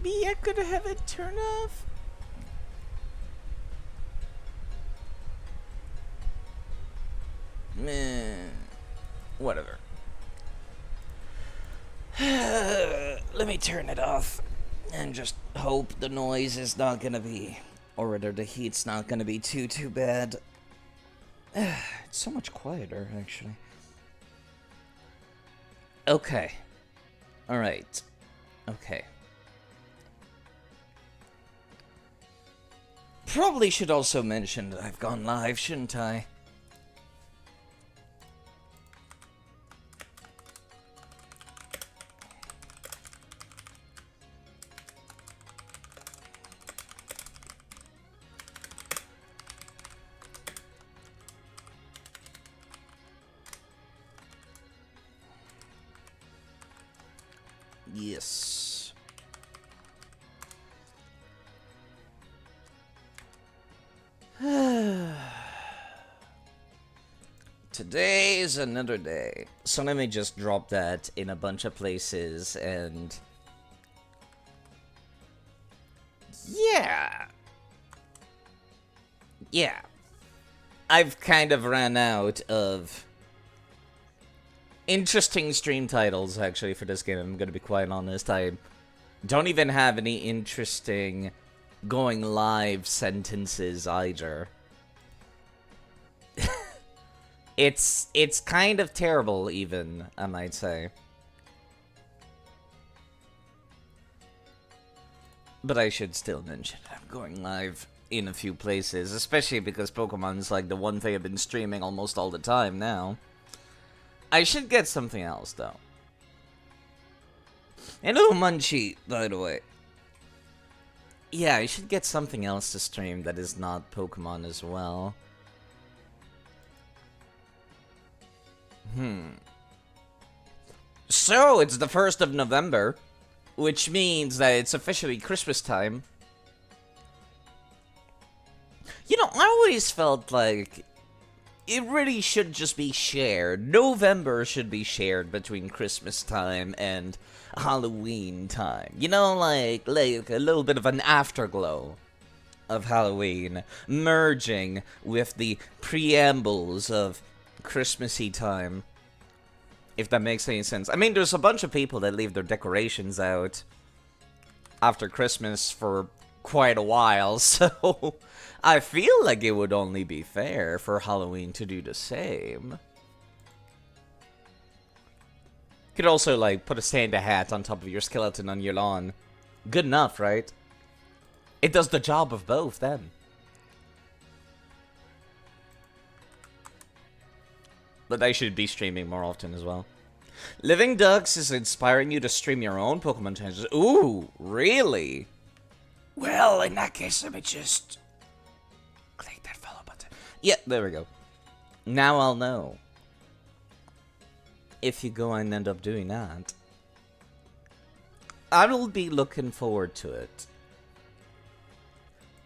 maybe I could have it turned off? Meh. Whatever. Let me turn it off and just hope the noise is not gonna be, or rather the heat's not gonna be too bad. It's so much quieter, actually. Okay. Alright. Okay. Probably should also mention that I've gone live, shouldn't I? Yes. Today's another day. So let me just drop that in a bunch of places and... Yeah. Yeah. I've kind of ran out of interesting stream titles, actually, for this game. I'm gonna be quite honest. I don't even have any interesting going live sentences either. It's kind of terrible, even, I might say. But I should still mention I'm going live in a few places, especially because Pokemon's like the one thing I've been streaming almost all the time now. I should get something else, though. Hello, Munchie, by the way. Yeah, I should get something else to stream that is not Pokemon as well. So, it's the 1st of November, which means that it's officially Christmas time. You know, I always felt like it really should just be shared. November should be shared between Christmas time and Halloween time. You know, like a little bit of an afterglow of Halloween, merging with the preambles of Christmassy time. If that makes any sense. I mean, there's a bunch of people that leave their decorations out after Christmas for quite a while, so I feel like it would only be fair for Halloween to do the same. You could also, like, put a Santa hat on top of your skeleton on your lawn. Good enough, right? It does the job of both, then. But I should be streaming more often as well. LivingDex is inspiring you to stream your own Pokemon challenges. Ooh, really? Well, in that case, let me just click that follow button. Yeah, there we go. Now I'll know. If you go and end up doing that. I will be looking forward to it.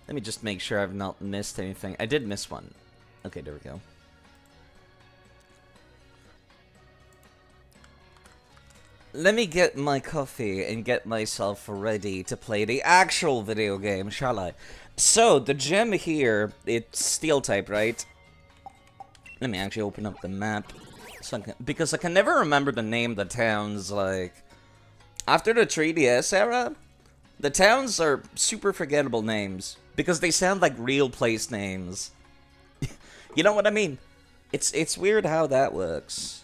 Let me just make sure I've not missed anything. I did miss one. Okay, there we go. Let me get my coffee and get myself ready to play the actual video game, shall I? So, the gym here, it's steel type, right? Let me actually open up the map. So because I can never remember the name of the towns, like... After the 3DS era, the towns are super forgettable names. Because they sound like real place names. You know what I mean? It's weird how that works.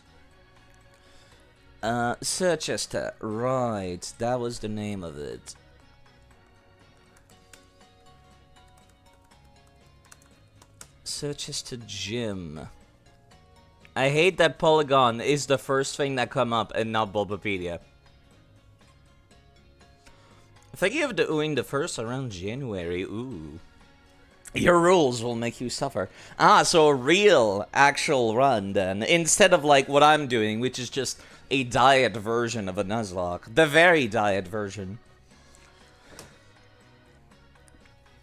Chichester, right, that was the name of it. Chichester Gym. I hate that Polygon is the first thing that come up and not Bulbapedia. Thank you for doing the first around January, ooh. Your rules will make you suffer. Ah, so a real, actual run then. Instead of like what I'm doing, which is just a diet version of a Nuzlocke. The very diet version.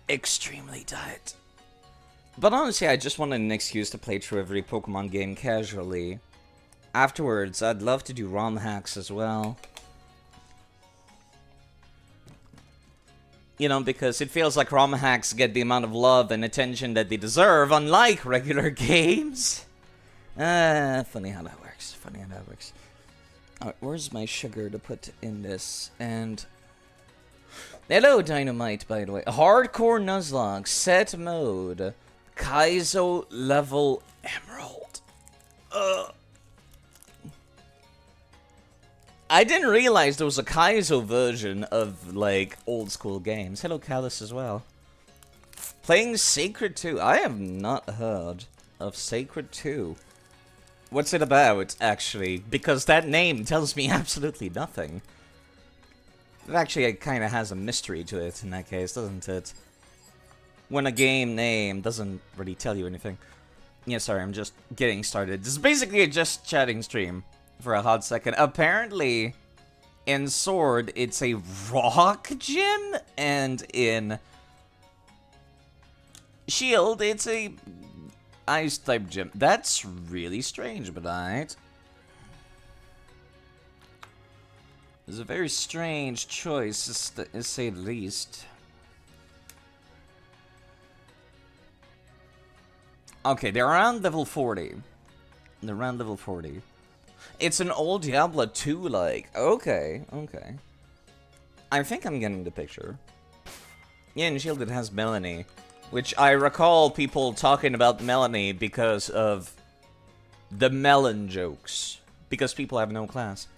Extremely diet. But honestly, I just wanted an excuse to play through every Pokemon game casually. Afterwards, I'd love to do ROM hacks as well. You know, because it feels like ROM hacks get the amount of love and attention that they deserve, unlike regular games. Funny how that works. Funny how that works. Alright, where's my sugar to put in this? And... hello, Dynamite, by the way. Hardcore Nuzlocke, set mode. Kaizo level Emerald. I didn't realize there was a Kaizo version of, like, old school games. Hello, Callus, as well. Playing Sacred 2. I have not heard of Sacred 2. What's it about, actually? Because that name tells me absolutely nothing. It actually kind of has a mystery to it in that case, doesn't it? When a game name doesn't really tell you anything. Yeah, sorry, I'm just getting started. This is basically a just chatting stream for a hot second. Apparently, in Sword, it's a rock gym, and in Shield, it's a ice type gym. That's really strange, but alright. It's a very strange choice, to say the least. Okay, they're around level 40. They're around level 40. It's an old Diablo 2, like. Okay, okay. I think I'm getting the picture. Yeah, in Shield it has Melanie. Which I recall people talking about Melanie because of the melon jokes. Because people have no class.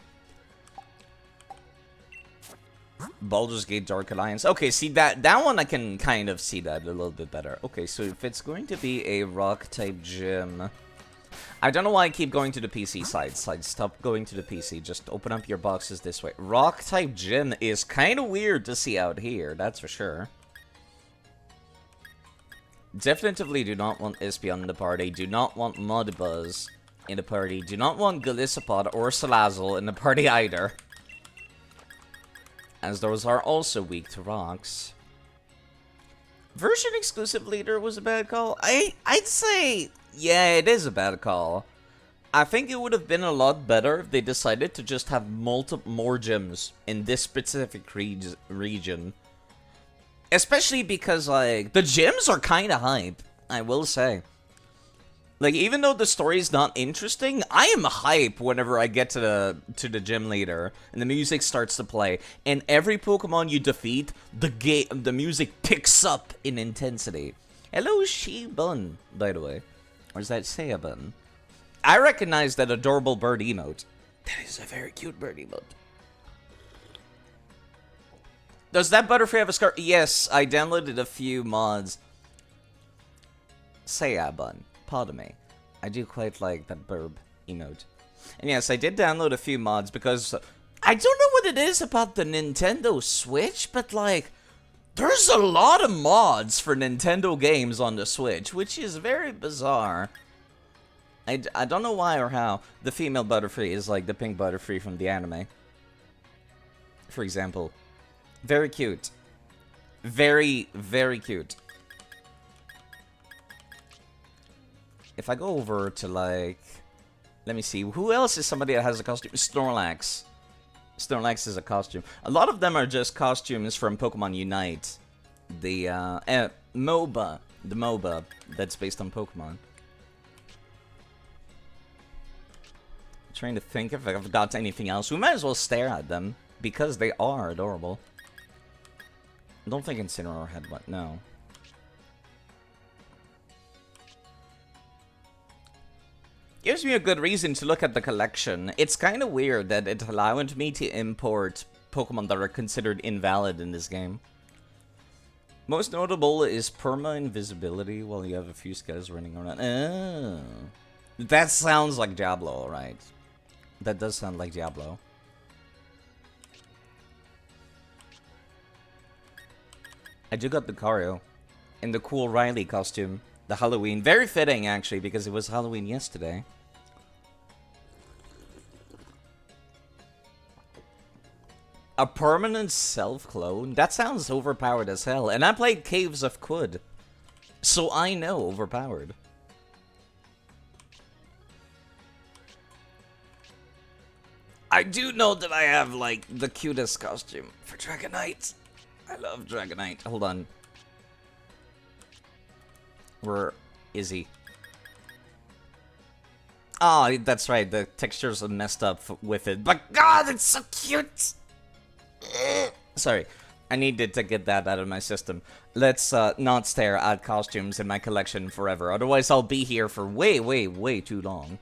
Baldur's Gate Dark Alliance. Okay, see, that one I can kind of see that a little bit better. Okay, so if it's going to be a rock-type gym... I don't know why I keep going to the PC side. Stop going to the PC. Just open up your boxes this way. Rock-type gym is kind of weird to see out here, that's for sure. Definitively do not want Espion in the party. Do not want Mudbuzz in the party. Do not want Galissapod or Salazzle in the party either. As those are also weak to rocks. Version exclusive leader was a bad call. I'd say, yeah, it is a bad call. I think it would have been a lot better if they decided to just have more gyms in this specific region. Especially because, like, the gyms are kind of hype, I will say. Like, even though the story is not interesting, I am hype whenever I get to the gym leader and the music starts to play. And every Pokemon you defeat, the music picks up in intensity. Hello, Shibun, by the way. Or is that Seabun? I recognize that adorable bird emote. That is a very cute bird emote. Does that Butterfree have a scar? Yes, I downloaded a few mods. Seabun. Pardon me. I do quite like that burb emote. And yes, I did download a few mods because I don't know what it is about the Nintendo Switch, but like, there's a lot of mods for Nintendo games on the Switch, which is very bizarre. I don't know why or how. The female Butterfree is like the pink Butterfree from the anime. For example. Very cute. Very, very cute. If I go over to, like... Let me see. Who else is somebody that has a costume? Snorlax. Snorlax is a costume. A lot of them are just costumes from Pokemon Unite. The, MOBA. The MOBA that's based on Pokemon. I'm trying to think if I've got anything else. We might as well stare at them. Because they are adorable. I don't think Incineroar had what? No. Gives me a good reason to look at the collection. It's kind of weird that it allowed me to import Pokemon that are considered invalid in this game. Most notable is Perma-Invisibility while you have a few skills running around. Oh. That sounds like Diablo, alright. That does sound like Diablo. I do got the Lucario in the cool Riley costume. The Halloween. Very fitting, actually, because it was Halloween yesterday. A permanent self-clone? That sounds overpowered as hell. And I played Caves of Qud. So I know overpowered. I do know that I have, like, the cutest costume for Dragonite. I love Dragonite. Hold on. Where is he? Oh, that's right. The textures are messed up with it. But God, it's so cute! Sorry. I needed to get that out of my system. Let's not stare at costumes in my collection forever. Otherwise, I'll be here for way, way, way too long.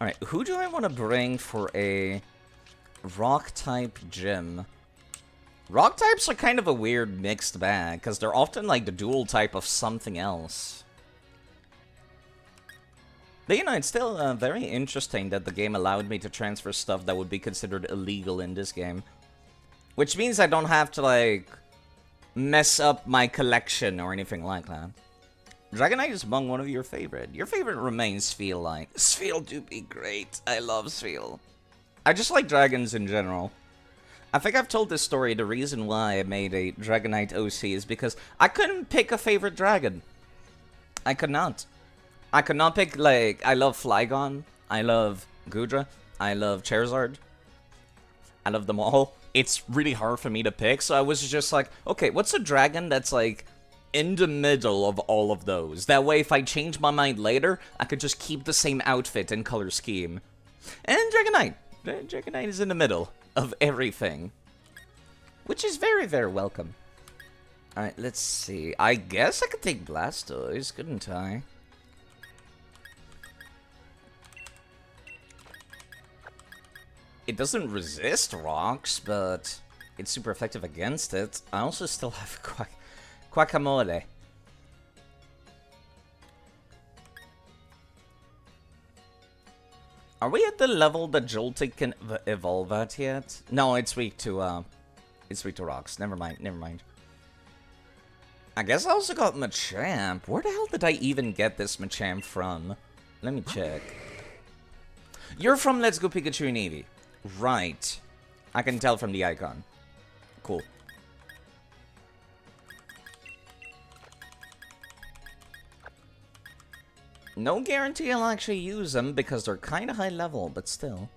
Alright, who do I want to bring for a rock-type gym? Rock types are kind of a weird mixed bag, because they're often like the dual type of something else. But you know, it's still very interesting that the game allowed me to transfer stuff that would be considered illegal in this game. Which means I don't have to, like, mess up my collection or anything like that. Dragonite is among one of your favorite. Your favorite remains Spheal. Spheal do be great. I love Spheal. I just like dragons in general. I think I've told this story. The reason why I made a Dragonite OC is because I couldn't pick a favorite dragon. I could not. I could not pick, like, I love Flygon. I love Gudra. I love Charizard. I love them all. It's really hard for me to pick, so I was just like, okay, what's a dragon that's, like, in the middle of all of those? That way, if I change my mind later, I could just keep the same outfit and color scheme. And Dragonite. Dragonite is in the middle of everything. Which is very, very welcome. Alright, let's see. I guess I could take Blastoise, couldn't I? It doesn't resist rocks, but it's super effective against it. I also still have Guacamole. Are we at the level that Joltik can evolve at yet? No, it's weak to rocks. Never mind, never mind. I guess I also got Machamp. Where the hell did I even get this Machamp from? Let me check. You're from Let's Go Pikachu and Eevee. Right. I can tell from the icon. Cool. No guarantee I'll actually use them because they're kind of high level, but still.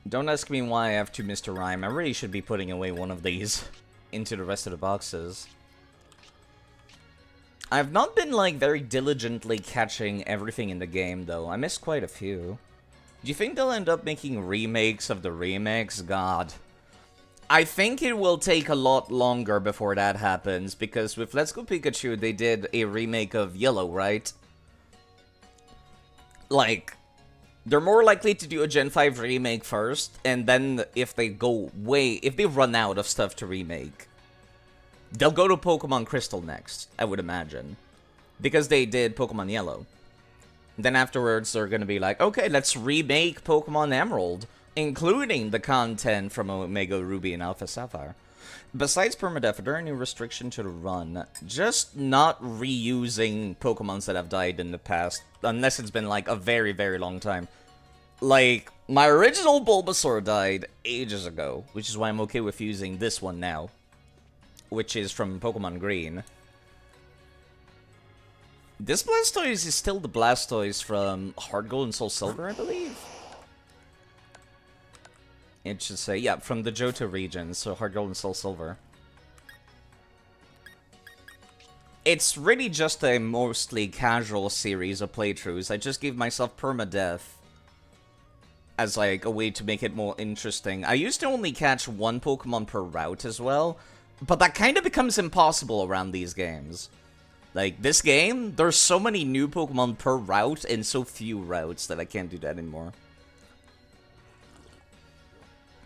Don't ask me why I have two Mr. Rhyme. I really should be putting away one of these into the rest of the boxes. I've not been, like, very diligently catching everything in the game, though. I missed quite a few. Do you think they'll end up making remakes of the remakes? God. I think it will take a lot longer before that happens, because with Let's Go Pikachu, they did a remake of Yellow, right? Like, they're more likely to do a Gen 5 remake first, and then if they run out of stuff to remake, they'll go to Pokemon Crystal next, I would imagine. Because they did Pokemon Yellow. Then afterwards, they're gonna be like, okay, let's remake Pokemon Emerald, including the content from Omega Ruby and Alpha Sapphire. Besides Permadeath, are there any restriction to the run? Just not reusing Pokemons that have died in the past, unless it's been, like, a very, very long time. Like, my original Bulbasaur died ages ago, which is why I'm okay with using this one now. Which is from Pokemon Green. This Blastoise is still the Blastoise from Heart Gold and Soul Silver, I believe. It should say, yeah, from the Johto region, so Heart Gold and Soul Silver. It's really just a mostly casual series of playthroughs. I just gave myself Permadeath as, like, a way to make it more interesting. I used to only catch one Pokemon per route as well, but that kind of becomes impossible around these games. Like, this game, there's so many new Pokemon per route and so few routes that I can't do that anymore.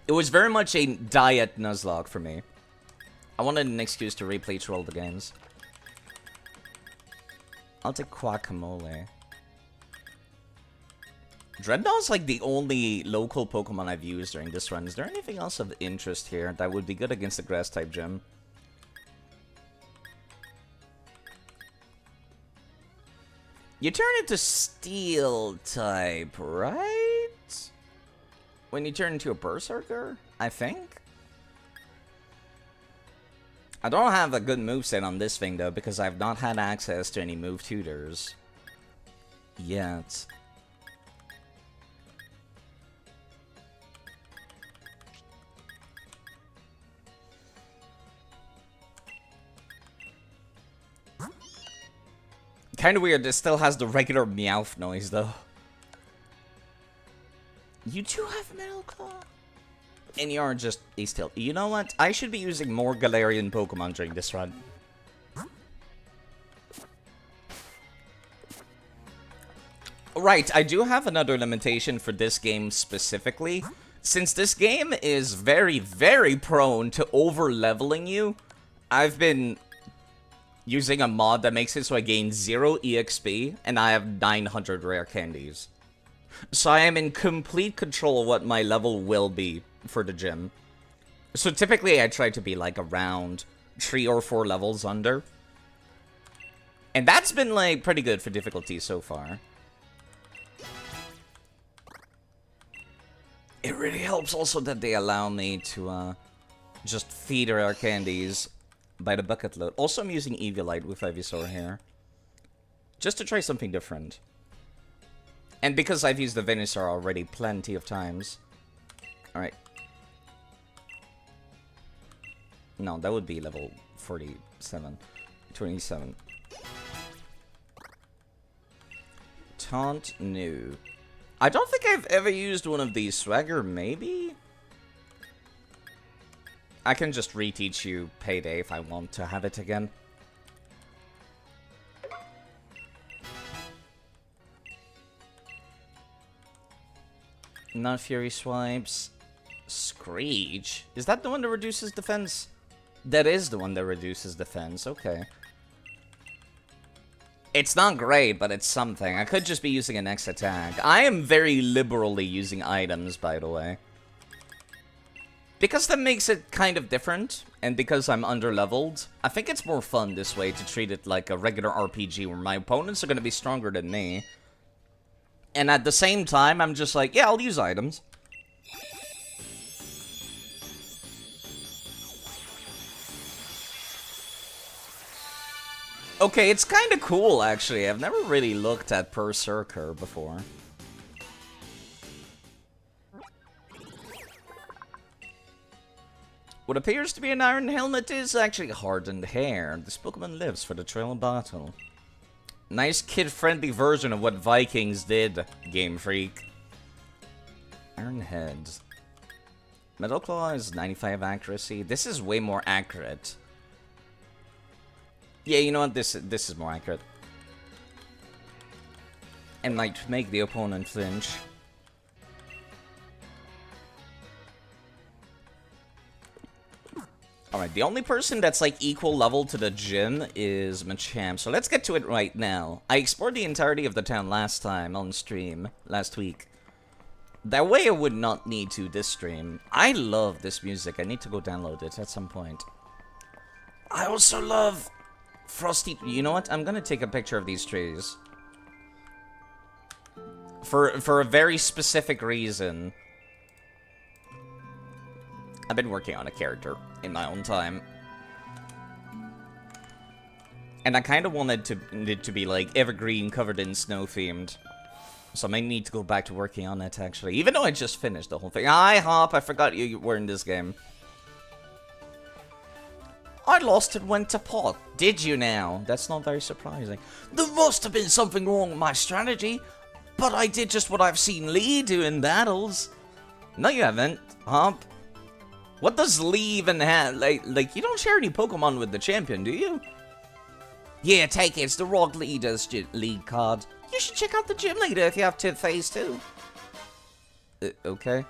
It was very much a diet Nuzlocke for me. I wanted an excuse to replay through all the games. I'll take Guacamole. Dreadnought's like the only local Pokemon I've used during this run. Is there anything else of interest here that would be good against the Grass-type gym? You turn into Steel-type, right? When you turn into a Berserker, I think? I don't have a good moveset on this thing, though, because I've not had access to any move tutors yet. Kind of weird, it still has the regular meowth noise, though. You do have Metal Claw? And you're just a still. You know what? I should be using more Galarian Pokemon during this run. Right, I do have another limitation for this game specifically. Since this game is very, very prone to over-leveling you, I've been using a mod that makes it so I gain 0 EXP, and I have 900 rare candies. So I am in complete control of what my level will be for the gym. So typically I try to be like around 3 or 4 levels under. And that's been like pretty good for difficulty so far. It really helps also that they allow me to just feed rare candies by the bucket load. Also, I'm using Eviolite with Ivysaur here. Just to try something different. And because I've used the Venusaur already plenty of times. Alright. No, that would be level 47. 27. Taunt new. I don't think I've ever used one of these. Swagger, maybe? I can just reteach you Payday if I want to have it again. Not Fury Swipes. Screech? Is that the one that reduces defense? That is the one that reduces defense, okay. It's not great, but it's something. I could just be using an X attack. I am very liberally using items, by the way. Because that makes it kind of different, and because I'm underleveled, I think it's more fun this way to treat it like a regular RPG where my opponents are going to be stronger than me. And at the same time, I'm just like, yeah, I'll use items. Okay, it's kind of cool, actually. I've never really looked at Berserker before. What appears to be an iron helmet is actually hardened hair. This Pokemon lives for the trail of battle. Nice kid-friendly version of what Vikings did, Game Freak. Iron heads. Metal Claw is 95 accuracy. This is way more accurate. Yeah, you know what? This is more accurate. And might make the opponent flinch. Alright, the only person that's like equal level to the gym is Machamp, so let's get to it right now. I explored the entirety of the town last time on stream, last week. That way I would not need to this stream. I love this music, I need to go download it at some point. I also love Frosty... You know what? I'm gonna take a picture of these trees. For a very specific reason. I've been working on a character in my own time. And I kind of wanted it to be like evergreen, covered in snow themed. So I might need to go back to working on it actually. Even though I just finished the whole thing. Hi Hop, I forgot you were in this game. I lost and went to pot. Did you now? That's not very surprising. There must have been something wrong with my strategy. But I did just what I've seen Lee do in battles. No you haven't, Hop. What does Lee even have? Like, you don't share any Pokemon with the champion, do you? Yeah, take it. It's the Rock Leader's league card. You should check out the gym leader if you have to phase 2. Okay.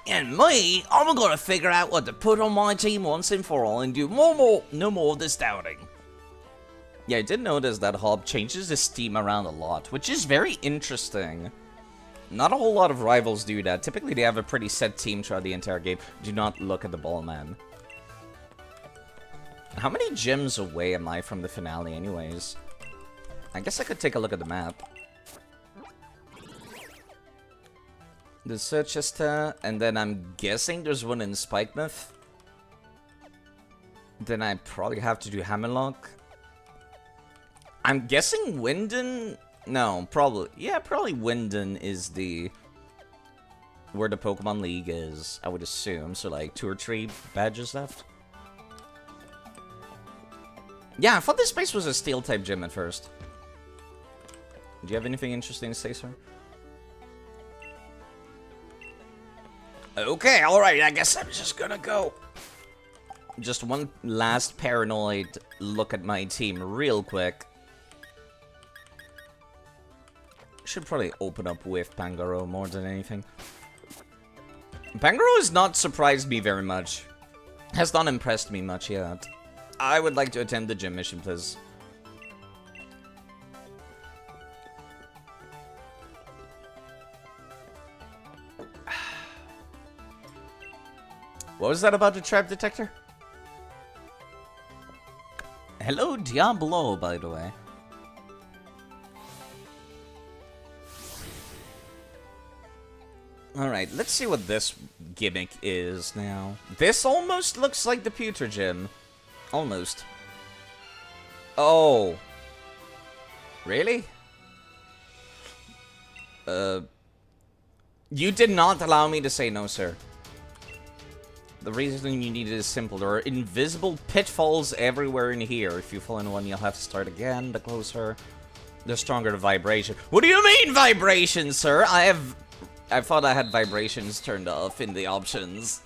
And me, I'm gonna figure out what to put on my team once and for all and do no more of this doubting. Yeah, I did notice that Hob changes his team around a lot, which is very interesting. Not a whole lot of rivals do that. Typically, they have a pretty set team throughout the entire game. Do not look at the ball, man. How many gyms away am I from the finale, anyways? I guess I could take a look at the map. The Chichester, and then I'm guessing there's one in Spikemuth. Then I probably have to do Hammerlock. I'm guessing Winden... No, probably... Yeah, probably Winden is the... where the Pokemon League is, I would assume. So, like, 2 or 3 badges left. Yeah, I thought this place was a steel-type gym at first. Do you have anything interesting to say, sir? Okay, alright, I guess I'm just gonna go. Just one last paranoid look at my team real quick. Should probably open up with Pangoro more than anything. Pangoro has not surprised me very much. Has not impressed me much yet. I would like to attempt the gym mission, please. What was that about the trap detector? Hello, Diablo, by the way. Alright, let's see what this gimmick is now. This almost looks like the pewter gym. Almost. Oh. Really? You did not allow me to say no, sir. The reason you need it is simple. There are invisible pitfalls everywhere in here. If you fall in one, you'll have to start again. The closer, the stronger the vibration. What do you mean vibration, sir? I thought I had vibrations turned off in the options.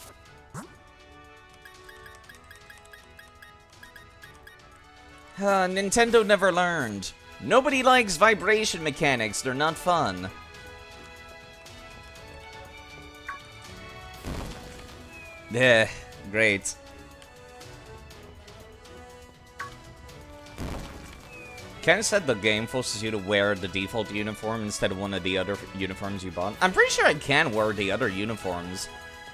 Nintendo never learned. Nobody likes vibration mechanics. They're not fun. Yeah, great. Kinda said the game forces you to wear the default uniform instead of one of the other uniforms you bought. I'm pretty sure I can wear the other uniforms.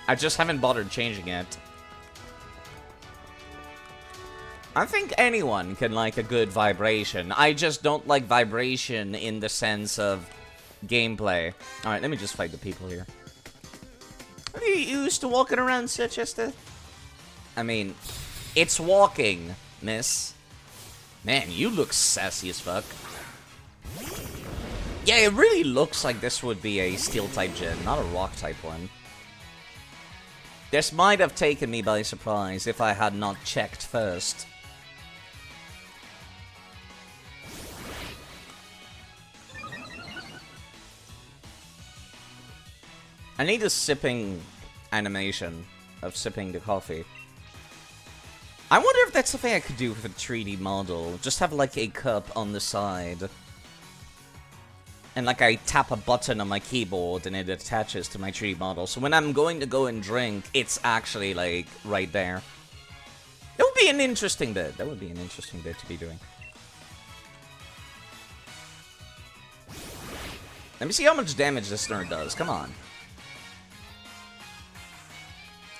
I just haven't bothered changing it. I think anyone can like a good vibration. I just don't like vibration in the sense of gameplay. Alright, let me just fight the people here. Are you used to walking around Chichester? I mean, it's walking, miss. Man, you look sassy as fuck. Yeah, it really looks like this would be a steel-type gym, not a rock-type one. This might have taken me by surprise if I had not checked first. I need a sipping animation of sipping the coffee. I wonder if that's something I could do with a 3D model. Just have like a cup on the side. And like I tap a button on my keyboard and it attaches to my 3D model. So when I'm going to go and drink, it's actually like right there. That would be an interesting bit. That would be an interesting bit to be doing. Let me see how much damage this nerd does. Come on.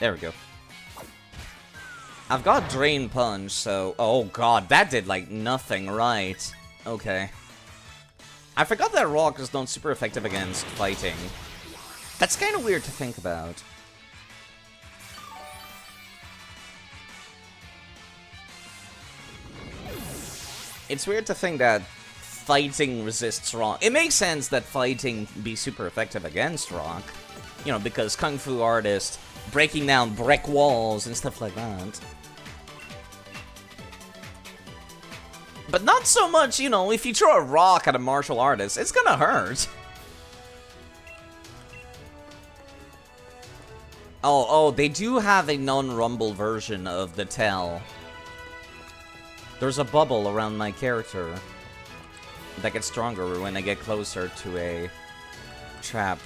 There we go. I've got Drain Punch, so... Oh god, that did, like, nothing, right. Okay. I forgot that rock is not super effective against fighting. That's kind of weird to think about. It's weird to think that fighting resists rock. It makes sense that fighting be super effective against rock. You know, because Kung Fu artists breaking down brick walls and stuff like that. But not so much, you know, if you throw a rock at a martial artist, it's gonna hurt. Oh, they do have a non-rumble version of the tell. There's a bubble around my character that gets stronger when I get closer to a trap.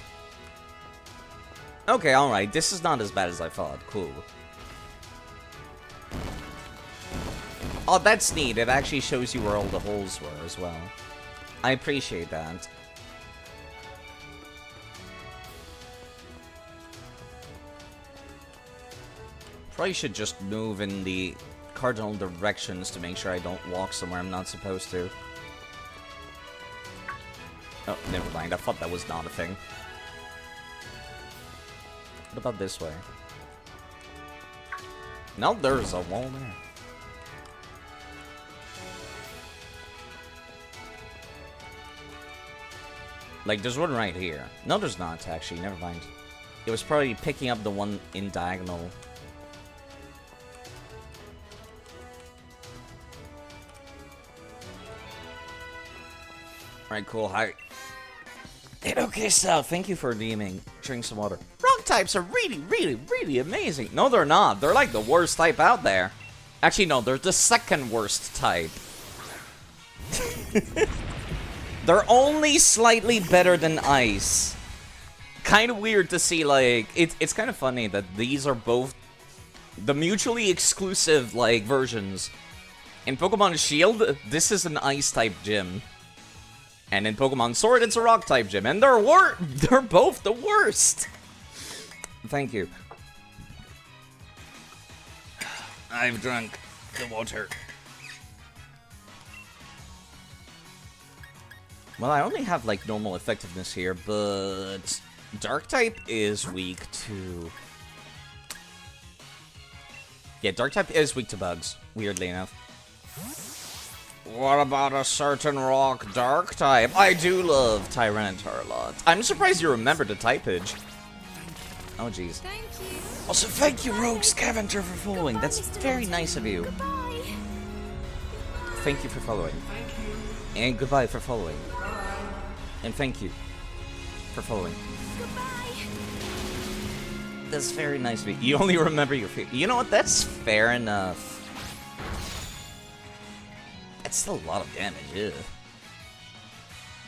Okay, alright, this is not as bad as I thought. Cool. Oh, that's neat. It actually shows you where all the holes were as well. I appreciate that. Probably should just move in the cardinal directions to make sure I don't walk somewhere I'm not supposed to. Oh, never mind. I thought that was not a thing. What about this way? No, there's a wall there. Like, there's one right here. No, there's not, actually. Never mind. It was probably picking up the one in diagonal. Alright, cool. Hi. Okay, so thank you for DMing. Drink some water. Rock types are really, really, really amazing. No, they're not. They're like the worst type out there. Actually, no, they're the second worst type. They're only slightly better than ice. Kind of weird to see, like, it's kind of funny that these are both the mutually exclusive, like, versions. In Pokemon Shield, this is an ice-type gym. And in Pokemon Sword, it's a rock-type gym. And they're both the worst! Thank you. I've drunk the water. Well, I only have, like, normal effectiveness here, but Dark-type is weak to... Yeah, Dark-type is weak to bugs, weirdly enough. What about a certain rock Dark-type? I do love Tyranitar a lot. I'm surprised you remembered the typage. Oh, jeez. Also, thank you, Rogue Scavenger, for following. That's very nice of you. Thank you for following. And goodbye for following. And thank you for following. That's very nice of you. You only remember your feet. You know what? That's fair enough. That's still a lot of damage, ew.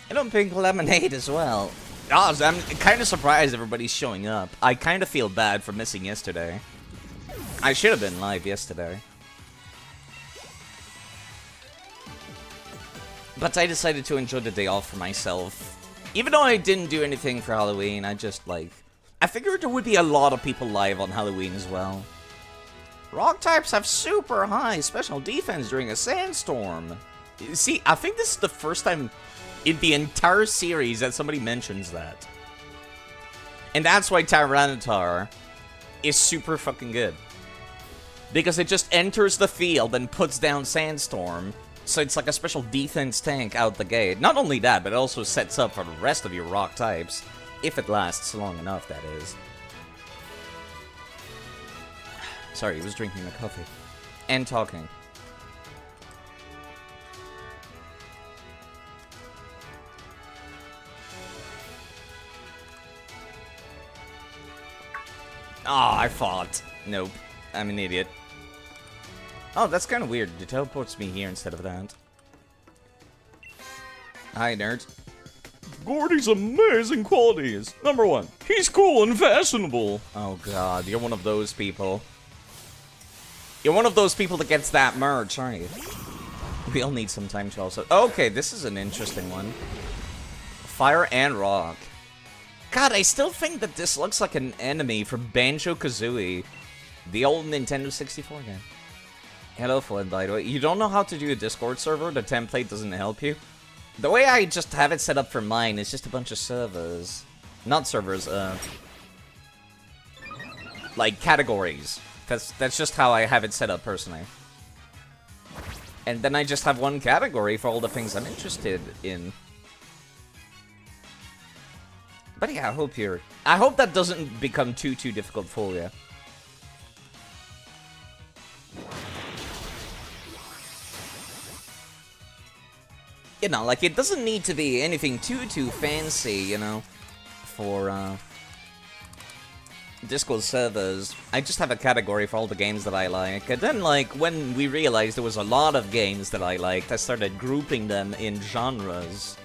And I'm pink lemonade as well. Oh, I'm kind of surprised everybody's showing up. I kind of feel bad for missing yesterday. I should have been live yesterday. But I decided to enjoy the day off for myself. Even though I didn't do anything for Halloween, I just, like... I figured there would be a lot of people live on Halloween as well. Rock types have super high special defense during a sandstorm. See, I think this is the first time in the entire series that somebody mentions that. And that's why Tyranitar is super fucking good. Because it just enters the field and puts down Sandstorm. So it's like a special defense tank out the gate. Not only that, but it also sets up for the rest of your rock types. If it lasts long enough, that is. Sorry, he was drinking the coffee. And talking. Ah, I fought. Nope. I'm an idiot. Oh, that's kind of weird. It teleports me here instead of that. Hi, nerd. Gordy's amazing qualities. Number 1, he's cool and fashionable. Oh god, you're one of those people. You're one of those people that gets that merch, aren't you? We all need some time to also... Okay, this is an interesting one. Fire and rock. God, I still think that this looks like an enemy from Banjo-Kazooie. The old Nintendo 64 game. Hello, Flynn, by the way. You don't know how to do a Discord server? The template doesn't help you? The way I just have it set up for mine is just a bunch of servers. Not servers, like, categories. That's just how I have it set up, personally. And then I just have one category for all the things I'm interested in. But yeah, I hope that doesn't become too difficult for you. You know, like, it doesn't need to be anything too fancy, you know, for, Discord servers. I just have a category for all the games that I like. And then, like, when we realized there was a lot of games that I liked, I started grouping them in genres.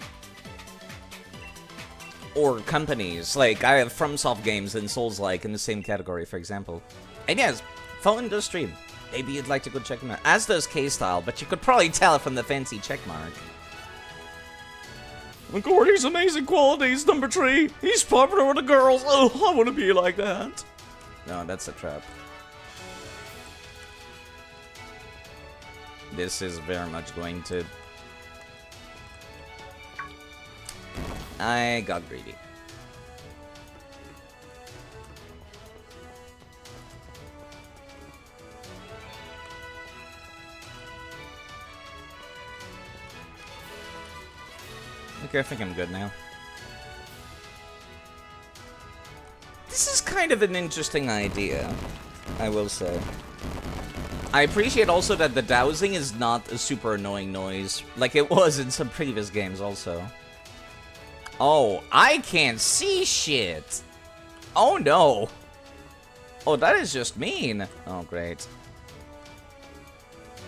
Or companies. Like, I have FromSoft games and Souls-like in the same category, for example. And yes, Fallen does stream. Maybe you'd like to go check him out. As does K-Style, but you could probably tell from the fancy checkmark. Gordy's amazing qualities, number 3. He's popular with the girls. Oh, I want to be like that. No, that's a trap. This is very much going to... I got greedy. Okay, I think I'm good now. This is kind of an interesting idea, I will say. I appreciate also that the dowsing is not a super annoying noise, like it was in some previous games also. Oh, I can't see shit. Oh no. Oh, that is just mean. Oh, great.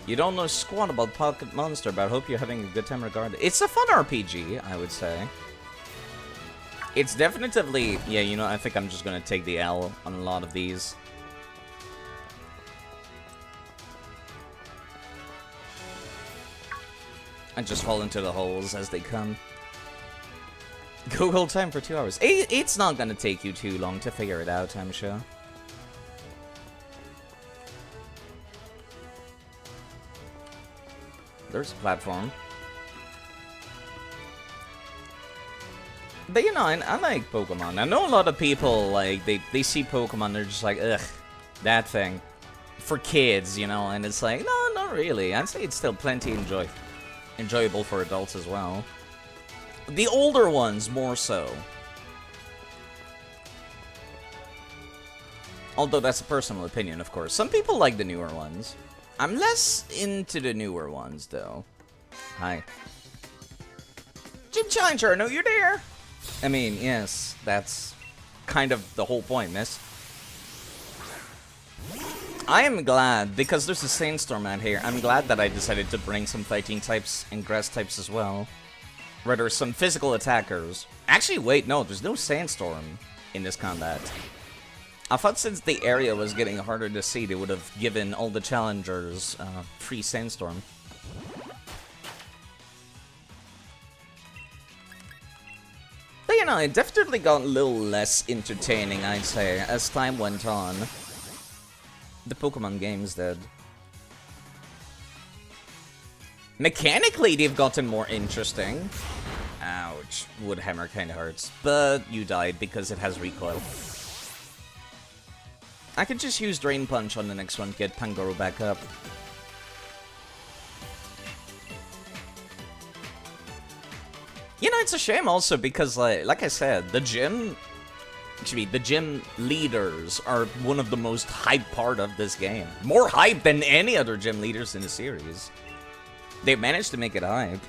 You don't know squat about Pocket Monster, but I hope you're having a good time regardless. It's a fun RPG, I would say. It's definitively... Yeah, you know, I think I'm just gonna take the L on a lot of these. I just fall into the holes as they come. Google time for 2 hours. It's not gonna take you too long to figure it out, I'm sure. There's a platform. But you know, I like Pokemon. I know a lot of people, like, they see Pokemon, they're just like, ugh, that thing. For kids, you know, and it's like, no, not really. I'd say it's still plenty enjoyable for adults as well. The older ones, more so. Although that's a personal opinion, of course. Some people like the newer ones. I'm less into the newer ones, though. Hi. Gym Challenger, I know you're there! I mean, yes, that's kind of the whole point, miss. I am glad, because there's a Sandstorm out here, I'm glad that I decided to bring some fighting types and grass types as well. Rather, some physical attackers. Actually, wait, no, there's no Sandstorm in this combat. I thought since the area was getting harder to see, they would have given all the challengers free Sandstorm. But you know, it definitely got a little less entertaining, I'd say, as time went on. The Pokemon games did. Mechanically, they've gotten more interesting. Ouch. Woodhammer kinda hurts. But you died because it has recoil. I could just use Drain Punch on the next one to get Pangoro back up. You know, it's a shame also because, like I said, the gym leaders are one of the most hyped part of this game. More hype than any other gym leaders in the series. They managed to make it hype.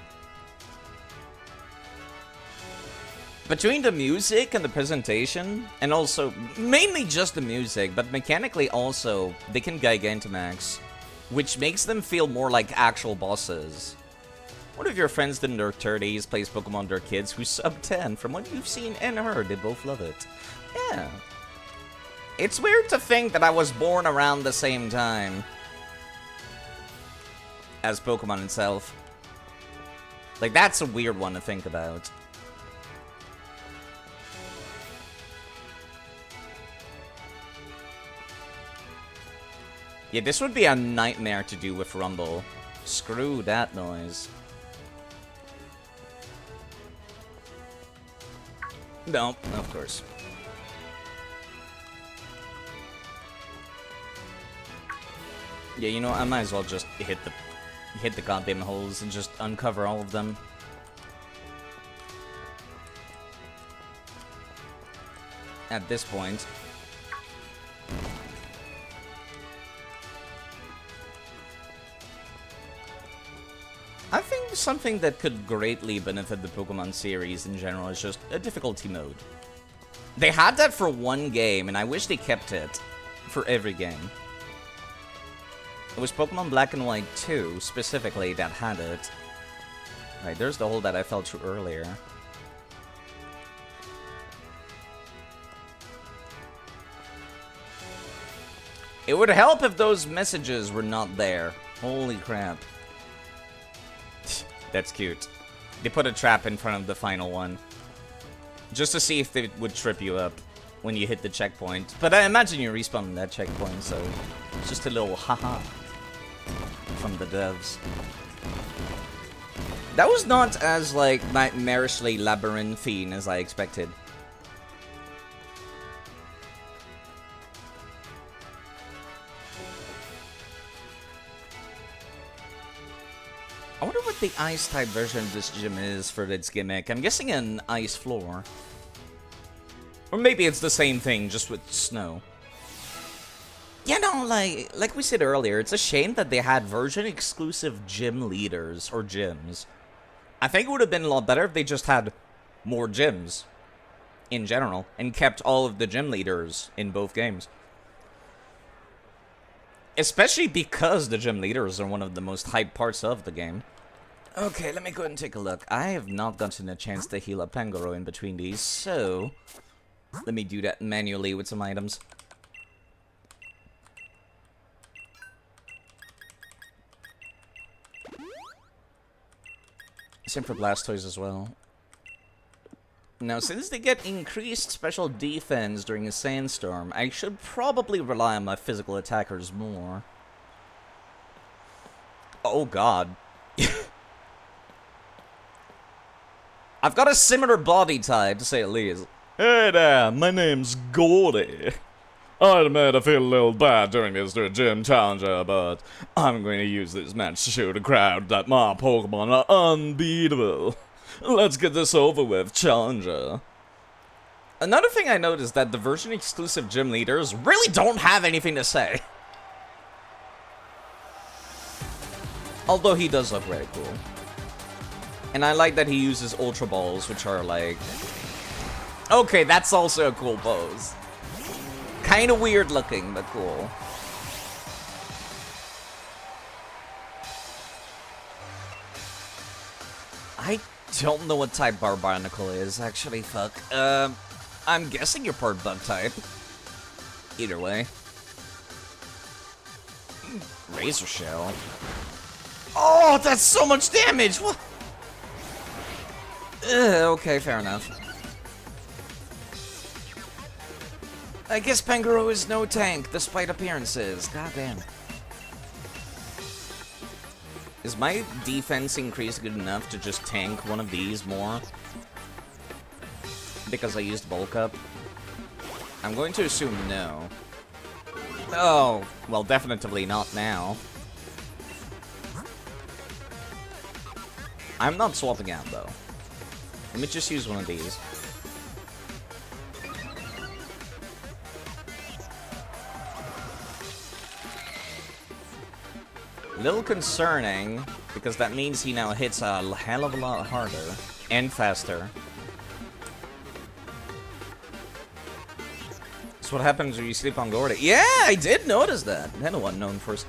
Between the music and the presentation, and also, mainly just the music, but mechanically also, they can Gigantamax, which makes them feel more like actual bosses. One of your friends in their 30s plays Pokemon their kids who's sub 10. From what you've seen and heard, they both love it. Yeah. It's weird to think that I was born around the same time as Pokemon itself. Like, that's a weird one to think about. Yeah, this would be a nightmare to do with Rumble. Screw that noise. No, of course. Yeah, you know, I might as well just hit the goddamn holes and just uncover all of them. At this point. I think something that could greatly benefit the Pokemon series in general is just a difficulty mode. They had that for one game, and I wish they kept it for every game. It was Pokemon Black and White 2, specifically, that had it. Right, there's the hole that I fell through earlier. It would help if those messages were not there. Holy crap. That's cute. They put a trap in front of the final one. Just to see if they would trip you up when you hit the checkpoint. But I imagine you respawn on that checkpoint, so it's just a little haha from the devs. That was not as, like, nightmarishly labyrinthine as I expected. I wonder what the ice-type version of this gym is for its gimmick. I'm guessing an ice floor. Or maybe it's the same thing, just with snow. You know, like we said earlier, it's a shame that they had version-exclusive gym leaders, or gyms. I think it would have been a lot better if they just had more gyms in general, and kept all of the gym leaders in both games. Especially because the gym leaders are one of the most hyped parts of the game. Okay, let me go ahead and take a look. I have not gotten a chance to heal up Pangoro in between these, so let me do that manually with some items. Same for Blastoise as well. Now, since they get increased special defense during a sandstorm, I should probably rely on my physical attackers more. Oh god. I've got a similar body type, to say the least. Hey there, my name's Gordy. I admit I feel a little bad doing this to a gym challenger, but I'm going to use this match to show the crowd that my Pokemon are unbeatable. Let's get this over with, challenger. Another thing I noticed that the version-exclusive gym leaders really don't have anything to say. Although he does look very cool. And I like that he uses Ultra Balls, which are like... Okay, that's also a cool pose. Kinda weird looking, but cool. I don't know what type Barbarnacle is, actually, fuck. I'm guessing you're part bug type. Either way. Razor Shell. Oh, that's so much damage! What? Okay, fair enough. I guess Pangoro is no tank, despite appearances. God damn. Is my defense increase good enough to just tank one of these more? Because I used bulk up? I'm going to assume no. Oh, well, definitively not now. I'm not swapping out, though. Let me just use one of these. A little concerning, because that means he now hits a hell of a lot harder and faster. That's what happens when you sleep on Gordy. Yeah, I did notice that. Hello, unknown first.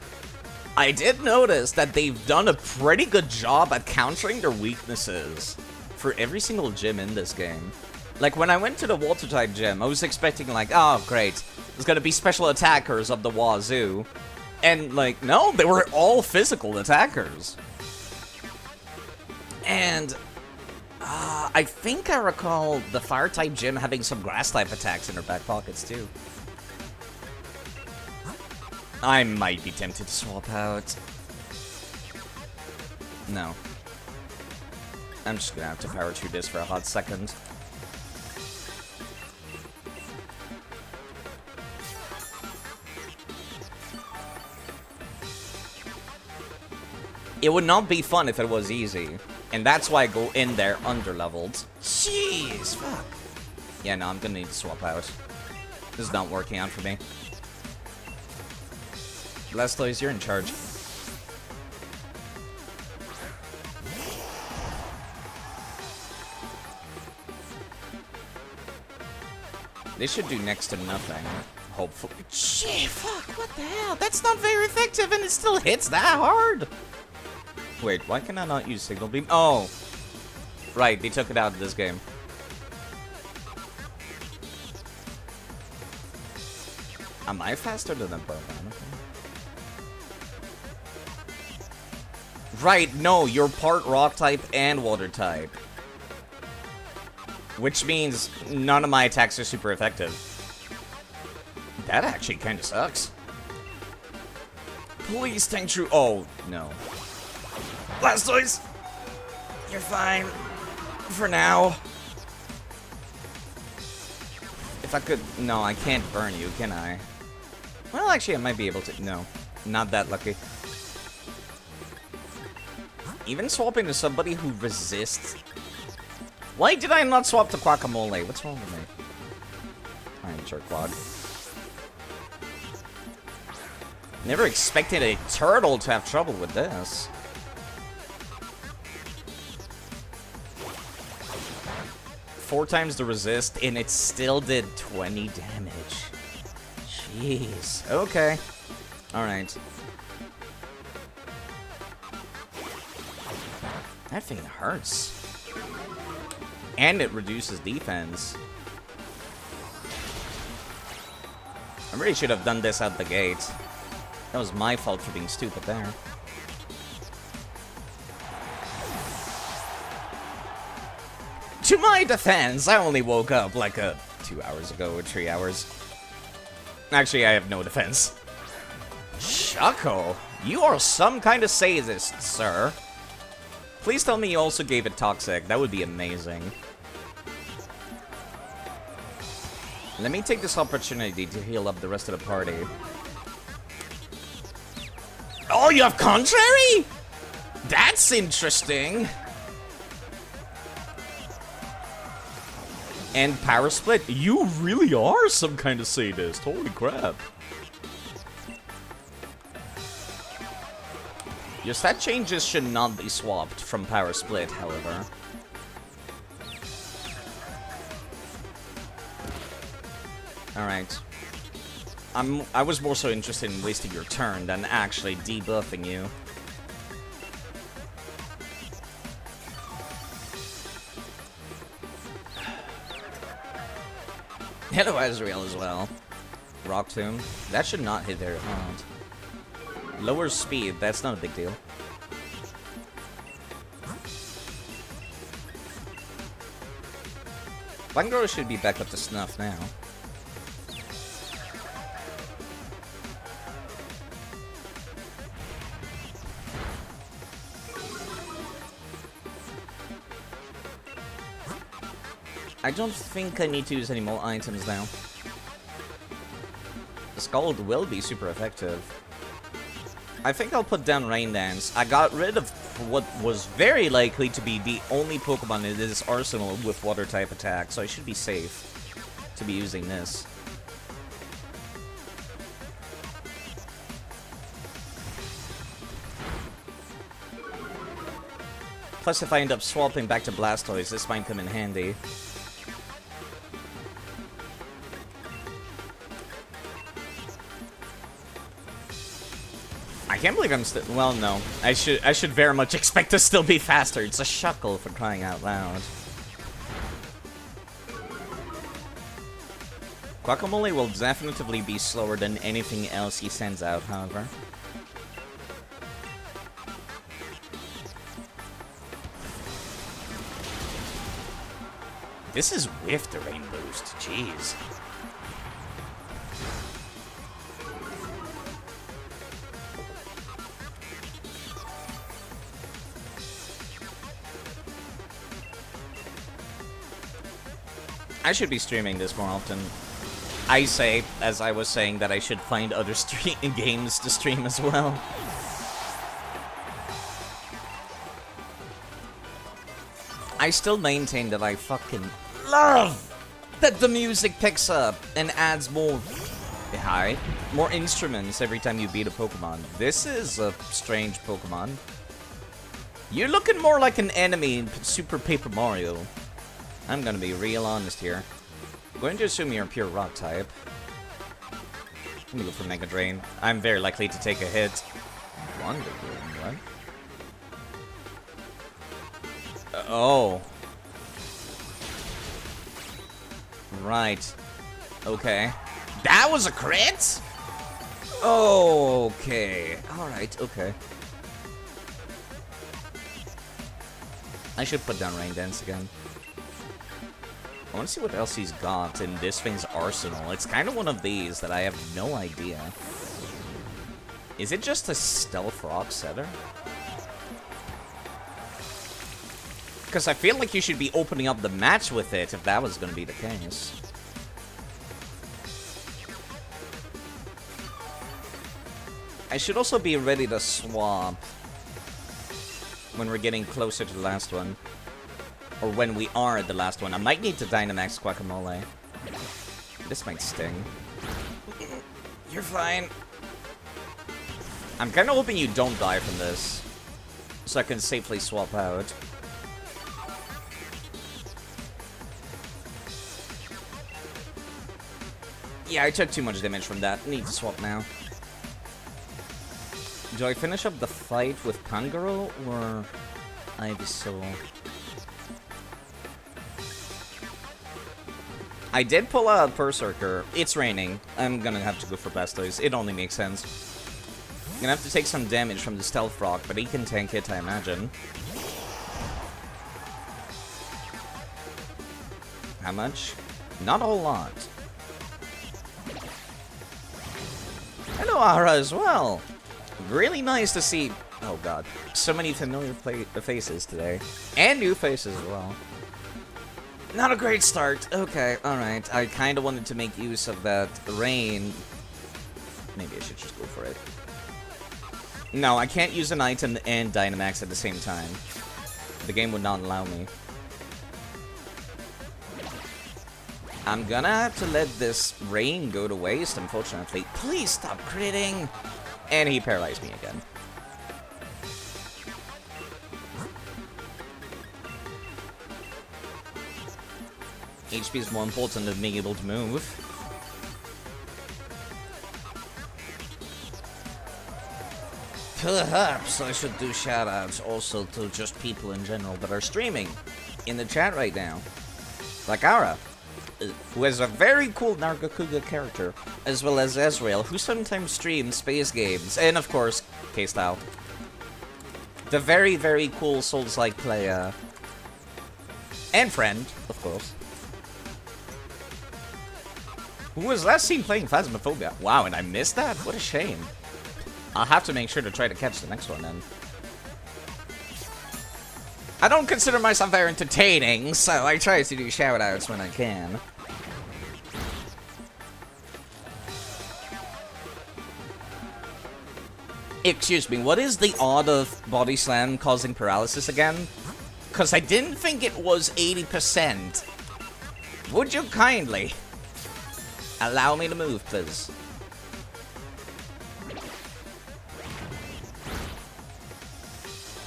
I did notice that they've done a pretty good job at countering their weaknesses for every single gym in this game. Like, when I went to the Water-type gym, I was expecting, like, oh, great. There's gonna be special attackers of the wazoo. And, like, no, they were all physical attackers. And, I think I recall the Fire-type gym having some Grass-type attacks in their back pockets, too. I might be tempted to swap out. No. I'm just gonna have to power through this for a hot second. It would not be fun if it was easy. And that's why I go in there underleveled. Jeez, fuck. Yeah, no, I'm gonna need to swap out. This is not working out for me. Blastoise, you're in charge. They should do next to nothing, hopefully. Gee, fuck, what the hell? That's not very effective and it still hits that hard. Wait, why can I not use Signal Beam? Oh, right, they took it out of this game. Am I faster than the Permadeath? Right, no, you're part Rock type and Water type. Which means none of my attacks are super effective. That actually kind of sucks. Please think true. Oh, no. Blastoise! You're fine. For now. If I could... No, I can't burn you, can I? Well, actually, I might be able to... No. Not that lucky. Even swapping to somebody who resists... Why did I not swap to Guacamole? What's wrong with me? I'm Jerkwad. Never expected a turtle to have trouble with this. 4 times the resist, and it still did 20 damage. Jeez. Okay. Alright. That thing hurts. And it reduces defense. I really should have done this out the gate. That was my fault for being stupid there. To my defense, I only woke up like 2 hours ago or 3 hours. Actually, I have no defense. Shuckle, you are some kind of sadist, sir. Please tell me you also gave it toxic. That would be amazing. Let me take this opportunity to heal up the rest of the party. Oh, you have contrary? That's interesting. And power split. You really are some kind of sadist. Holy crap. Your stat changes should not be swapped from power split, however. Alright. I was more so interested in wasting your turn than actually debuffing you. Hello, Azrael, as well. Rock Tomb. That should not hit very hard. Lower speed, that's not a big deal. Langro should be back up to snuff now. I don't think I need to use any more items now. The Scald will be super effective. I think I'll put down Rain Dance. I got rid of what was very likely to be the only Pokemon in this arsenal with Water-type attack, so I should be safe to be using this. Plus, if I end up swapping back to Blastoise, this might come in handy. I can't believe I'm still... Well, no. I should very much expect to still be faster. It's a Shuckle for crying out loud. Guacamole will definitely be slower than anything else he sends out, however. This is with the Rain Boost. Jeez. I should be streaming this more often. I say, as I was saying, that I should find other games to stream as well. I still maintain that I fucking love that the music picks up and adds more more instruments every time you beat a Pokemon. This is a strange Pokemon. You're looking more like an enemy in Super Paper Mario. I'm gonna be real honest here. I'm going to assume you're a pure rock type. Let me go for Mega Drain. I'm very likely to take a hit. Wonder Woman, what? Oh. Right. Okay. That was a crit? Okay. Alright, okay. I should put down Rain Dance again. I want to see what else he's got in this thing's arsenal. It's kind of one of these that I have no idea. Is it just a Stealth Rock setter? Because I feel like you should be opening up the match with it if that was going to be the case. I should also be ready to swap when we're getting closer to the last one. Or when we are at the last one. I might need to Dynamax Guacamole. This might sting. You're fine. I'm kind of hoping you don't die from this, so I can safely swap out. Yeah, I took too much damage from that. Need to swap now. Do I finish up the fight with Pangoro or Ivysaur? I did pull out Berserker. It's raining. I'm gonna have to go for Blastoise. It only makes sense. I'm gonna have to take some damage from the Stealth Rock, but he can tank it, I imagine. How much? Not a whole lot. Hello, Ara, as well. Really nice to see... Oh, God. So many familiar faces today. And new faces as well. Not a great start. Okay, alright. I kind of wanted to make use of that rain. Maybe I should just go for it. No, I can't use an item and Dynamax at the same time. The game would not allow me. I'm gonna have to let this rain go to waste, unfortunately. Please stop critting! And he paralyzed me again. HP is more important than being able to move. Perhaps I should do shoutouts also to just people in general that are streaming in the chat right now. Like Ara, who has a very cool Nargacuga character, as well as Ezreal, who sometimes streams space games, and of course, K-Style. The very, very cool Souls-like player. And friend, of course. Who was last seen playing Phasmophobia? Wow, and I missed that? What a shame. I'll have to make sure to try to catch the next one then. I don't consider myself very entertaining, so I try to do shoutouts when I can. Excuse me, what is the odd of Body Slam causing paralysis again? Because I didn't think it was 80%. Would you kindly allow me to move, please?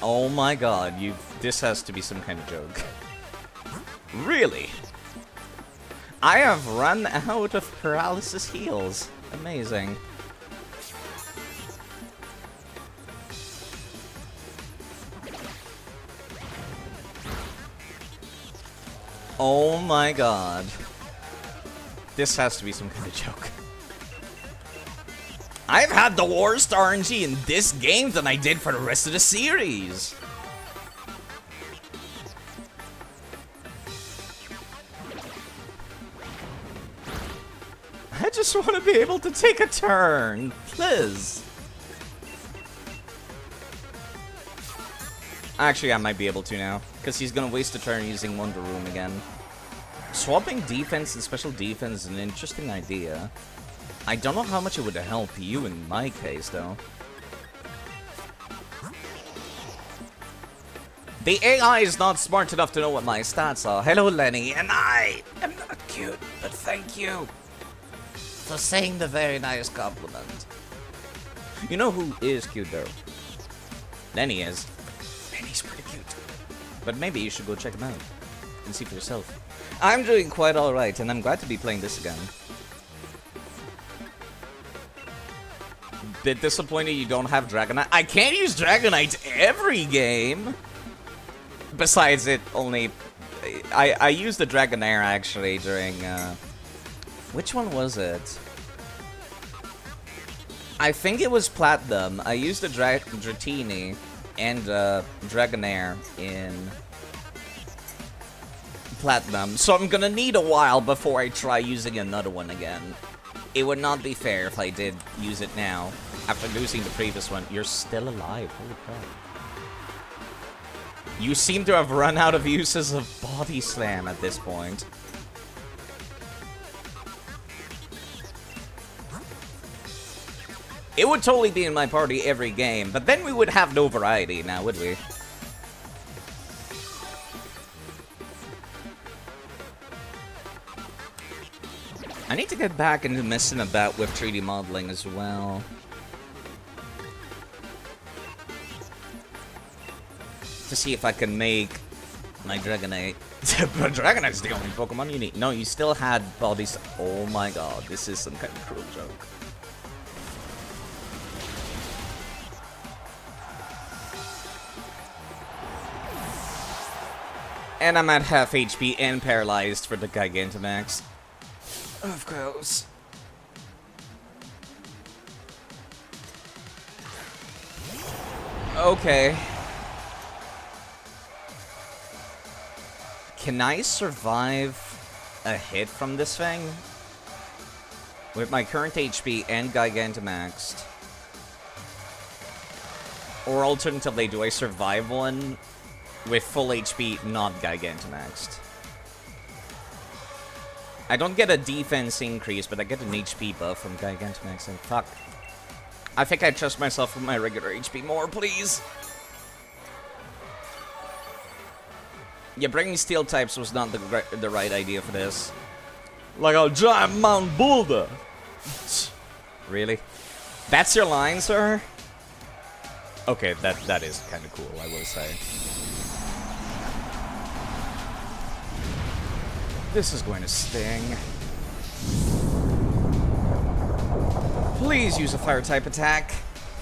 Oh my god, this has to be some kind of joke. Really? I have run out of paralysis heals. Amazing. Oh my god. This has to be some kind of joke. I've had the worst RNG in this game than I did for the rest of the series. I just want to be able to take a turn, please. Actually, I might be able to now, because he's going to waste a turn using Wonder Room again. Swapping defense and special defense is an interesting idea. I don't know how much it would help you in my case, though. The AI is not smart enough to know what my stats are. Hello, Lenny, and I am not cute, but thank you for saying the very nice compliment. You know who is cute, though? Lenny is. Lenny's pretty cute. But maybe you should go check him out and see for yourself. I'm doing quite alright, and I'm glad to be playing this again. Bit disappointed you don't have Dragonite. I can't use Dragonite every game! Besides, it only... I used the Dragonair, actually, during... which one was it? I think it was Platinum. I used the Dratini and Dragonair in Platinum, so I'm gonna need a while before I try using another one again. It would not be fair if I did use it now, after losing the previous one. You're still alive, holy crap. You seem to have run out of uses of Body Slam at this point. It would totally be in my party every game, but then we would have no variety now, would we? I need to get back into messing about with 3D modeling as well. To see if I can make my Dragonite But Dragonite's the only Pokemon you need. No, you still had bodies. Oh my god, this is some kind of cruel joke. And I'm at half HP and paralyzed for the Gigantamax. Of course. Okay. Can I survive a hit from this thing? With my current HP and Gigantamaxed? Or alternatively, do I survive one with full HP, not Gigantamaxed? I don't get a defense increase, but I get an HP buff from Gigantamax, and fuck. I think I trust myself with my regular HP more, please. Yeah, bringing steel types was not the right idea for this. Like a giant Mount Boulder. Really? That's your line, sir? Okay, that is kind of cool, I will say. This is going to sting. Please use a fire type attack,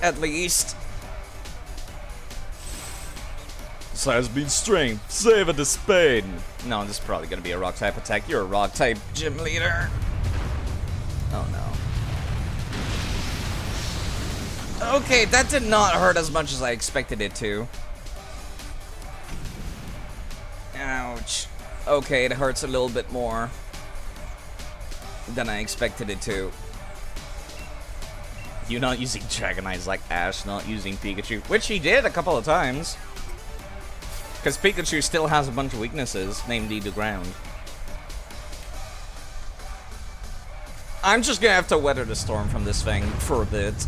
at least. Size beat strength, save the spade. No, this is probably gonna be a rock type attack. You're a rock type gym leader. Oh no. Okay, that did not hurt as much as I expected it to. Ouch. Okay, it hurts a little bit more than I expected it to. You not using Dragonite's like Ash not using Pikachu, which he did a couple of times. Because Pikachu still has a bunch of weaknesses, namely the ground. I'm just gonna have to weather the storm from this thing for a bit.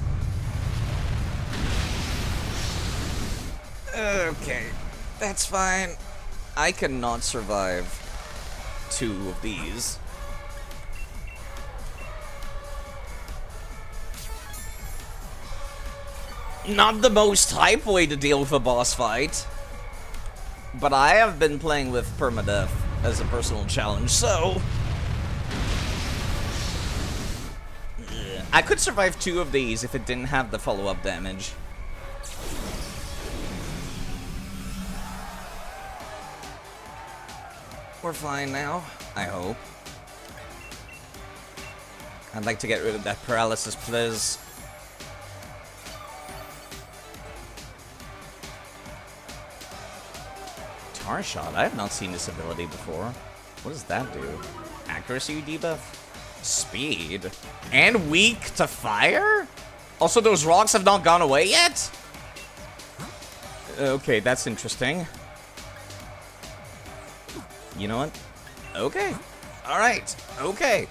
Okay, that's fine. I cannot survive 2 of these. Not the most hype way to deal with a boss fight. But I have been playing with Permadeath as a personal challenge, so... I could survive 2 of these if it didn't have the follow-up damage. We're fine now, I hope. I'd like to get rid of that paralysis, please. Tar Shot? I have not seen this ability before. What does that do? Accuracy debuff? Speed? And weak to fire? Also, those rocks have not gone away yet? Okay, that's interesting. You know what? Okay. Alright. Okay.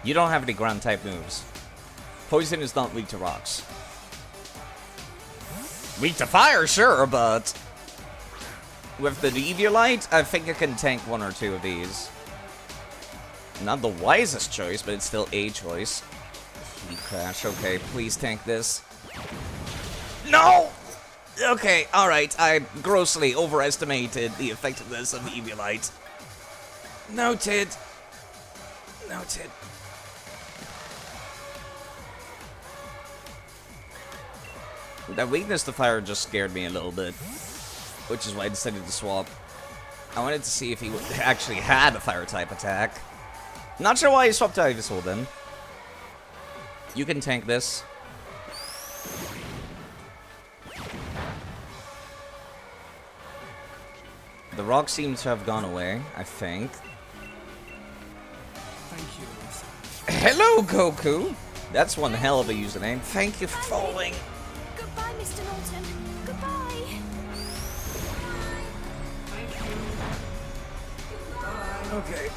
You don't have any ground type moves. Poison is not weak to rocks. Weak to fire, sure, but with the Eviolite, I think I can tank 1 or 2 of these. Not the wisest choice, but it's still a choice. Heat Crash, okay, please tank this. No! Okay, alright, I grossly overestimated the effectiveness of Eviolite. Noted. Noted. That weakness to fire just scared me a little bit, which is why I decided to swap. I wanted to see if he actually had a fire type attack. Not sure why he swapped to Ivysaur then. You can tank this. The rock seems to have gone away, I think. Thank you. Hello, Goku! That's one hell of a username. Thank you for following. Goodbye, Mr. Norton. Goodbye. Okay.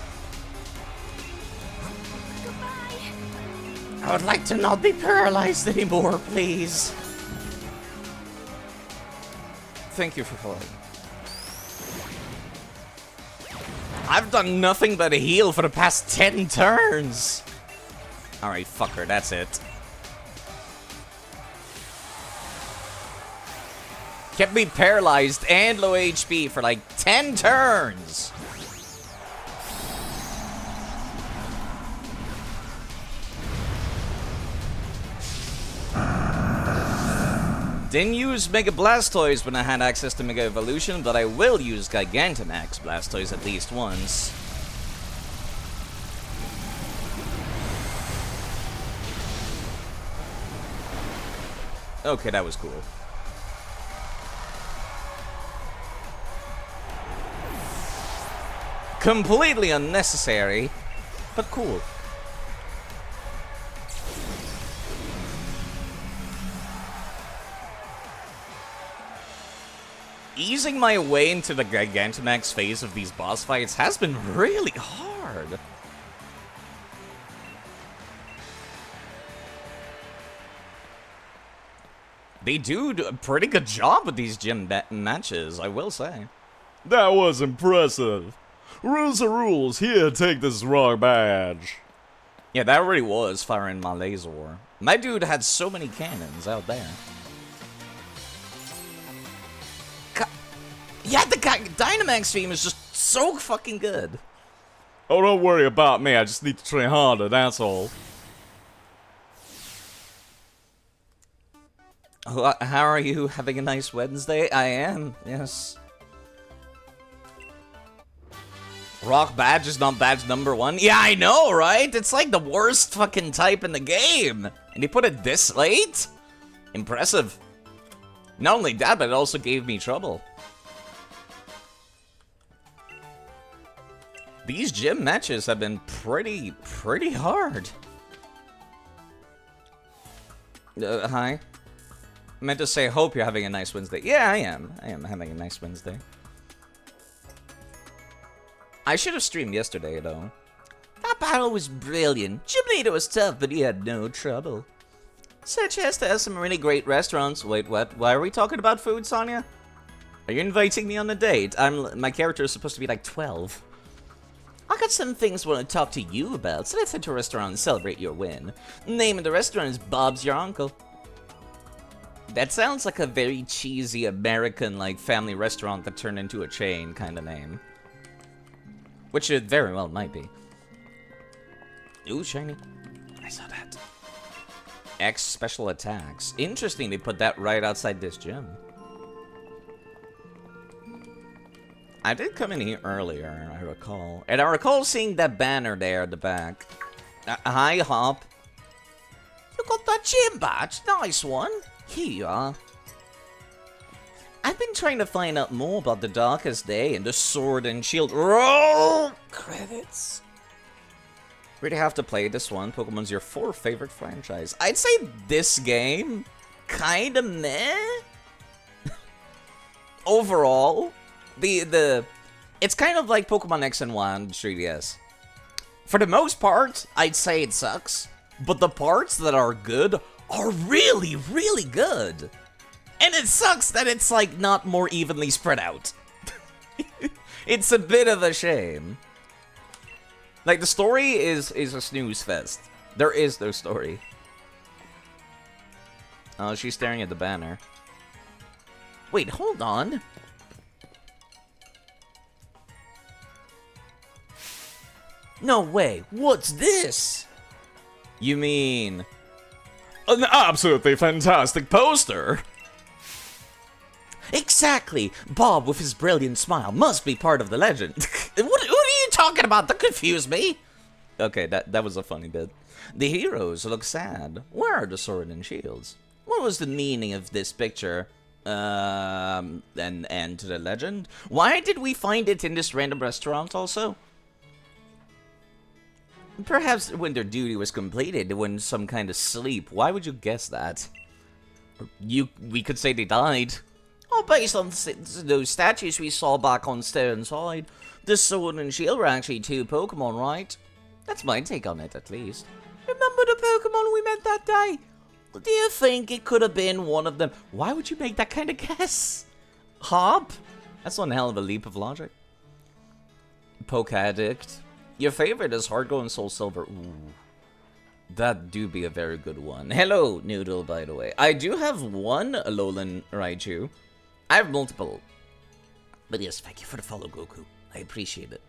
Goodbye. I would like to not be paralyzed anymore, please. Thank you for following. I've done nothing but heal for the past 10 turns. Alright, fucker, that's it. Kept me paralyzed and low HP for like 10 turns. Didn't use Mega Blastoise when I had access to Mega Evolution, but I will use Gigantamax Blastoise at least once. Okay, that was cool. Completely unnecessary, but cool. Easing my way into the Gigantamax phase of these boss fights has been really hard. They do a pretty good job with these gym matches, I will say. That was impressive. Rules are rules. Here, take this rock badge. Yeah, that really was firing my laser. My dude had so many cannons out there. Yeah, the Dynamax theme is just so fucking good. Oh, don't worry about me. I just need to train harder, that's all. How are you? Having a nice Wednesday? I am, yes. Rock badge is not badge number 1? Yeah, I know, right? It's like the worst fucking type in the game. And he put it this late? Impressive. Not only that, but it also gave me trouble. These gym matches have been pretty hard. Hi. I meant to say, hope you're having a nice Wednesday. Yeah, I am. I am having a nice Wednesday. I should have streamed yesterday, though. That battle was brilliant. Gym leader was tough, but he had no trouble. Chester has some really great restaurants. Wait, what? Why are we talking about food, Sonya? Are you inviting me on a date? My character is supposed to be like 12. I got some things I want to talk to you about, so let's head to a restaurant and celebrate your win. Name of the restaurant is Bob's Your Uncle. That sounds like a very cheesy American, like, family restaurant that turned into a chain kind of name. Which it very well might be. Ooh, shiny. I saw that. X special attacks. Interesting they put that right outside this gym. I did come in here earlier, I recall. And I recall seeing that banner there at the back. Hi, Hop. You got that gym badge? Nice one. Here you are. I've been trying to find out more about the Darkest Day and the Sword and Shield. Roll credits. Really have to play this one. Pokemon's your 4th favorite franchise. I'd say this game, kinda meh. Overall, it's kind of like Pokemon X and Y on 3DS. For the most part, I'd say it sucks, but the parts that are good are really, really good. And it sucks that it's like not more evenly spread out. It's a bit of a shame. Like, the story is a snooze fest. There is no story. Oh, she's staring at the banner. Wait, hold on. No way, what's this? You mean... An absolutely fantastic poster! Exactly! Bob, with his brilliant smile, must be part of the legend. What are you talking about? That confused me! Okay, that was a funny bit. The heroes look sad. Where are the sword and shields? What was the meaning of this picture? And to the legend? Why did we find it in this random restaurant also? Perhaps when their duty was completed, they went in some kind of sleep. Why would you guess that? We could say they died. Oh, based on those statues we saw back on Stone Side, the Sword and Shield were actually 2 Pokemon, right? That's my take on it, at least. Remember the Pokemon we met that day? Do you think it could have been one of them? Why would you make that kind of guess? Hop? That's one hell of a leap of logic. Poke Addict. Your favorite is Heart Gold and Soul Silver. Ooh. That do be a very good one. Hello, Noodle, by the way. I do have one Alolan Raichu. I have multiple. But yes, thank you for the follow, Goku. I appreciate it.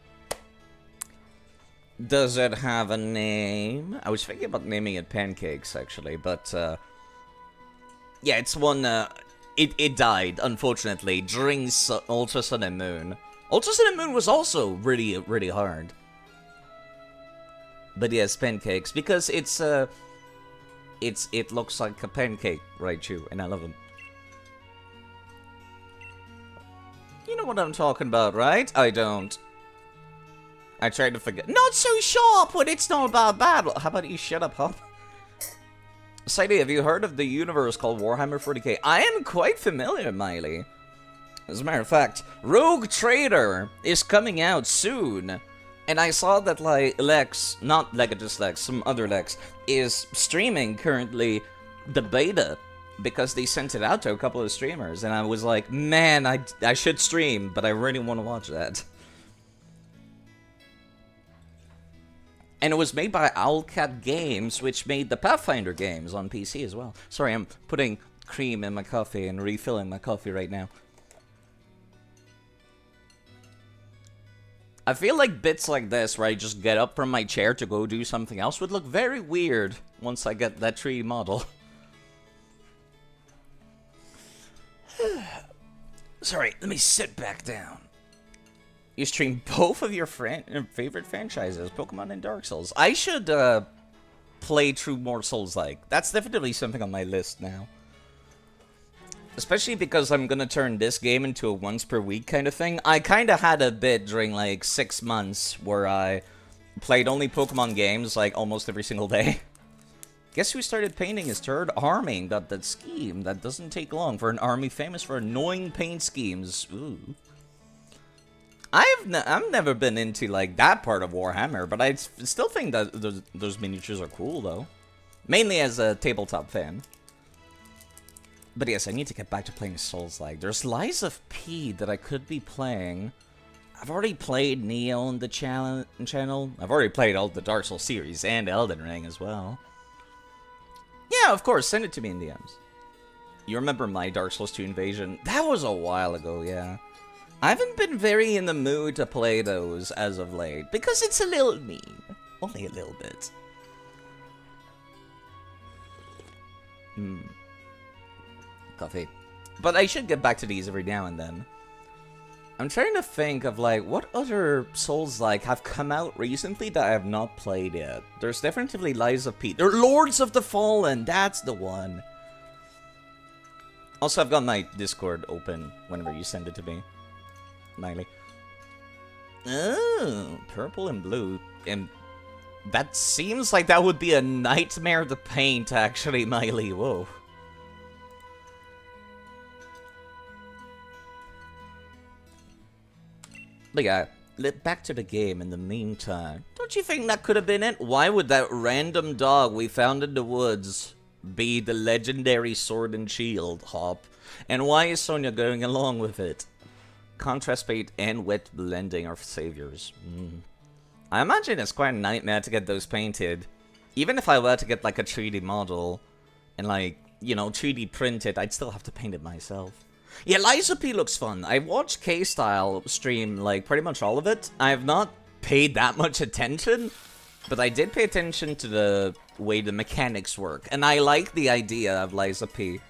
Does it have a name? I was thinking about naming it Pancakes, actually, but, yeah, it's one, it died, unfortunately, during Ultra Sun and Moon. Ultra Sun and Moon was also really, really hard. But yes, Pancakes, because it looks like a pancake, Raichu, and I love him. You know what I'm talking about, right? I don't. I tried to forget. Not so sharp when it's not about battle. How about you shut up, Hop? Sadie, have you heard of the universe called Warhammer 40k? I am quite familiar, Miley. As a matter of fact, Rogue Trader is coming out soon. And I saw that, like, Lex, not Legatus Lex, some other Lex, is streaming currently the beta. Because they sent it out to a couple of streamers. And I was like, man, I should stream, but I really want to watch that. And it was made by Owlcat Games, which made the Pathfinder games on PC as well. Sorry, I'm putting cream in my coffee and refilling my coffee right now. I feel like bits like this, where I just get up from my chair to go do something else, would look very weird once I get that 3D model. Sorry, let me sit back down. You stream both of your favorite franchises, Pokemon and Dark Souls. I should play through more Souls-like. That's definitely something on my list now. Especially because I'm gonna turn this game into a once per week kind of thing. I kinda had a bit during like 6 months where I played only Pokemon games like almost every single day. Guess who started painting his third army? Got that scheme. That doesn't take long for an army famous for annoying paint schemes. Ooh. I've never been into, like, that part of Warhammer, but I still think that those miniatures are cool, though. Mainly as a tabletop fan. But yes, I need to get back to playing Souls-like. There's Lies of P that I could be playing. I've already played Neo on the channel. I've already played all the Dark Souls series and Elden Ring as well. Yeah, of course, send it to me in DMs. You remember my Dark Souls 2 Invasion? That was a while ago, yeah. I haven't been very in the mood to play those as of late, because it's a little mean. Only a little bit. Coffee. But I should get back to these every now and then. I'm trying to think of, like, what other Souls-like have come out recently that I have not played yet. There's definitely Lies of P. They're Lords of the Fallen! That's the one! Also, I've got my Discord open whenever you send it to me. Miley. Oh, purple and blue. And that seems like that would be a nightmare to paint, actually, Miley. Whoa. But yeah, back to the game in the meantime. Don't you think that could have been it? Why would that random dog we found in the woods be the legendary sword and shield, Hop? And why is Sonia going along with it? Contrast paint and wet blending are saviors. I imagine it's quite a nightmare to get those painted. Even if I were to get like a 3D model and like, you know, 3D print it, I'd still have to paint it myself. Yeah, Lies of P looks fun. I watched K-Style stream, like, pretty much all of it. I have not paid that much attention, but I did pay attention to the way the mechanics work, and I like the idea of Lies of P.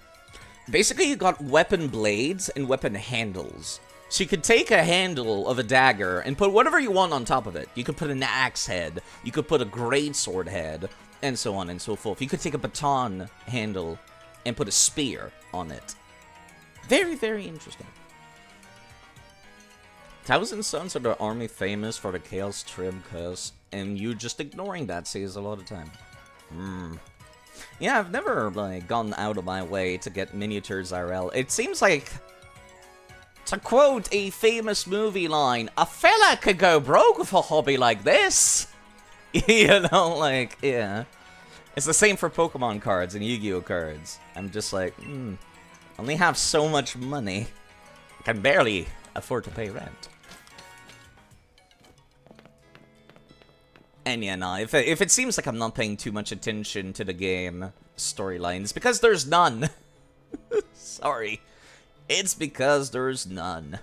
Basically, you got weapon blades and weapon handles. So you could take a handle of a dagger and put whatever you want on top of it. You could put an axe head, you could put a greatsword head, and so on and so forth. You could take a baton handle and put a spear on it. Very, very interesting. Thousand Sons are the army famous for the Chaos Trim curse, and you just ignoring that saves a lot of time. Yeah, I've never, like, gone out of my way to get miniatures IRL. It seems like, to quote a famous movie line, a fella could go broke with a hobby like this. You know, like, yeah. It's the same for Pokemon cards and Yu-Gi-Oh cards. I'm just like, only have so much money. I can barely afford to pay rent. And yeah, no, if it seems like I'm not paying too much attention to the game storylines, because there's none. Sorry. It's because there's none.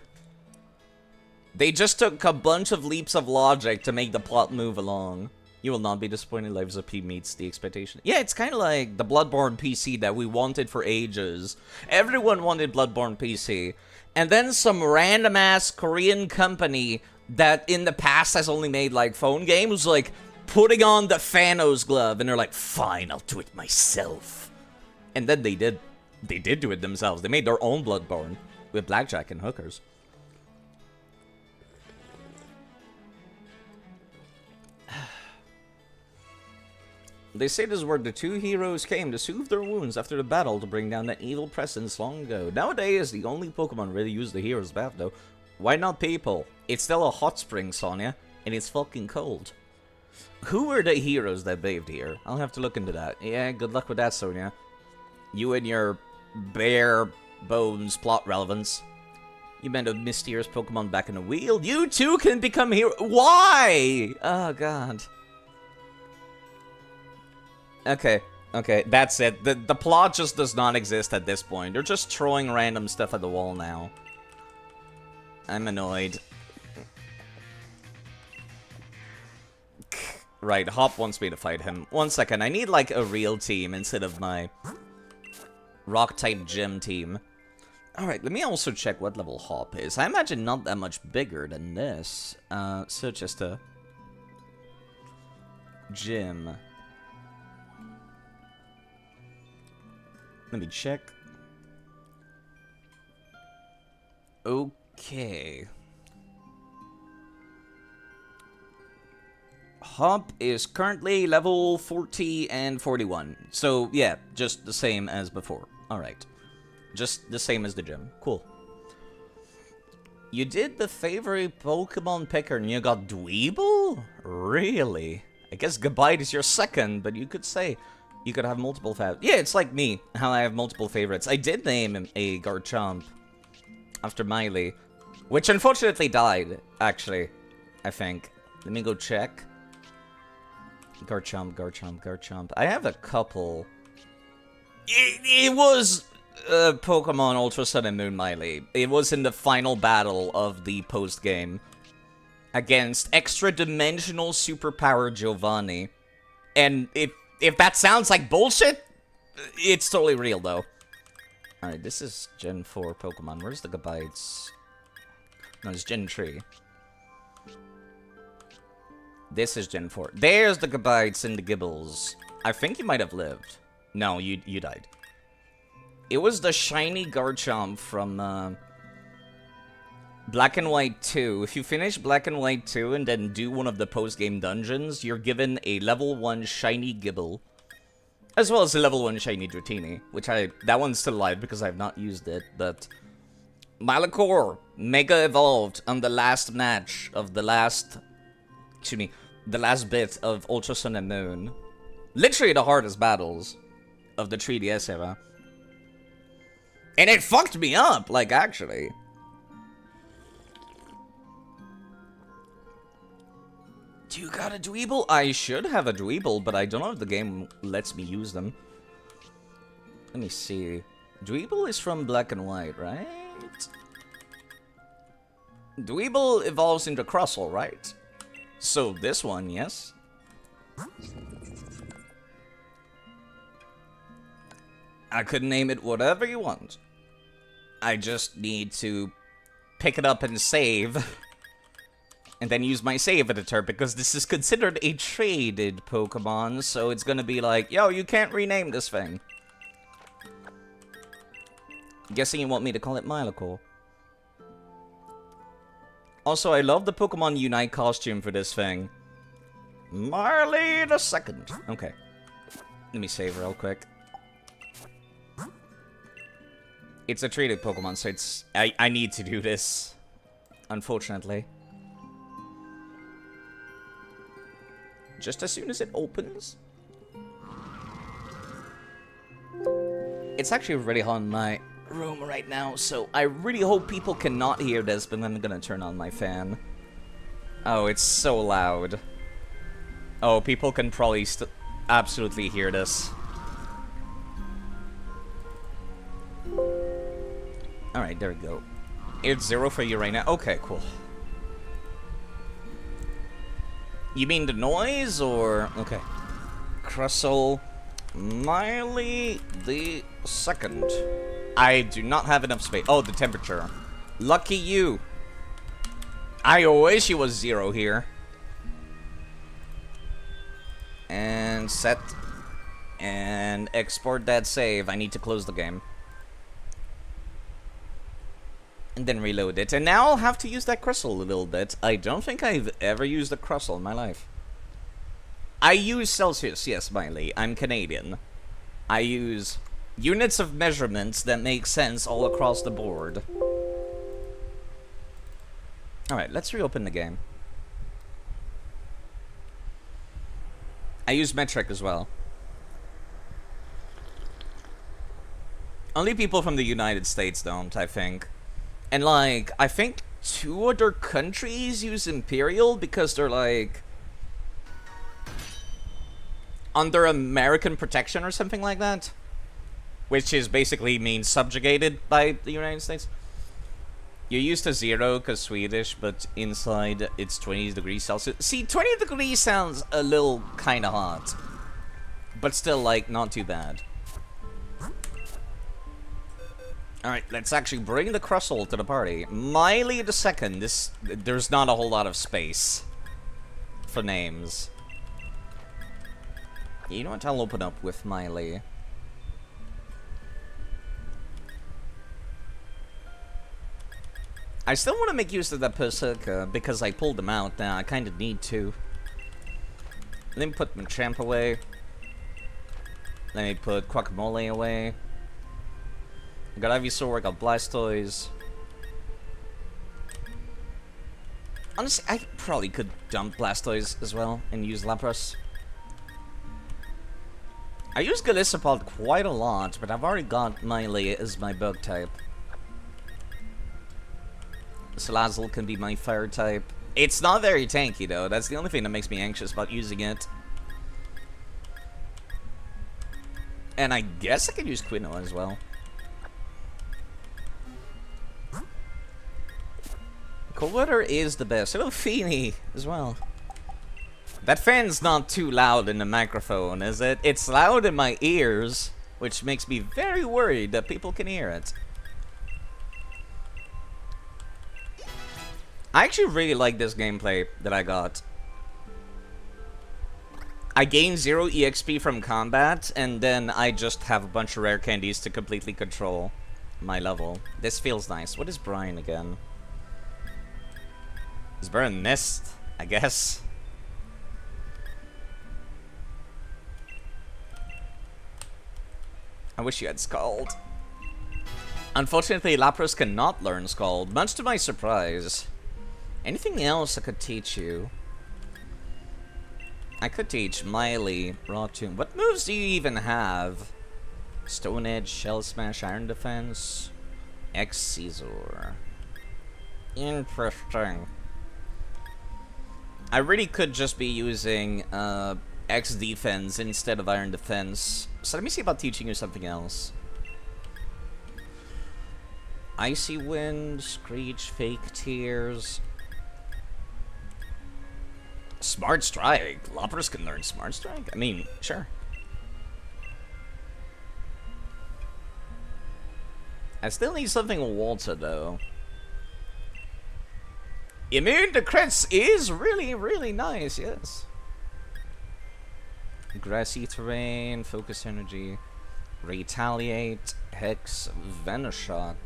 They just took a bunch of leaps of logic to make the plot move along. You will not be disappointed. Lives of P meets the expectation. Yeah, it's kind of like the Bloodborne PC that we wanted for ages. Everyone wanted Bloodborne PC. And then some random-ass Korean company that in the past has only made, like, phone games, like, putting on the Thanos glove. And they're like, fine, I'll do it myself. And then they did. They did do it themselves. They made their own Bloodborne with blackjack and hookers. They say this is where the two heroes came to soothe their wounds after the battle to bring down that evil presence long ago. Nowadays, the only Pokemon really use the hero's bath, though. Why not people? It's still a hot spring, Sonia, and it's fucking cold. Who were the heroes that bathed here? I'll have to look into that. Yeah, good luck with that, Sonia. You and your bare bones plot relevance. You met a mysterious Pokemon back in the wheel. You too can become hero. Why? Oh, God. Okay, that's it. The plot just does not exist at this point. They're just throwing random stuff at the wall now. I'm annoyed. Right, Hop wants me to fight him. 1 second, I need like a real team instead of my rock-type gym team. Alright, let me also check what level Hop is. I imagine not that much bigger than this. So just a gym. Let me check. Okay. Hop is currently level 40 and 41. So, yeah, just the same as before. Alright. Just the same as the gym. Cool. You did the favorite Pokemon picker and you got Dweeble? Really? I guess Gabite is your second, but you could say you could have multiple favorites. Yeah, it's like me, how I have multiple favorites. I did name him a Garchomp after Miley, which unfortunately died, actually, I think. Let me go check. Garchomp. I have a couple. It was Pokemon Ultra Sun and Moon Miley. It was in the final battle of the post-game against extra-dimensional superpower Giovanni. And if that sounds like bullshit, it's totally real, though. Alright, this is Gen 4 Pokemon. Where's the Gabites? No, it's Gen 3. This is Gen 4. There's the Gabites and the Gibbles. I think you might have lived. No, you died. It was the shiny Garchomp from Black and White 2. If you finish Black and White 2 and then do one of the post-game dungeons, you're given a level 1 shiny Gibble. As well as a level 1 shiny Dratini, which that one's still alive because I've not used it, but Malachor Mega Evolved on the last match of the last bit of Ultra Sun and Moon. Literally the hardest battles of the 3DS era. And it fucked me up, like, actually. Do you got a Dweeble? I should have a Dweeble, but I don't know if the game lets me use them. Let me see. Dweeble is from Black and White, right? Dweeble evolves into Crustle, right? So this one, yes? I could name it whatever you want. I just need to pick it up and save. And then use my save editor, because this is considered a traded Pokemon, so it's gonna be like, yo, you can't rename this thing. Guessing you want me to call it Milachor. Also, I love the Pokemon Unite costume for this thing. Marley the Second. Okay. Let me save real quick. It's a traded Pokemon, so it's... I need to do this. Unfortunately. Just as soon as it opens. It's actually really hot in my room right now, so I really hope people cannot hear this, but I'm gonna turn on my fan. Oh, it's so loud. Oh, people can probably absolutely hear this. Alright, there we go. It's 0 for you right now. Okay, cool. You mean the noise, or... Okay. Crustle Miley the second. I do not have enough space. Oh, the temperature. Lucky you. I wish it was 0 here. And set. And export that save. I need to close the game. And then reload it. And now I'll have to use that crystal a little bit. I don't think I've ever used a crystal in my life. I use Celsius, yes, Miley. I'm Canadian. I use units of measurements that make sense all across the board. Alright, let's reopen the game. I use metric as well. Only people from the United States don't, I think. And like, I think 2 other countries use Imperial because they're like... under American protection or something like that. Which is basically means subjugated by the United States. You're used to 0 because Swedish, but inside it's 20 degrees Celsius. See, 20 degrees sounds a little kind of hot. But still, like, not too bad. Alright, let's actually bring the crustle to the party. Miley the second. There's not a whole lot of space for names. You know what? I'll open up with Miley. I still want to make use of that Berserker because I pulled them out now. I kind of need to. Let me put Machamp away. Let me put Guacamole away. I got Ivysaur, I got Blastoise. Honestly, I probably could dump Blastoise as well and use Lapras. I use Golisopod quite a lot, but I've already got Miley as my bug type. Salazzle can be my fire type. It's not very tanky though, that's the only thing that makes me anxious about using it. And I guess I can use Quinoa as well. Cold weather is the best. Hello, Feeny, as well. That fan's not too loud in the microphone, is it? It's loud in my ears, which makes me very worried that people can hear it. I actually really like this gameplay that I got. I gain 0 EXP from combat, and then I just have a bunch of rare candies to completely control my level. This feels nice. What is Brian again? Is Brian Nest, I guess? I wish you had Scald. Unfortunately, Lapras cannot learn Scald, much to my surprise. Anything else I could teach you? I could teach Miley, Raw Tomb. What moves do you even have? Stone Edge, Shell Smash, Iron Defense, X Caesar. Interesting. I really could just be using X Defense instead of Iron Defense. So let me see about teaching you something else. Icy Wind, Screech, Fake Tears. Smart Strike. Lapras can learn Smart Strike? I mean, sure. I still need something with Walter, though. Immune to crits is really, really nice, yes. Grassy Terrain, Focus Energy, Retaliate, Hex, Venoshock,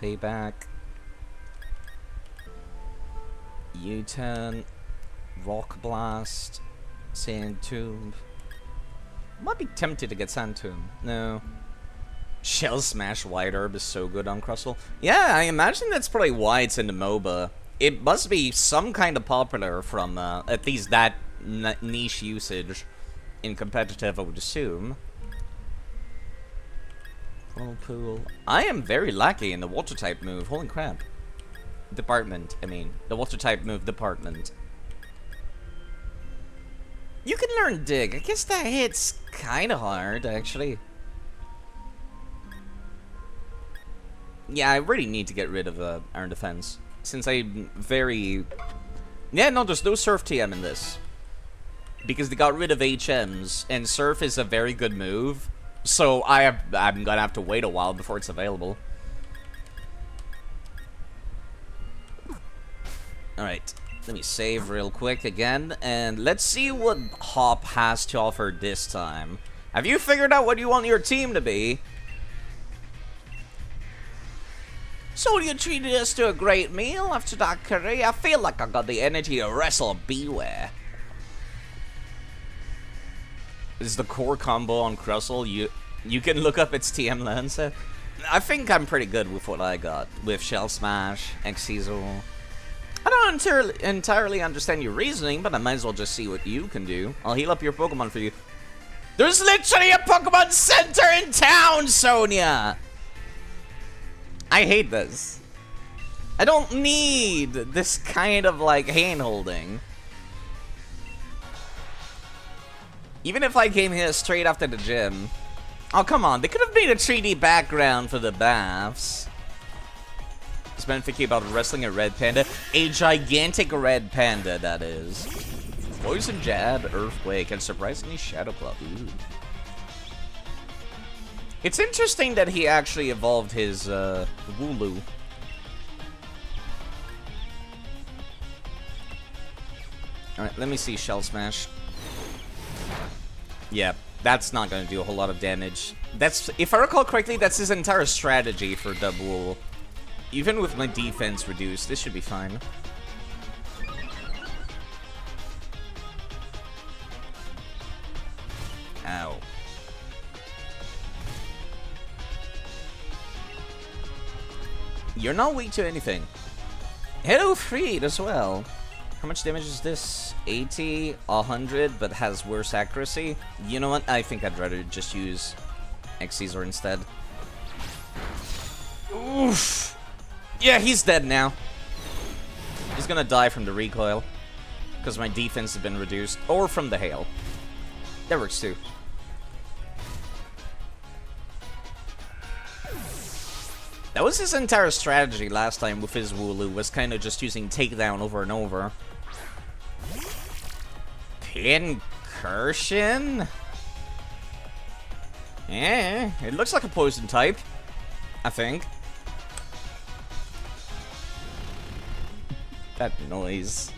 Payback, U-turn, Rock Blast, Sand Tomb. Might be tempted to get Sand Tomb. No. Shell Smash White Herb is so good on Crustle. Yeah, I imagine that's probably why it's in the MOBA. It must be some kind of popular from at least that niche usage in competitive, I would assume. Whirlpool. I am very lucky in the water type move. Holy crap. Department, I mean. The water type move department. You can learn Dig. I guess that hits kind of hard, actually. Yeah, I really need to get rid of Iron Defense. Since I'm very... Yeah, no, there's no Surf TM in this. Because they got rid of HMs, and Surf is a very good move. So I'm gonna have to wait a while before it's available. Alright, let me save real quick again, and let's see what Hop has to offer this time. Have you figured out what you want your team to be? So you treated us to a great meal after that curry? I feel like I got the energy to wrestle Beware. This is the core combo on Crustle. You can look up its TM Lancer. I think I'm pretty good with what I got. With Shell Smash, Xyzal. I don't entirely understand your reasoning, but I might as well just see what you can do. I'll heal up your Pokemon for you. There's literally a Pokemon Center in town, Sonia! I hate this. I don't need this kind of, like, hand-holding. Even if I came here straight after the gym. Oh, come on. They could have made a 3D background for the baths. Just been thinking about wrestling a red panda. A gigantic red panda, that is. Poison Jab, Earthquake, and surprisingly Shadow Claw. Ooh. It's interesting that he actually evolved his Wooloo. Alright, let me see Shell Smash. Yeah, that's not going to do a whole lot of damage. That's, if I recall correctly, that's his entire strategy for Dubwool. Even with my defense reduced, this should be fine. Ow. You're not weak to anything. Hello, Freed as well. How much damage is this? 80, 100, but has worse accuracy? You know what? I think I'd rather just use Xyzal instead. Oof. Yeah, he's dead now. He's gonna die from the recoil. Because my defense has been reduced. Or from the hail. That works too. That was his entire strategy last time with his Wooloo, was kind of just using takedown over and over. Pincursion? Eh, it looks like a poison type, I think. That noise.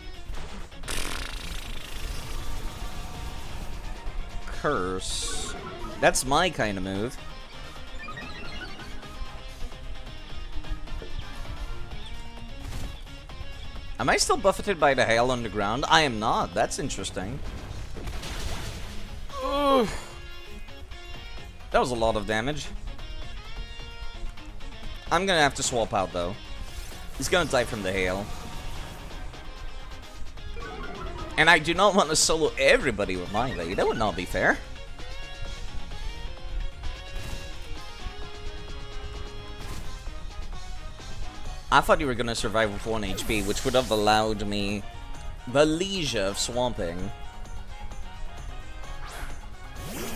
Curse. That's my kind of move. Am I still buffeted by the hail underground? I am not. That's interesting. Ugh. That was a lot of damage. I'm gonna have to swap out, though. He's gonna die from the hail. And I do not want to solo everybody with my lady. That would not be fair. I thought you were gonna survive with 1 HP, which would have allowed me the leisure of swamping.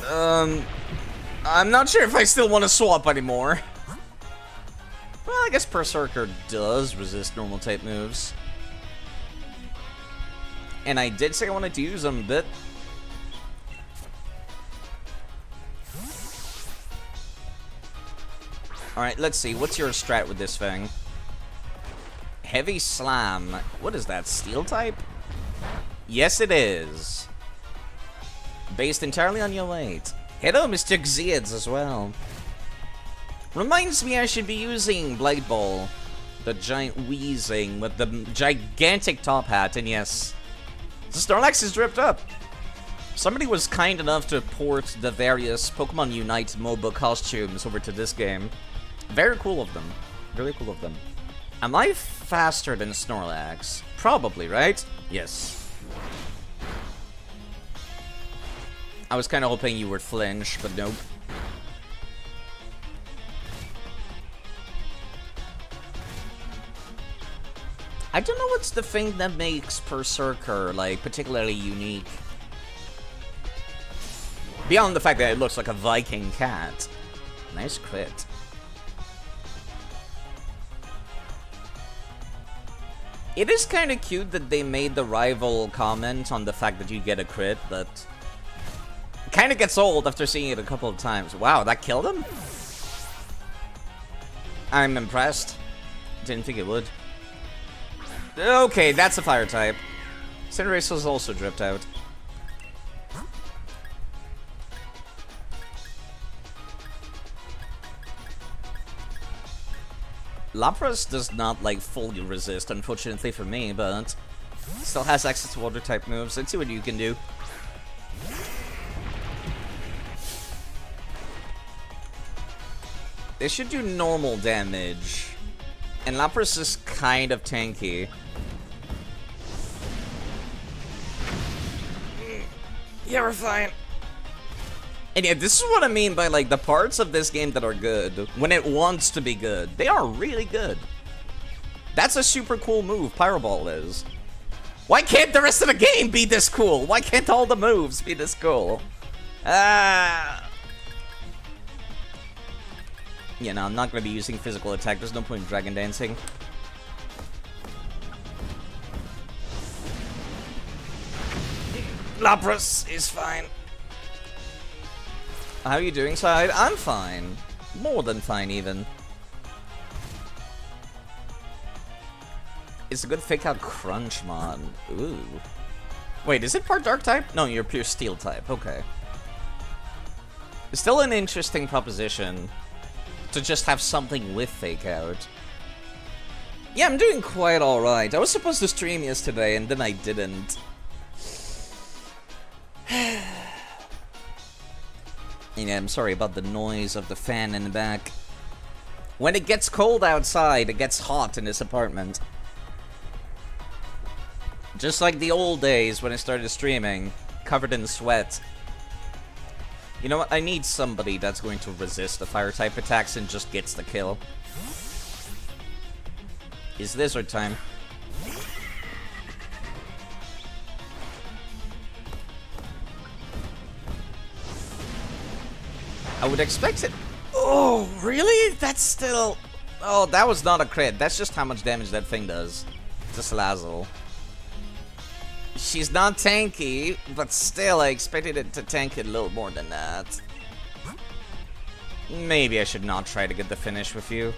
I'm not sure if I still want to swap anymore. Well, I guess Berserker does resist normal type moves. And I did say I wanted to use them a bit. Alright, let's see. What's your strat with this thing? Heavy Slam. What is that, Steel type? Yes, it is. Based entirely on your weight. Hello, Mr. Xiads as well. Reminds me I should be using Blade Ball. The giant Weezing with the gigantic top hat, and yes, the Snorlax is dripped up. Somebody was kind enough to port the various Pokemon Unite MOBA costumes over to this game. Very cool of them. Really cool of them. Am I faster than Snorlax? Probably, right? Yes. I was kind of hoping you would flinch, but nope. I don't know what's the thing that makes Berserker, like, particularly unique. Beyond the fact that it looks like a Viking cat. Nice crit. It is kind of cute that they made the rival comment on the fact that you get a crit, but it kind of gets old after seeing it a couple of times. Wow, that killed him? I'm impressed. Didn't think it would. Okay, that's a fire type. Cinderace's also dripped out. Lapras does not, like, fully resist, unfortunately for me, but still has access to water-type moves. Let's see what you can do. They should do normal damage. And Lapras is kind of tanky. Yeah, we're fine. And yeah, this is what I mean by, like, the parts of this game that are good, when it wants to be good, they are really good. That's a super cool move, Pyro Ball is. Why can't the rest of the game be this cool? Why can't all the moves be this cool? Yeah, no, I'm not going to be using physical attack. There's no point in Dragon Dancing. Lapras is fine. How are you doing, Side? I'm fine. More than fine, even. It's a good fake out Crunch mod. Ooh. Wait, is it part Dark type? No, you're pure Steel type. Okay. It's still an interesting proposition to just have something with fake out. Yeah, I'm doing quite alright. I was supposed to stream yesterday, and then I didn't. Yeah, I'm sorry about the noise of the fan in the back. When it gets cold outside, it gets hot in this apartment. Just like the old days when I started streaming, covered in sweat. You know what? I need somebody that's going to resist the fire-type attacks and just gets the kill. It's lizard time. I would expect it. Oh, really? That's still... Oh, that was not a crit. That's just how much damage that thing does to Salazzle. She's not tanky, but still, I expected it to tank it a little more than that. Maybe I should not try to get the finish with you.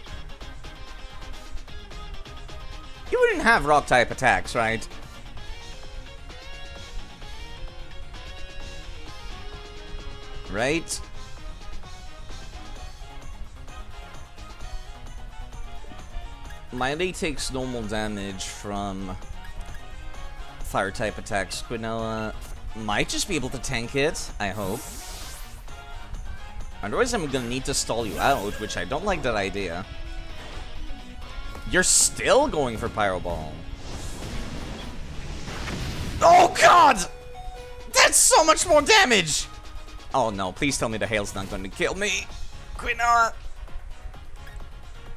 You wouldn't have rock-type attacks, right? Right? Miley takes normal damage from fire-type attacks. Squinoa might just be able to tank it, I hope. Otherwise, I'm gonna need to stall you out, which I don't like that idea. You're still going for Pyro Ball. Oh, God! That's so much more damage! Oh, no. Please tell me the hail's not going to kill me. Quinoa.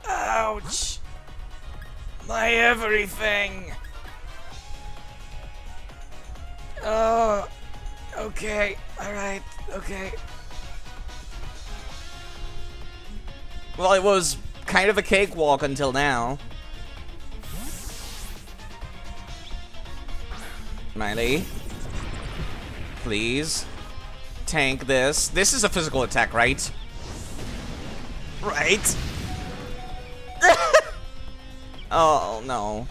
Ouch. My everything. Oh. Okay. Alright. Okay. Well, it was kind of a cakewalk until now. Miley. Please. Tank this. This is a physical attack, right? Right? Oh, no.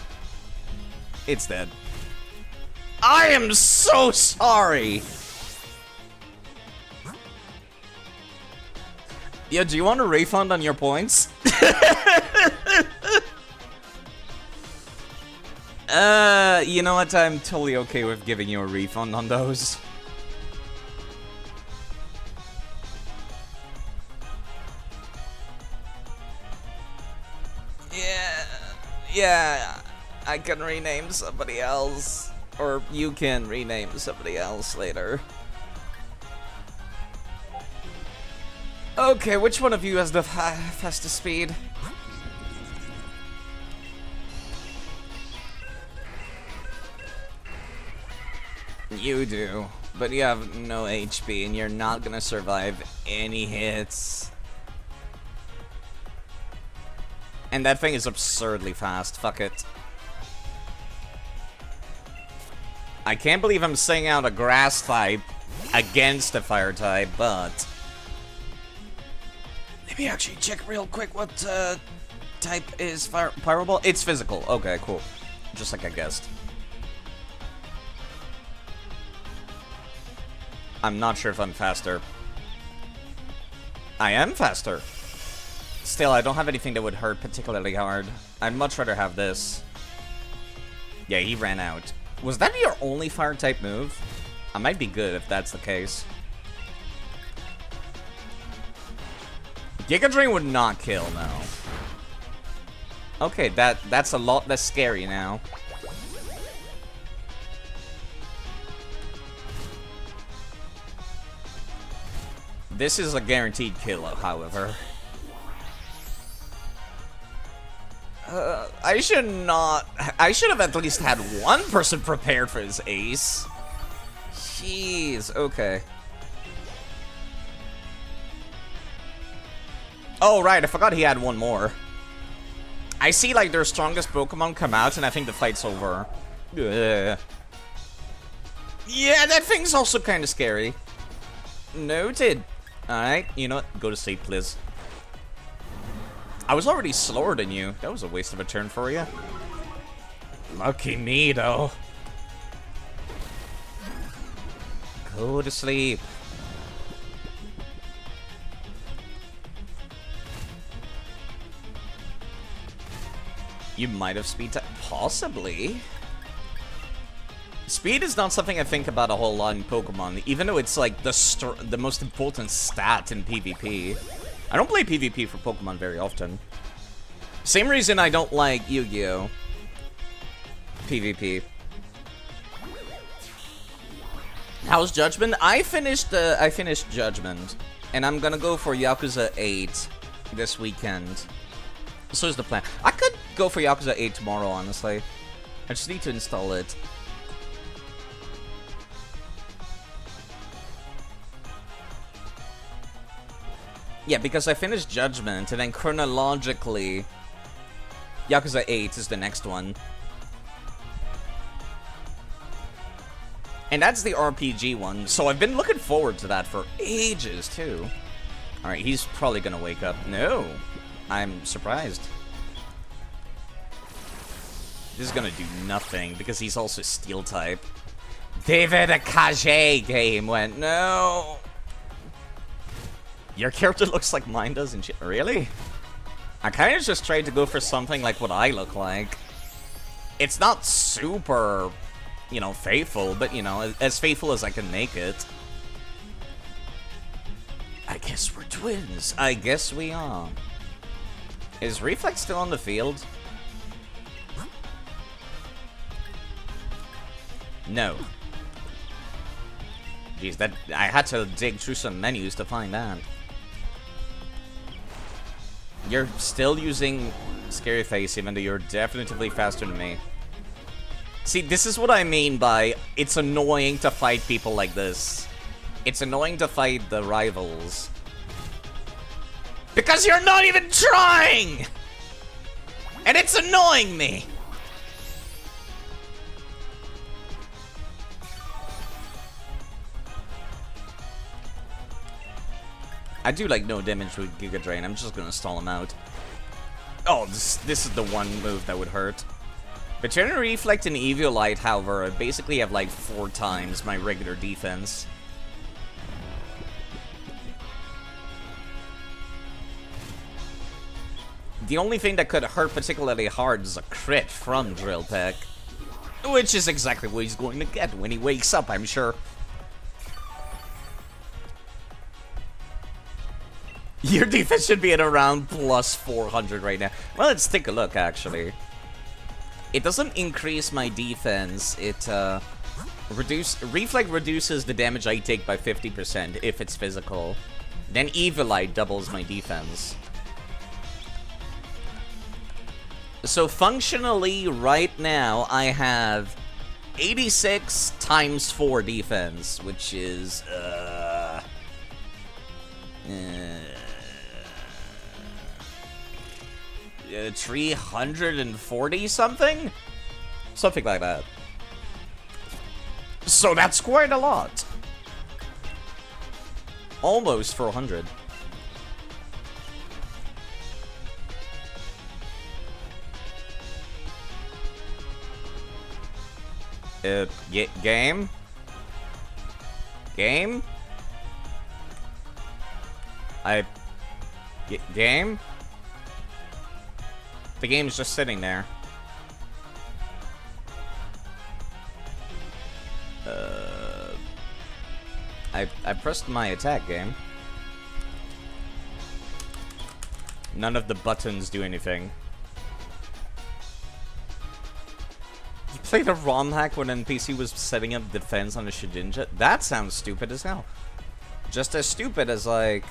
It's dead. I am so sorry! Yeah, do you want a refund on your points? You know what? I'm totally okay with giving you a refund on those. Yeah, I can rename somebody else. Or you can rename somebody else later. Okay, which one of you has the fastest speed? You do, but you have no HP and you're not gonna survive any hits. And that thing is absurdly fast, fuck it. I can't believe I'm saying out a grass type against a fire type, but... Let me actually check real quick what type is Pyro Ball. It's physical. Okay, cool. Just like I guessed. I'm not sure if I'm faster. I am faster. Still, I don't have anything that would hurt particularly hard. I'd much rather have this. Yeah, he ran out. Was that your only fire type move? I might be good if that's the case. Giga Drain would not kill now. Okay, that's a lot less scary now. This is a guaranteed kill, however. I should have at least had one person prepared for his ace. Jeez, okay. Oh, right, I forgot he had one more. I see, like, their strongest Pokemon come out, and I think the fight's over. Ugh. Yeah, that thing's also kind of scary. Noted. Alright, you know what? Go to sleep, please. I was already slower than you. That was a waste of a turn for you. Lucky me, though. Go to sleep. You might have speed possibly. Speed is not something I think about a whole lot in Pokemon, even though it's like the most important stat in PvP. I don't play PvP for Pokemon very often. Same reason I don't like Yu-Gi-Oh! PvP. How's Judgment? I finished Judgment, and I'm gonna go for Yakuza 8 this weekend. So is the plan. I could go for Yakuza 8 tomorrow, honestly. I just need to install it. Yeah, because I finished Judgment, and then chronologically, Yakuza 8 is the next one. And that's the RPG one, so I've been looking forward to that for ages, too. Alright, he's probably gonna wake up. No, I'm surprised. This is gonna do nothing, because he's also Steel-type. David Akage game went, no! Your character looks like mine does and shit. Really? I kind of just tried to go for something like what I look like. It's not super, you know, faithful, but, you know, as faithful as I can make it. I guess we're twins. I guess we are. Is Reflex still on the field? No. Jeez, that I had to dig through some menus to find that. You're still using Scary Face, even though you're definitively faster than me. See, this is what I mean by it's annoying to fight people like this. It's annoying to fight the rivals. Because you're not even trying! And it's annoying me! I do like no damage with Giga Drain. I'm just gonna stall him out. Oh, this is the one move that would hurt. Veterinary Reflect and Eviolite, however, basically have like 4 times my regular defense. The only thing that could hurt particularly hard is a crit from Drill Peck. Which is exactly what he's going to get when he wakes up, I'm sure. Your defense should be at around plus 400 right now. Well, let's take a look, actually. It doesn't increase my defense. It, Reflect reduces the damage I take by 50% if it's physical. Then Eviolite doubles my defense. So, functionally, right now, I have 86 times 4 defense, which is, 340 something? Something like that. So that's quite a lot. Almost 400. Game? Game? Game? The game's just sitting there. I pressed my attack, game. None of the buttons do anything. You played a ROM hack when NPC was setting up defense on a Shedinja? That sounds stupid as hell. Just as stupid as, like...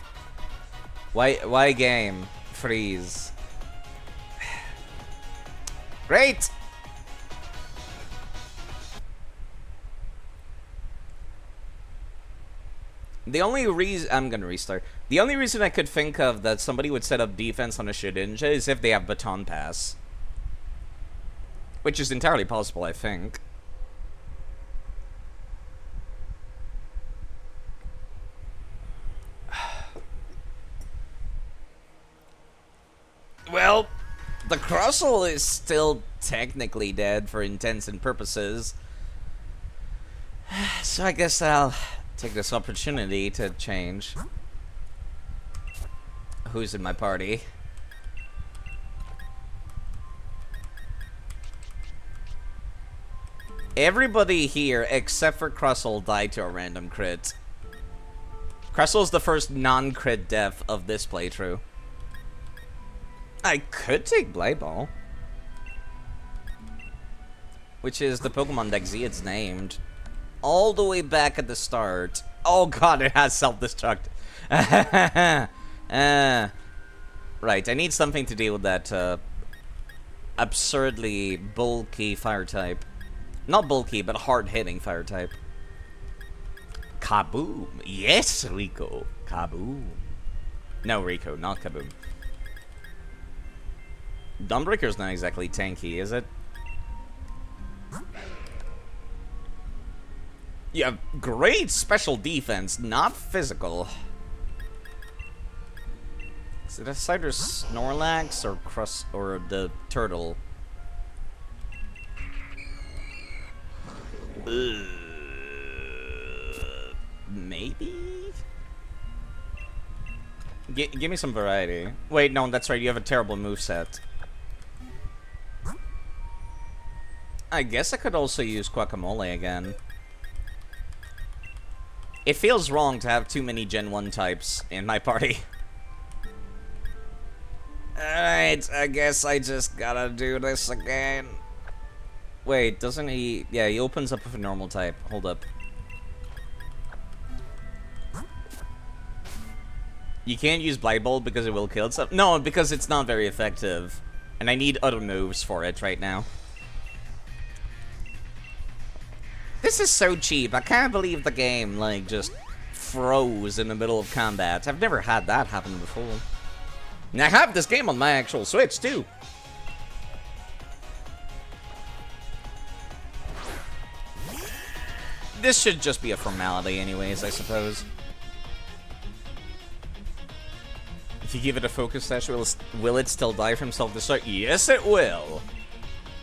Why game? Freeze. Great! The only reason... I'm gonna restart. The only reason I could think of that somebody would set up defense on a Shedinja is if they have Baton Pass. Which is entirely possible, I think. Well, the Crossel is still technically dead for intents and purposes. So I guess I'll take this opportunity to change who's in my party. Everybody here except for Crossel died to a random crit. Crossel's the first non-crit death of this playthrough. I could take Blade Ball, which is the Pokemon deck Zeid's named. All the way back at the start. Oh god, it has self-destruct. Right, I need something to deal with that absurdly bulky fire type. Not bulky, but hard-hitting fire type. Kaboom. Yes, Rico. Kaboom. No, Rico, not Kaboom. Dawnbreaker's not exactly tanky, is it? You have great special defense, not physical. Is it a Cider Snorlax or Crust or the turtle? Maybe? Give me some variety. Wait, no, that's right, you have a terrible moveset. I guess I could also use Guacamole again. It feels wrong to have too many Gen 1 types in my party. Alright, I guess I just gotta do this again. Wait, doesn't he... Yeah, he opens up with a normal type. Hold up. You can't use Blight Bolt because it will kill itself? No, because it's not very effective. And I need other moves for it right now. This is so cheap. I can't believe the game, like, just froze in the middle of combat. I've never had that happen before. And I have this game on my actual Switch, too. This should just be a formality anyways, I suppose. If you give it a focus dash, will it still die from self-destruct? Yes, it will.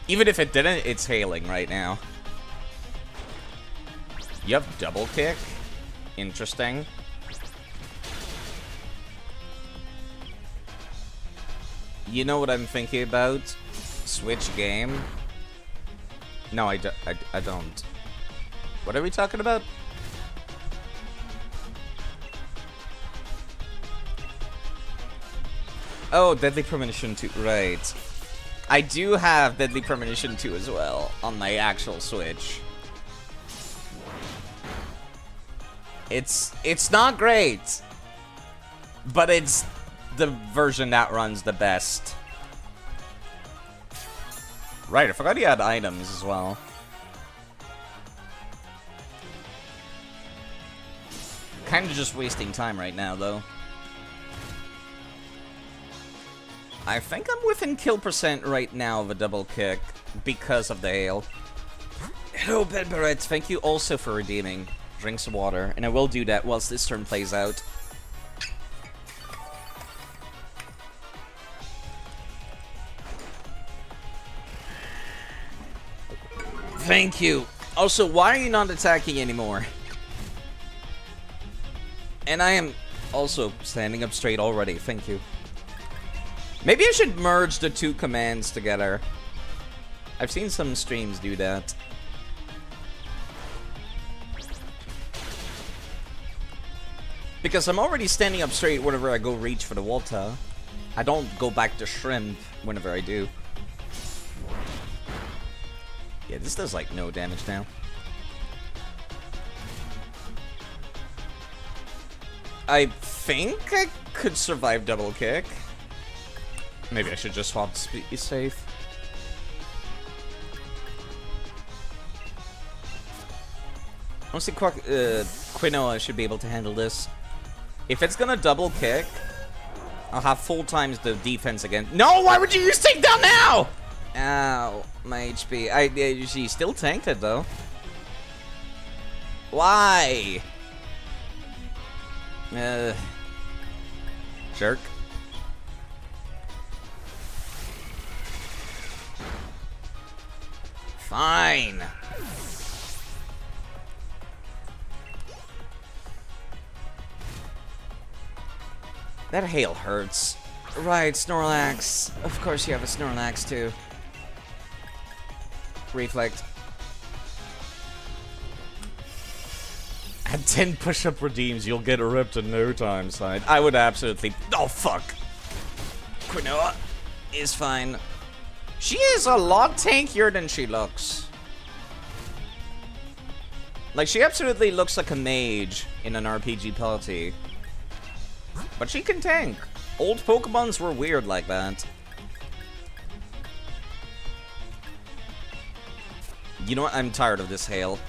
Even if it didn't, it's hailing right now. You have double kick? Interesting. You know what I'm thinking about? Switch game? No, I don't. What are we talking about? Oh, Deadly Premonition 2, right. I do have Deadly Premonition 2 as well on my actual Switch. It's not great, but it's the version that runs the best. Right, I forgot he had items as well. Kind of just wasting time right now, though. I think I'm within kill percent right now of a double kick because of the hail. Hello, Ben Barrett. Thank you also for redeeming. Drink some water, and I will do that whilst this turn plays out. Thank you. Also, why are you not attacking anymore? And I am also standing up straight already. Thank you. Maybe I should merge the two commands together. I've seen some streams do that. Because I'm already standing up straight whenever I go reach for the water. I don't go back to shrimp whenever I do. Yeah, this does like no damage now. I think I could survive double kick. Maybe I should just swap to be safe. Honestly, Quinoa should be able to handle this. If it's gonna double kick, I'll have full times the defense again. No, why would you use takedown now? Ow, my HP. She still tanked it though. Why? Jerk. Fine. That hail hurts. Right, Snorlax. Of course you have a Snorlax too. Reflect. At 10 push-up redeems, you'll get ripped in no time, side. I would absolutely... Oh, fuck. Quinoa is fine. She is a lot tankier than she looks. Like, she absolutely looks like a mage in an RPG party. But she can tank. Old Pokemons were weird like that. You know what? I'm tired of this hail.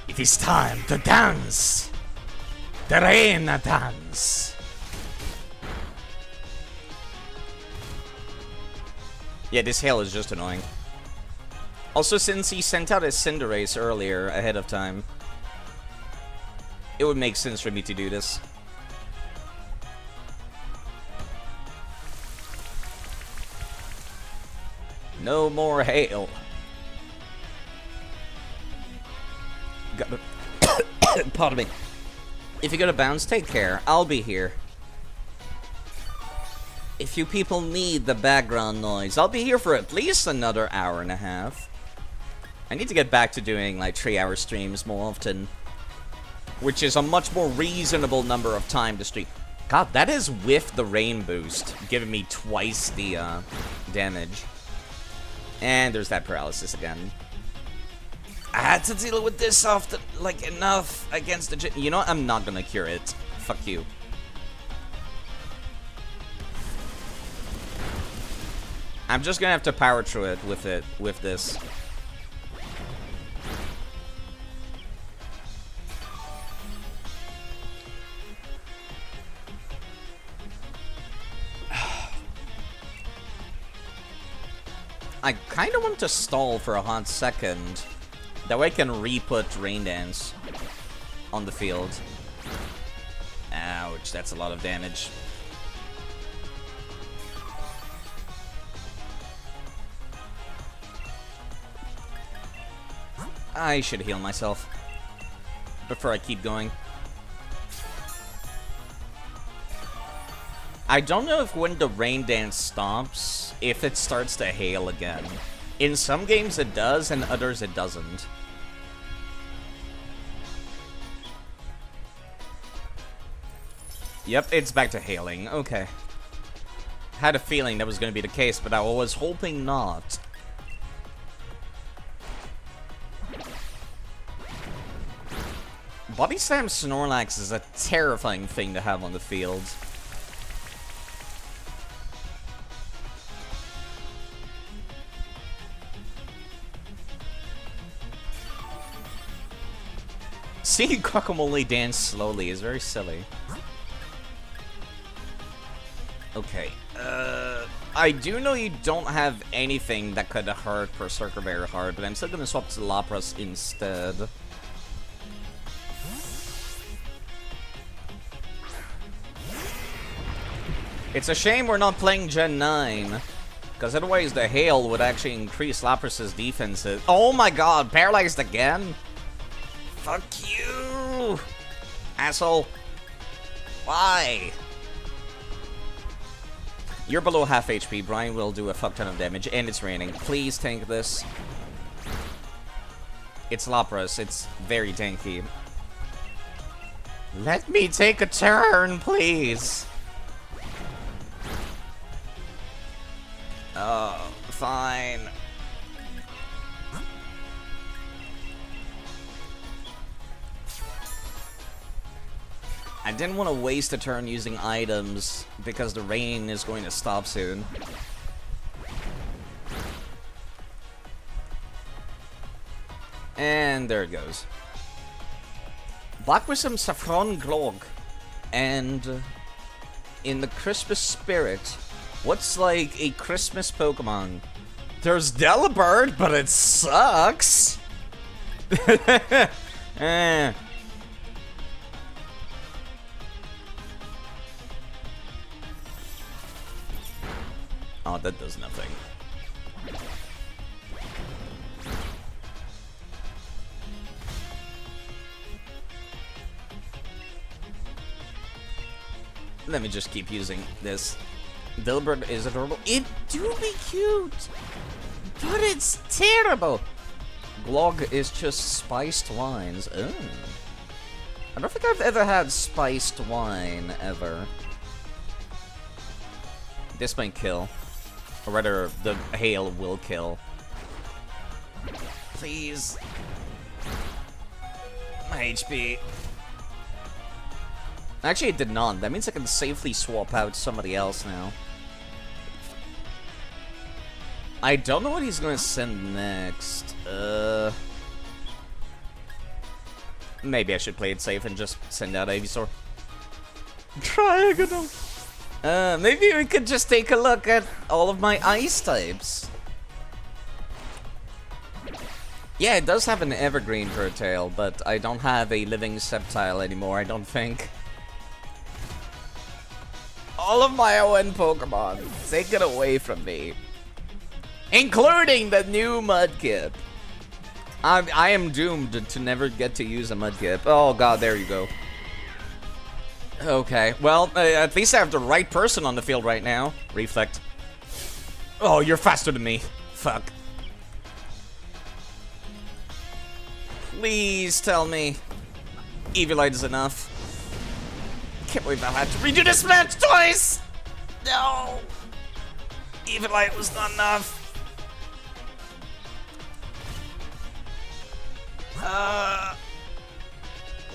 It is time to dance. The rain dance. Yeah, this hail is just annoying. Also, since he sent out his Cinderace earlier, ahead of time, it would make sense for me to do this. No more hail. Pardon me. If you're gonna bounce, take care. I'll be here. If you people need the background noise, I'll be here for at least another hour and a half. I need to get back to doing like 3-hour streams more often, which is a much more reasonable number of time to stream. God, that is with the rain boost, giving me twice the damage. And there's that paralysis again. I had to deal with this often, like, enough against the... You know what? I'm not gonna cure it. Fuck you. I'm just gonna have to power through it, with this. I kind of want to stall for a hot second. That way I can re-put Rain Dance on the field. Ouch, that's a lot of damage. I should heal myself before I keep going. I don't know if when the Rain Dance stops, if it starts to hail again. In some games it does, and others it doesn't. Yep, it's back to hailing. Okay. Had a feeling that was going to be the case, but I was hoping not. Body Slam Snorlax is a terrifying thing to have on the field. Seeing Guacamole dance slowly is very silly. Okay, I do know you don't have anything that could hurt Berserker very hard, but I'm still gonna swap to Lapras instead. It's a shame we're not playing Gen 9, because otherwise the hail would actually increase Lapras's defenses. Oh my god, paralyzed again? Fuck you! Asshole. Why? You're below half HP. Brian will do a fuck ton of damage, and it's raining. Please tank this. It's Lapras. It's very tanky. Let me take a turn, please. Oh, fine. I didn't want to waste a turn using items because the rain is going to stop soon. And there it goes. Black with some Saffron Glog. And in the Christmas spirit, what's like a Christmas Pokemon? There's Delibird, but it sucks. eh. Oh, that does nothing. Let me just keep using this. Delibird is adorable. It do be cute, but it's terrible. Glog is just spiced wines. Oh. I don't think I've ever had spiced wine, ever. This might kill. Or rather, the hail will kill. Please. My HP. Actually, it did not. That means I can safely swap out somebody else now. I don't know what he's gonna send next. Maybe I should play it safe and just send out Ivysaur. Triagonal. Maybe we could just take a look at all of my ice types. Yeah, it does have an evergreen for a tail, but I don't have a living Sceptile anymore, I don't think. All of my ON Pokemon, take it away from me. Including the new Mudkip. I am doomed to never get to use a Mudkip. Oh god, there you go. Okay, well, at least I have the right person on the field right now. Reflect. Oh, you're faster than me. Fuck. Please tell me Eviolite is enough. Can't believe I had to redo this match twice! No! Eviolite was not enough.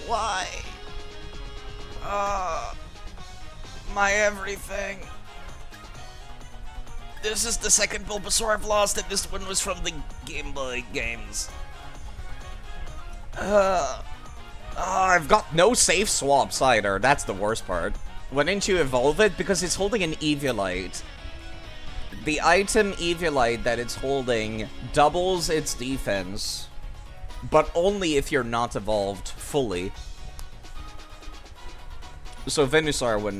Why? My everything. This is the second Bulbasaur I've lost, and this one was from the Game Boy games. I've got no safe swaps either. That's the worst part. Why didn't you evolve it? Because it's holding an Eviolite. The item Eviolite that it's holding doubles its defense, but only if you're not evolved fully. So Venusaur would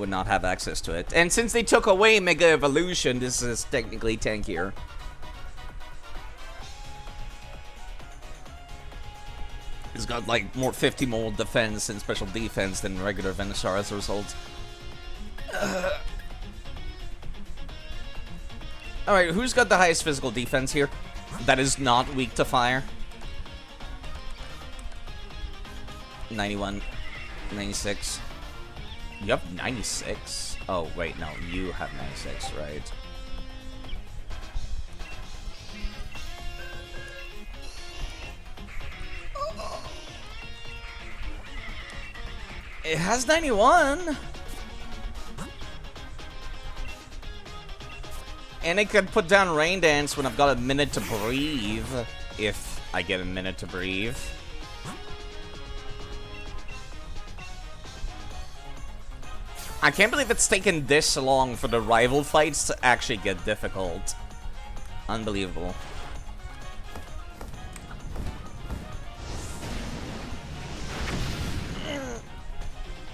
not have access to it. And since they took away Mega Evolution, this is technically tankier. It's got like more 50 more defense and special defense than regular Venusaur as a result. Alright, who's got the highest physical defense here? That is not weak to fire. 91. 96. You have 96? Oh, wait, no. You have 96, right? It has 91. And it could put down Rain Dance when I've got a minute to breathe. If I get a minute to breathe. I can't believe it's taken this long for the rival fights to actually get difficult. Unbelievable.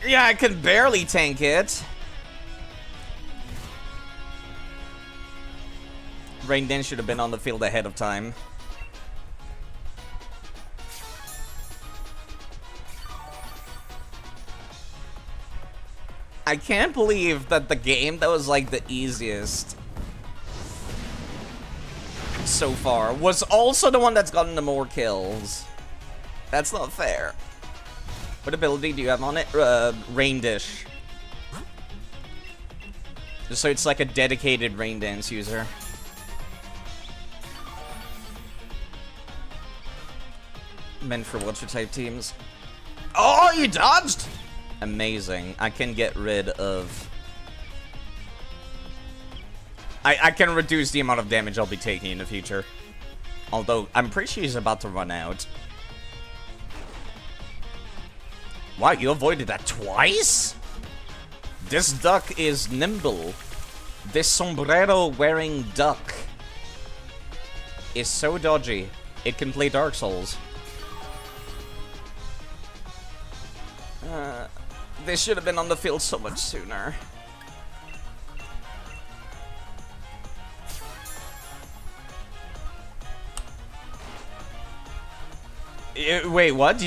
Yeah, I can barely tank it. Raiden should have been on the field ahead of time. I can't believe that the game that was like the easiest so far was also the one that's gotten the more kills. That's not fair. What ability do you have on it? Rain Dish. So it's like a dedicated Rain Dance user. Meant for Watcher type teams. Oh, you dodged! Amazing. I can get rid of... I can reduce the amount of damage I'll be taking in the future. Although, I'm pretty sure he's about to run out. Wow, you avoided that twice? This duck is nimble. This sombrero-wearing duck is so dodgy. It can play Dark Souls. They should have been on the field so much sooner. Wait, what?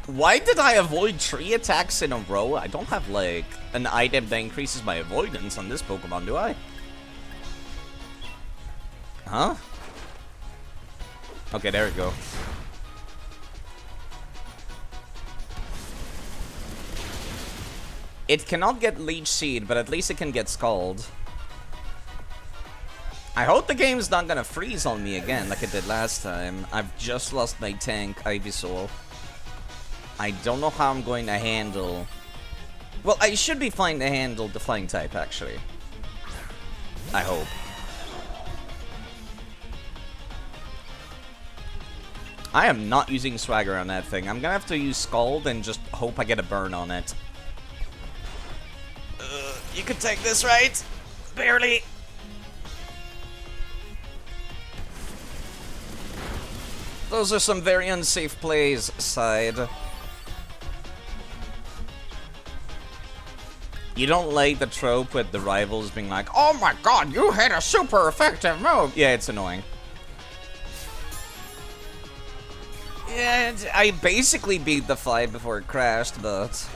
Why did I avoid 3 attacks in a row? I don't have, like, an item that increases my avoidance on this Pokemon, do I? Huh? Okay, there we go. It cannot get Leech Seed, but at least it can get Scald. I hope the game's not gonna freeze on me again like it did last time. I've just lost my tank, Ivysaur. I don't know how I'm going to handle... Well, I should be fine to handle the Flying type, actually. I hope. I am not using Swagger on that thing. I'm gonna have to use Scald and just hope I get a burn on it. You can take this, right? Barely. Those are some very unsafe plays, side. You don't like the trope with the rivals being like, oh my god, you hit a super effective move. Yeah, it's annoying. Yeah, I basically beat the fight before it crashed, but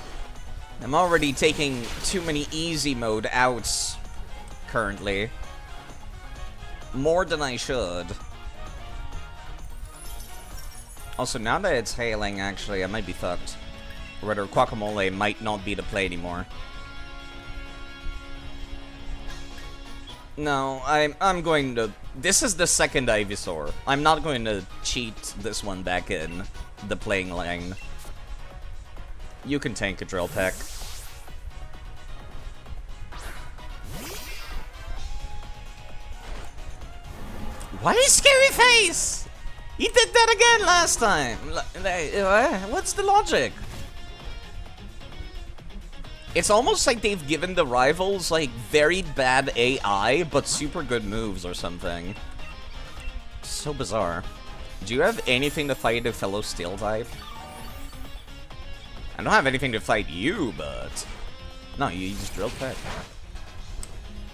I'm already taking too many easy mode outs currently. More than I should. Also, now that it's hailing, actually, I might be fucked. Or rather, Guacamole might not be the play anymore. No, I'm going to... This is the second Ivysaur. I'm not going to cheat this one back in the playing lane. You can tank a Drill Peck. Why Scary Face? He did that again last time. What's the logic? It's almost like they've given the rivals, like, very bad AI, but super good moves or something. So bizarre. Do you have anything to fight a fellow Steel type? I don't have anything to fight you, but... No, you just Drill Peck.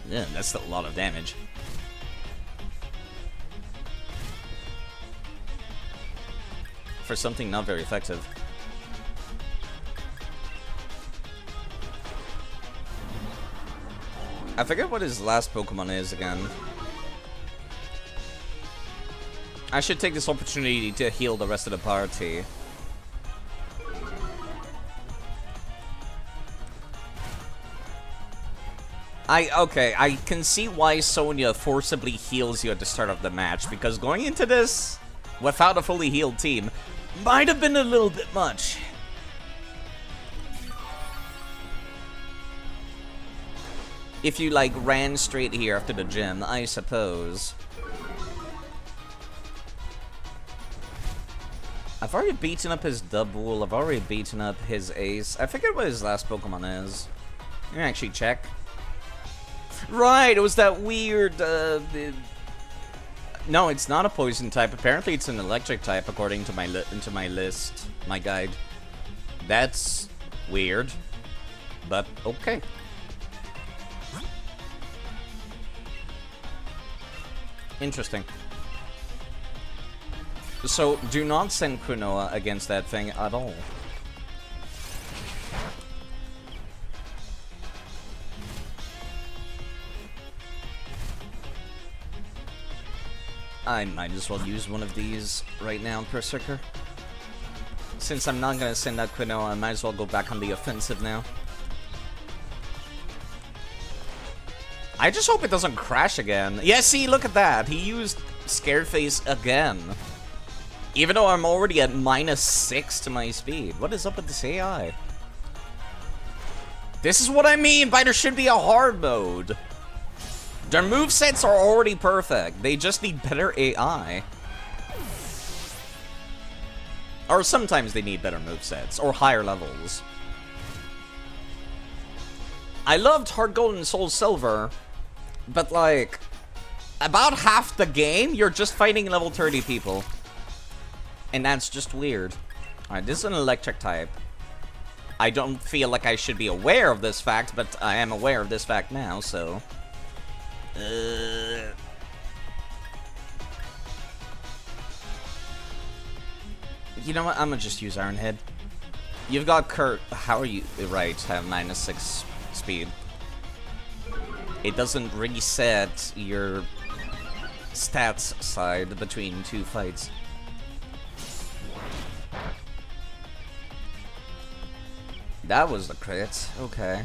Yeah, that's still a lot of damage. For something not very effective. I forget what his last Pokemon is again. I should take this opportunity to heal the rest of the party. Okay, I can see why Sonya forcibly heals you at the start of the match, because going into this without a fully healed team might have been a little bit much. If you, like, ran straight here after the gym, I suppose. I've already beaten up his Dubwool, I've already beaten up his Ace. I forget what his last Pokemon is. Let me actually check. Right, it was that weird, No, it's not a poison type. Apparently it's an electric type, according to my list, my guide. That's weird, but okay. Interesting. So, do not send Quinoa against that thing at all. I might as well use one of these right now, Berserker. Since I'm not gonna send out Quinoa, I might as well go back on the offensive now. I just hope it doesn't crash again. Yeah, see, look at that. He used Scareface again. Even though I'm already at -6 to my speed. What is up with this AI? This is what I mean by there should be a hard mode. Their movesets are already perfect. They just need better AI. Or sometimes they need better movesets, or higher levels. I loved Heart Gold and Soul Silver, but like, about half the game, you're just fighting level 30 people. And that's just weird. Alright, this is an electric type. I don't feel like I should be aware of this fact, but I am aware of this fact now, so... You know what? I'm gonna just use Iron Head. You've got Kurt. How are you? Right, have -6 speed. It doesn't reset your stats side between two fights. That was the crit. Okay.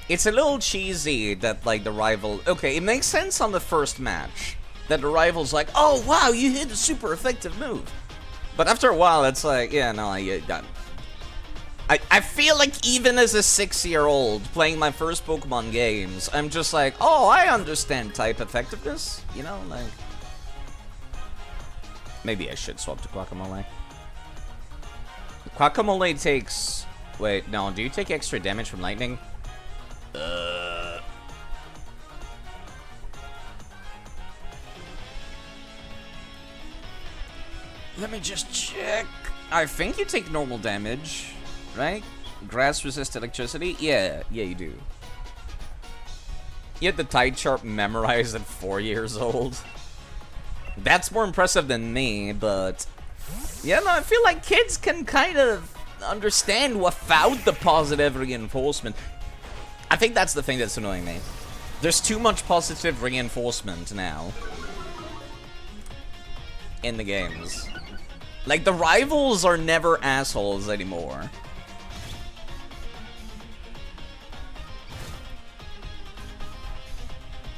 It's a little cheesy that, like, the rival... Okay, it makes sense on the first match. That the rival's like, oh, wow, you hit a super effective move. But after a while, it's like, yeah, no, I feel like even as a 6-year-old playing my first Pokemon games, I'm just like, oh, I understand type effectiveness. You know, like... Maybe I should swap to Guacamole. Guacamole takes... Wait, no, do you take extra damage from lightning? Let me just check. I think you take normal damage, right? Grass resists electricity? Yeah, you do. You had the Tide Chart memorized at 4 years old. That's more impressive than me, but... Yeah, no, I feel like kids can kind of understand without the positive reinforcement. I think that's the thing that's annoying me. There's too much positive reinforcement now in the games. Like, the rivals are never assholes anymore.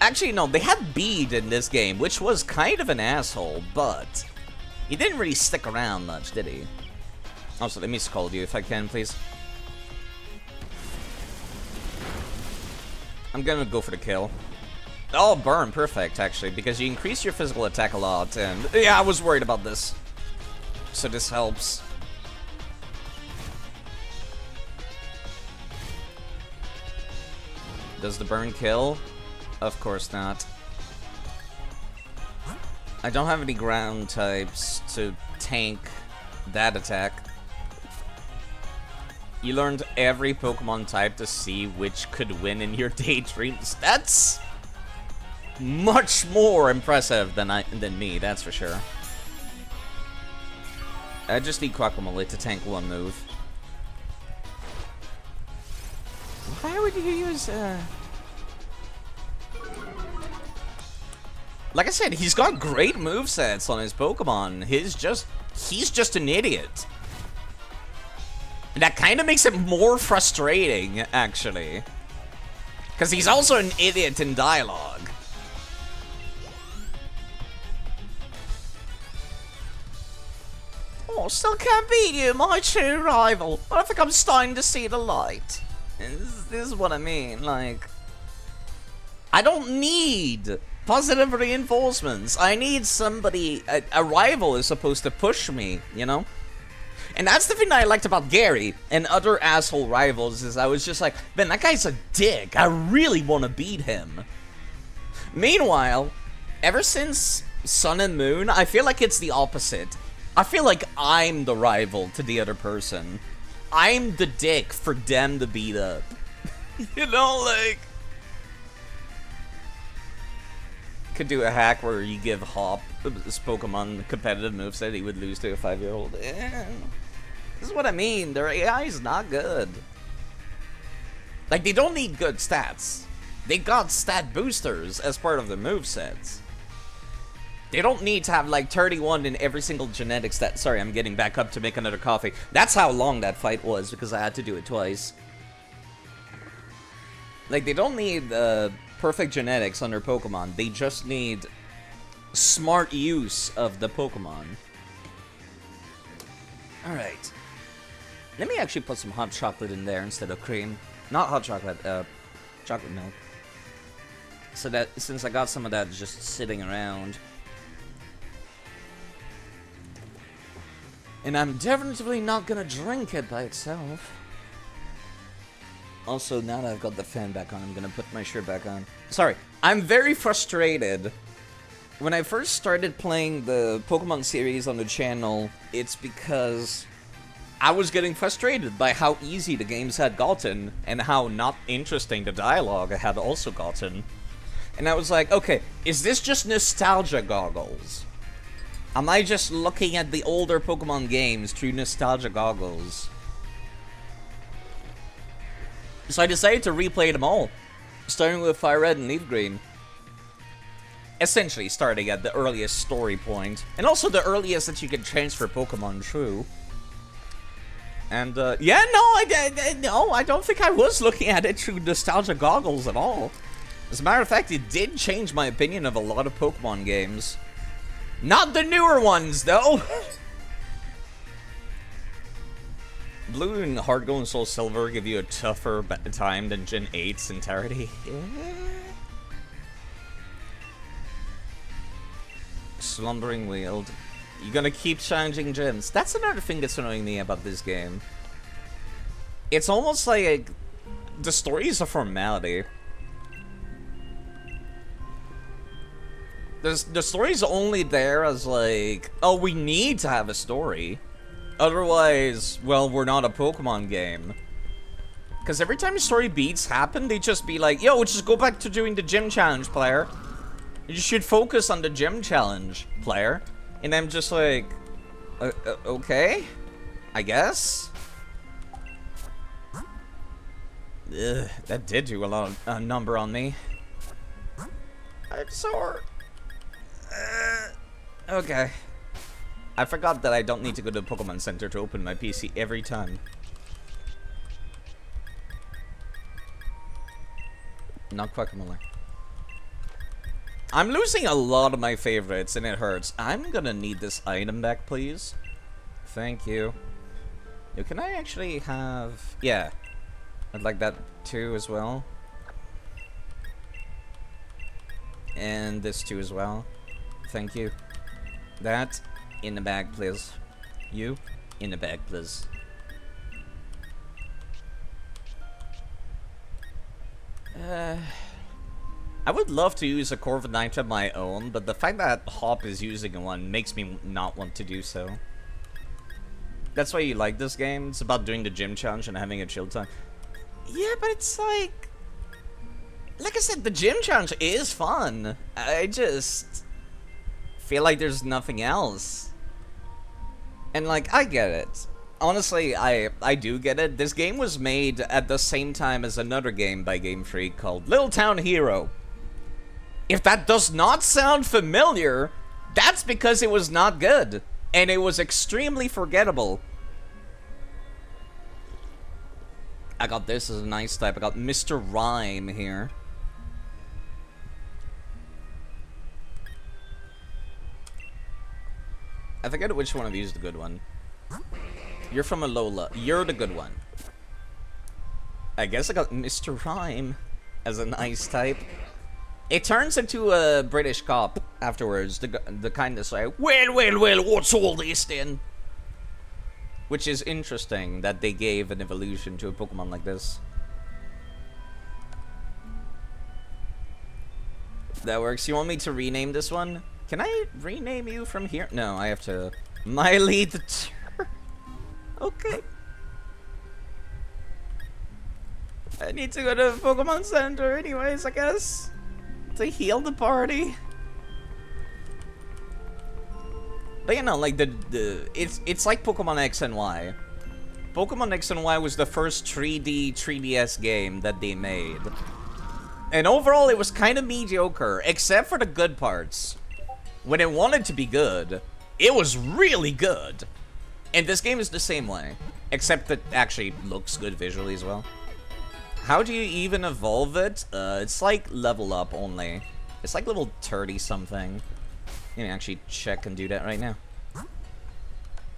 Actually, no, they had Bede in this game, which was kind of an asshole, but he didn't really stick around much, did he? Also, let me scold you if I can, please. I'm gonna go for the kill. Oh, burn, perfect, actually, because you increase your physical attack a lot, and... Yeah, I was worried about this. So this helps. Does the burn kill? Of course not. I don't have any ground types to tank that attack. You learned every Pokemon type to see which could win in your daydreams. That's much more impressive than me, that's for sure. I just need Guacamole to tank one move. Why would you use, Like I said, he's got great movesets on his Pokemon. He's just an idiot. And that kind of makes it more frustrating, actually. Because he's also an idiot in dialogue. Oh, still can't beat you, my true rival. I think I'm starting to see the light. This is what I mean, like... I don't need positive reinforcements. I need somebody... A rival is supposed to push me, you know? And that's the thing that I liked about Gary and other asshole rivals, is I was just like, man, that guy's a dick. I really want to beat him. Meanwhile, ever since Sun and Moon, I feel like it's the opposite. I feel like I'm the rival to the other person. I'm the dick for them to beat up. You know, like... Could do a hack where you give Hop this Pokemon competitive moves that he would lose to a 5-year-old. This is what I mean. Their AI is not good. Like, they don't need good stats. They got stat boosters as part of their movesets. They don't need to have like 31 in every single genetic stat. Sorry, I'm getting back up to make another coffee. That's how long that fight was, because I had to do it twice. Like, they don't need perfect genetics on their Pokemon. They just need smart use of the Pokemon. Alright. Let me actually put some hot chocolate in there instead of cream. Not hot chocolate, chocolate milk. So that, since I got some of that just sitting around. And I'm definitely not gonna drink it by itself. Also, now that I've got the fan back on, I'm gonna put my shirt back on. Sorry, I'm very frustrated. When I first started playing the Pokemon series on the channel, it's because I was getting frustrated by how easy the games had gotten, and how not interesting the dialogue had also gotten. And I was like, okay, is this just nostalgia goggles? Am I just looking at the older Pokemon games through nostalgia goggles? So I decided to replay them all, starting with Fire Red and Leaf Green. Essentially starting at the earliest story point, and also the earliest that you can transfer Pokemon through. And, yeah, no, I don't think I was looking at it through nostalgia goggles at all. As a matter of fact, it did change my opinion of a lot of Pokemon games. Not the newer ones, though! Blue and Heart Gold and Soul Silver give you a tougher time than Gen 8's entirety. Slumbering Wield. You're gonna keep challenging gyms. That's another thing that's annoying me about this game. It's almost like the story is a formality. The story's only there as like, oh, we need to have a story. Otherwise, well, we're not a Pokemon game. Because every time story beats happen, they just be like, yo, just go back to doing the gym challenge, player. You should focus on the gym challenge, player. And I'm just like, okay, I guess. Ugh, that did do a number on me. I'm sore. Okay. I forgot that I don't need to go to the Pokemon Center to open my PC every time. Not Quackmole. I'm losing a lot of my favorites and it hurts. I'm gonna need this item back, please. Thank you. Yo, can I actually have... Yeah. I'd like that too as well. And this too as well. Thank you. That in the bag, please. You in the bag, please. I would love to use a Corviknight of my own, but the fact that Hop is using one makes me not want to do so. That's why you like this game? It's about doing the gym challenge and having a chill time. Yeah, but it's like I said, the gym challenge is fun. I just feel like there's nothing else. And like, I get it. Honestly, I do get it. This game was made at the same time as another game by Game Freak called Little Town Hero. If that does not sound familiar, that's because it was not good. And it was extremely forgettable. I got this as a nice type. I got Mr. Rhyme here. I forget which one of you is the good one. You're from Alola. You're the good one. I guess I got Mr. Rhyme as a nice type. It turns into a British cop afterwards. The kind that's like, well, what's all this then? Which is interesting that they gave an evolution to a Pokemon like this. That works. You want me to rename this one? Can I rename you from here? No, I have to... Miley the Okay. I need to go to Pokemon Center anyways, I guess. To heal the party. But you know, like it's like Pokemon X and Y. Pokemon X and Y was the first 3D 3DS game that they made. And overall, it was kind of mediocre, except for the good parts. When it wanted to be good, it was really good. And this game is the same way, except that actually looks good visually as well. How do you even evolve it? It's like level up only. It's like level 30 something. You can actually check and do that right now.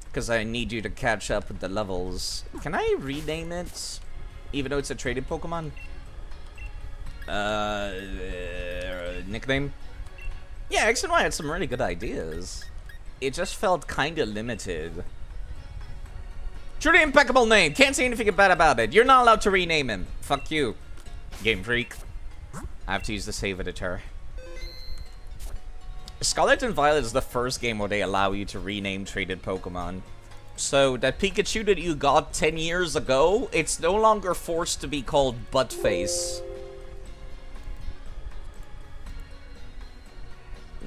Because I need you to catch up with the levels. Can I rename it? Even though it's a traded Pokemon? Nickname? Yeah, X and Y had some really good ideas. It just felt kinda limited. Truly impeccable name. Can't say anything bad about it. You're not allowed to rename him. Fuck you, Game Freak. I have to use the save editor. Scarlet and Violet is the first game where they allow you to rename traded Pokemon. So that Pikachu that you got 10 years ago, it's no longer forced to be called Buttface.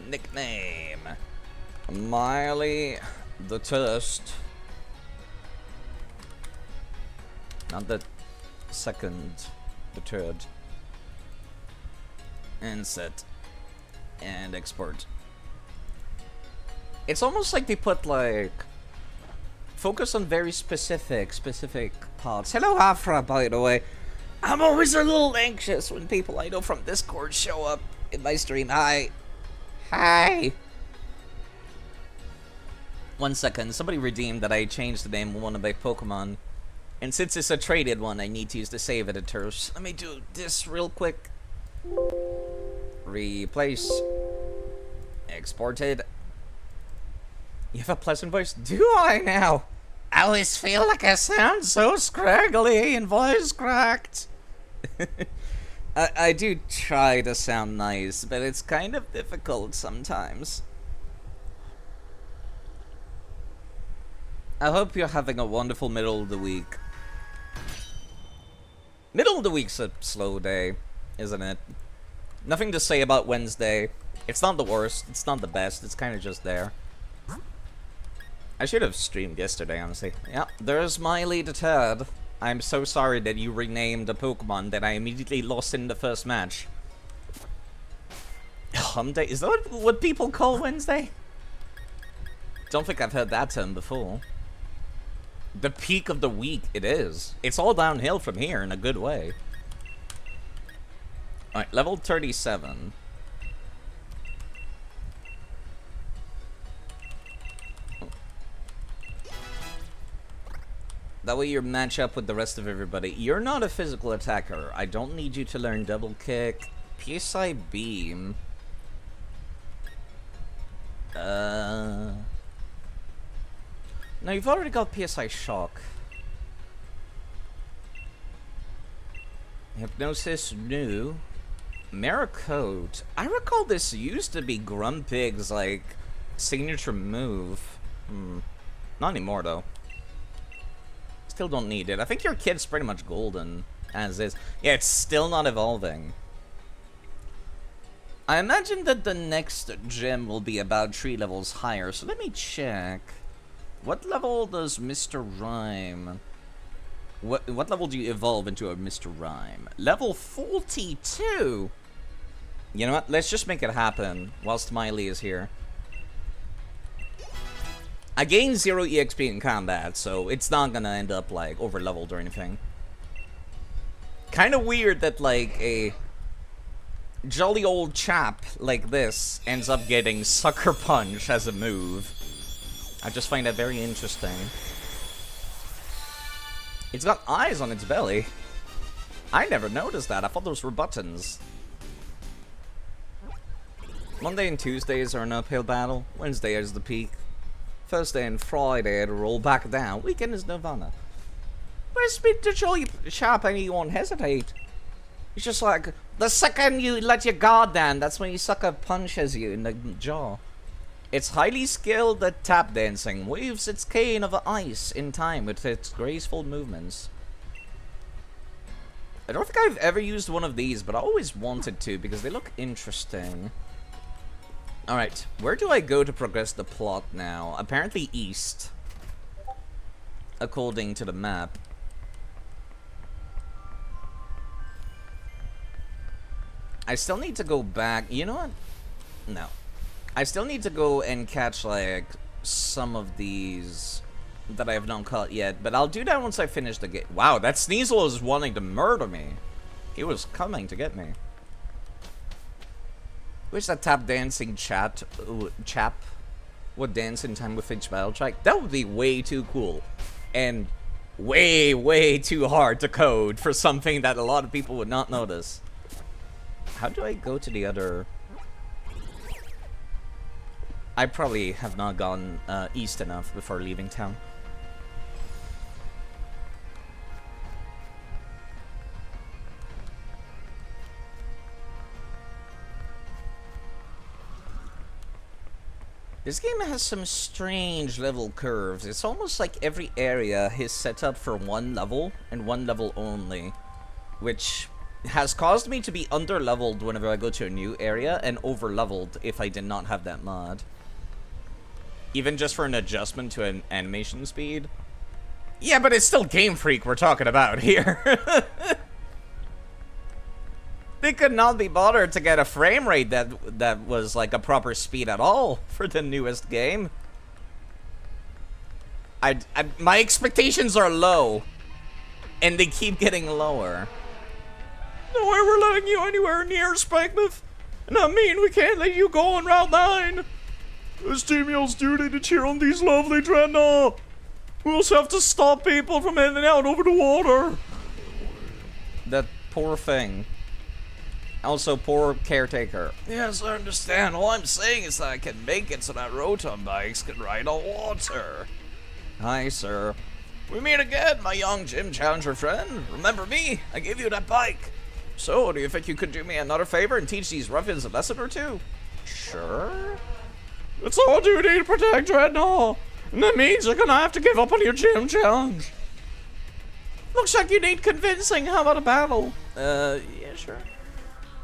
Nickname. Miley the Thirst. Not the second, the third. And set. And export. It's almost like they put like focus on very specific parts. Hello Afra, by the way. I'm always a little anxious when people I know from Discord show up in my stream. Hi. 1 second, somebody redeemed that I changed the name of one of my Pokemon. And since it's a traded one, I need to use the save editor. So let me do this real quick. Replace. Exported. You have a pleasant voice? Do I now? I always feel like I sound so scraggly and voice cracked. I do try to sound nice, but it's kind of difficult sometimes. I hope you're having a wonderful middle of the week. Middle of the week's a slow day, isn't it? Nothing to say about Wednesday. It's not the worst, it's not the best, it's kind of just there. I should have streamed yesterday, honestly. Yeah, there's Miley the Third. I'm so sorry that you renamed a Pokemon that I immediately lost in the first match. Hump Day? Is that what people call Wednesday? Don't think I've heard that term before. The peak of the week, it is. It's all downhill from here in a good way. Alright, level 37. That way you match up with the rest of everybody. You're not a physical attacker. I don't need you to learn double kick. PSI beam. No, you've already got PSI shock. Hypnosis new. Maricoat. I recall this used to be Grumpig's like signature move. Not anymore though. Still don't need it. I think your kid's pretty much golden as is. Yeah, it's still not evolving. I imagine that the next gym will be about 3 levels higher, so let me check. What level does Mr. Rhyme? What level do you evolve into a Mr. Rhyme? Level 42! You know what? Let's just make it happen whilst Miley is here. I gained 0 EXP in combat, so it's not gonna end up, like, over-leveled or anything. Kinda weird that, like, a jolly old chap like this ends up getting Sucker Punch as a move. I just find that very interesting. It's got eyes on its belly. I never noticed that. I thought those were buttons. Monday and Tuesdays are an uphill battle. Wednesday is the peak. Thursday and Friday to roll back down. Weekend is Nirvana. Where's the jolly sharp and you won't hesitate? It's just like, the second you let your guard down, that's when your sucker punches you in the jaw. It's highly skilled at tap dancing, waves its cane over ice in time with its graceful movements. I don't think I've ever used one of these, but I always wanted to because they look interesting. Alright, where do I go to progress the plot now? Apparently east, according to the map. I still need to go back. You know what? No. I still need to go and catch, like, some of these that I have not caught yet. But I'll do that once I finish the game. Wow, that Sneasel is wanting to murder me. He was coming to get me. Where's that tap dancing chap? Would dance in time with each battle track? That would be way too cool. And way, way too hard to code for something that a lot of people would not notice. How do I go to the other... I probably have not gone east enough before leaving town. This game has some strange level curves. It's almost like every area is set up for one level and one level only, which has caused me to be under-leveled whenever I go to a new area and over-leveled if I did not have that mod. Even just for an adjustment to an animation speed. Yeah, but it's still Game Freak we're talking about here. They could not be bothered to get a frame rate that was like a proper speed at all for the newest game. My expectations are low, and they keep getting lower. No way we're letting you anywhere near Spikemuth. And I mean, we can't let you go on Route 9. It's Team Yell's duty to cheer on these lovely dreadnought. We also have to stop people from heading out over the water. That poor thing. Also, poor caretaker. Yes, I understand. All I'm saying is that I can make it so that Rotom bikes can ride on water. Hi, sir. We meet again, my young gym challenger friend. Remember me? I gave you that bike. So, do you think you could do me another favor and teach these ruffians a lesson or two? Sure. It's our duty to protect Dreadnought, and that means you're gonna have to give up on your gym challenge. Looks like you need convincing. How about a battle? Yeah, sure.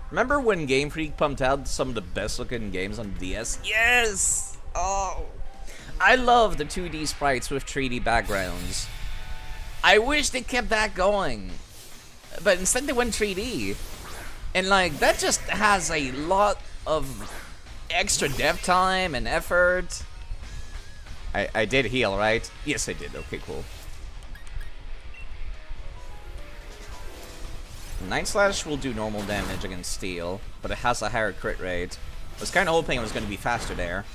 Remember when Game Freak pumped out some of the best looking games on DS? Yes! Oh. I love the 2D sprites with 3D backgrounds. I wish they kept that going. But instead they went 3D. And like, that just has a lot of extra dev time and effort. I did heal, right? Yes, I did. Okay, cool. Night Slash will do normal damage against Steel, but it has a higher crit rate. I was kind of hoping it was going to be faster there.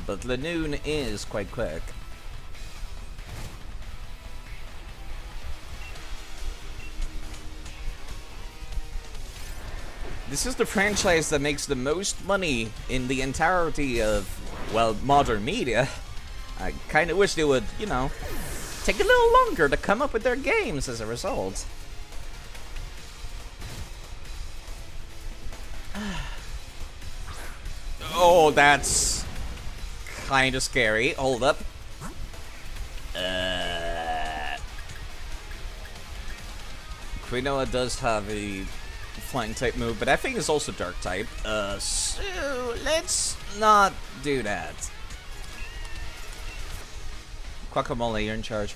But Lanoon is quite quick. This is the franchise that makes the most money in the entirety of, well, modern media. I kind of wish they would, you know, take a little longer to come up with their games as a result. Oh, that's kind of scary. Hold up. Quinoa does have a flying type move, but that thing is also dark type. So let's not do that. Guacamole, you're in charge.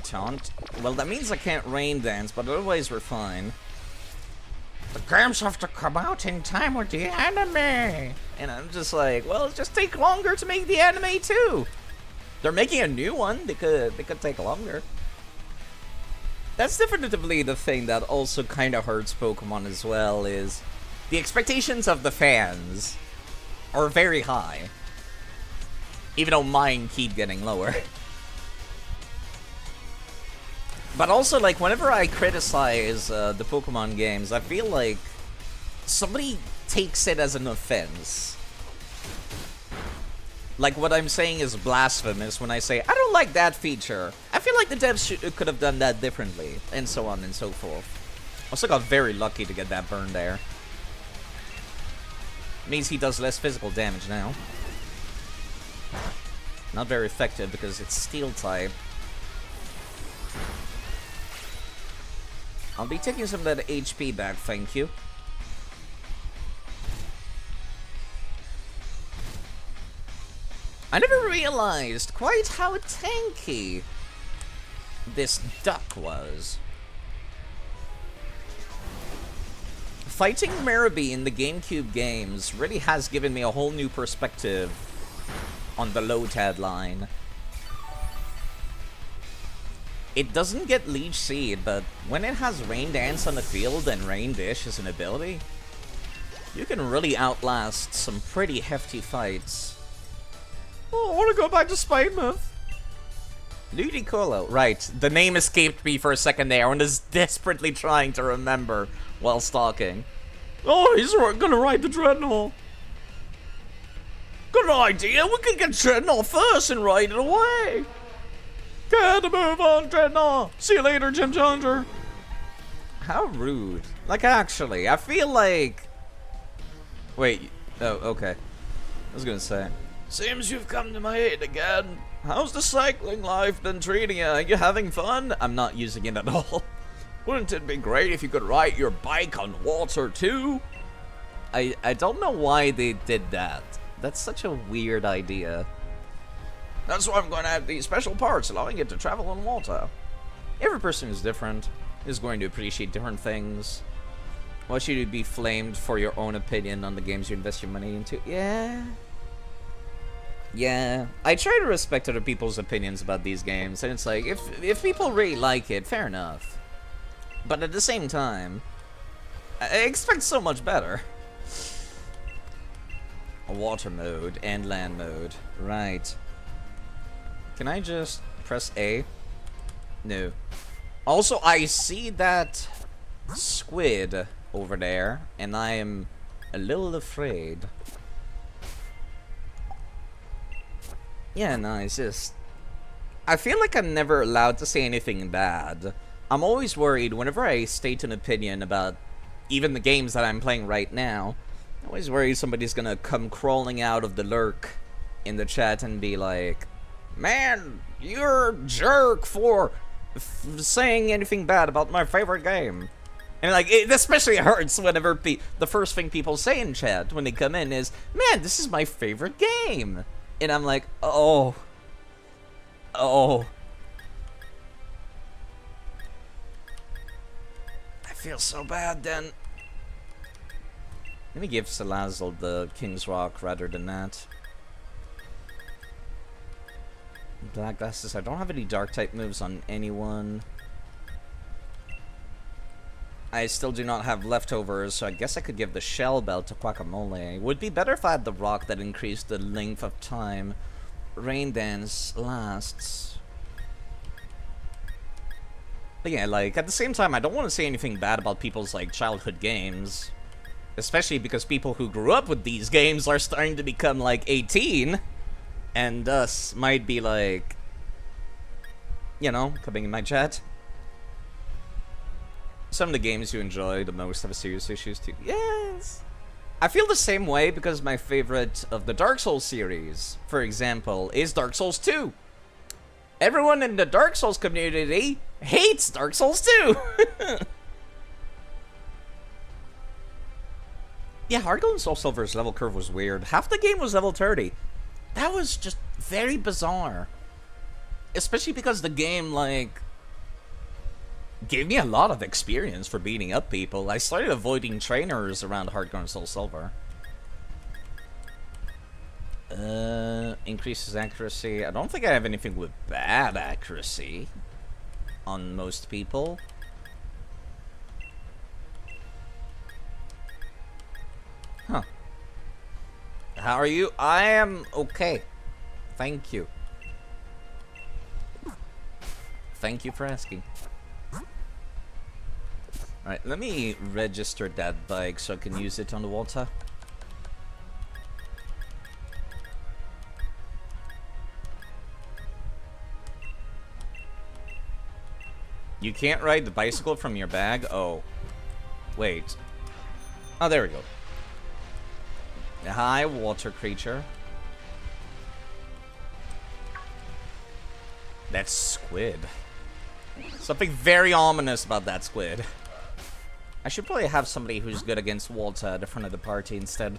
Taunt. Well, that means I can't rain dance, but otherwise we're fine. The games have to come out in time with the anime. And I'm just like, well, it just take longer to make the anime too. They're making a new one. They could take longer. That's definitively the thing that also kind of hurts Pokemon as well, is the expectations of the fans are very high. Even though mine keep getting lower. But also, like, whenever I criticize the Pokemon games, I feel like somebody takes it as an offense. Like, what I'm saying is blasphemous when I say, I don't like that feature. I feel like the devs could have done that differently, and so on and so forth. I also got very lucky to get that burn there. Means he does less physical damage now. Not very effective because it's steel type. I'll be taking some of that HP back, thank you. I never realized quite how tanky this duck was. Fighting Maribie in the GameCube games really has given me a whole new perspective on the Lotad line. It doesn't get Leech Seed, but when it has Rain Dance on the field and Rain Dish as an ability, you can really outlast some pretty hefty fights. Oh, I want to go back to Spinmouth. Ludicolo. Right, the name escaped me for a second there and is desperately trying to remember while stalking. Oh, he's gonna ride the Dreadnought. Good idea, we could get Dreadnought first and ride it away. Gotta move on, Dreadnought. See you later, Gym Challenger. How rude. Like, actually, I feel like... Wait, oh, okay. I was gonna say... Seems you've come to my aid again. How's the cycling life been treating you? Are you having fun? I'm not using it at all. Wouldn't it be great if you could ride your bike on water too? I don't know why they did that. That's such a weird idea. That's why I'm going to have these special parts allowing it to travel on water. Every person is different, is going to appreciate different things. Why should you be flamed for your own opinion on the games you invest your money into? Yeah, I try to respect other people's opinions about these games, and it's like, if people really like it, fair enough. But at the same time, I expect so much better. A water mode and land mode, right. Can I just press A? No. Also, I see that squid over there, and I am a little afraid. Yeah, no, it's just... I feel like I'm never allowed to say anything bad. I'm always worried whenever I state an opinion about even the games that I'm playing right now. I'm always worried somebody's gonna come crawling out of the lurk in the chat and be like, man, you're a jerk for saying anything bad about my favorite game. And like, it especially hurts whenever the first thing people say in chat when they come in is, man, this is my favorite game. And I'm like, oh. I feel so bad then. Let me give Salazzle the King's Rock rather than that. Black Glasses, I don't have any dark type moves on anyone. I still do not have leftovers, so I guess I could give the Shell Belt to Guacamole. It would be better if I had the rock that increased the length of time Rain Dance lasts. But yeah, like, at the same time, I don't want to say anything bad about people's, like, childhood games. Especially because people who grew up with these games are starting to become, like, 18. And thus might be, like, you know, coming in my chat. Some of the games you enjoy the most have serious issues too. Yes! I feel the same way because my favorite of the Dark Souls series, for example, is Dark Souls 2. Everyone in the Dark Souls community hates Dark Souls 2! Yeah, Hard Gold and Soul Silver's level curve was weird. Half the game was level 30. That was just very bizarre. Especially because the game, like, gave me a lot of experience for beating up people. I started avoiding trainers around Hard Gold and Soul Silver. Increases accuracy. I don't think I have anything with bad accuracy on most people. Huh. How are you? I am okay. Thank you. Thank you for asking. Alright, let me register that bike so I can use it on the water. You can't ride the bicycle from your bag? Oh. Wait. Oh, there we go. Hi, water creature. That's squid. Something very ominous about that squid. I should probably have somebody who's good against water at the front of the party instead.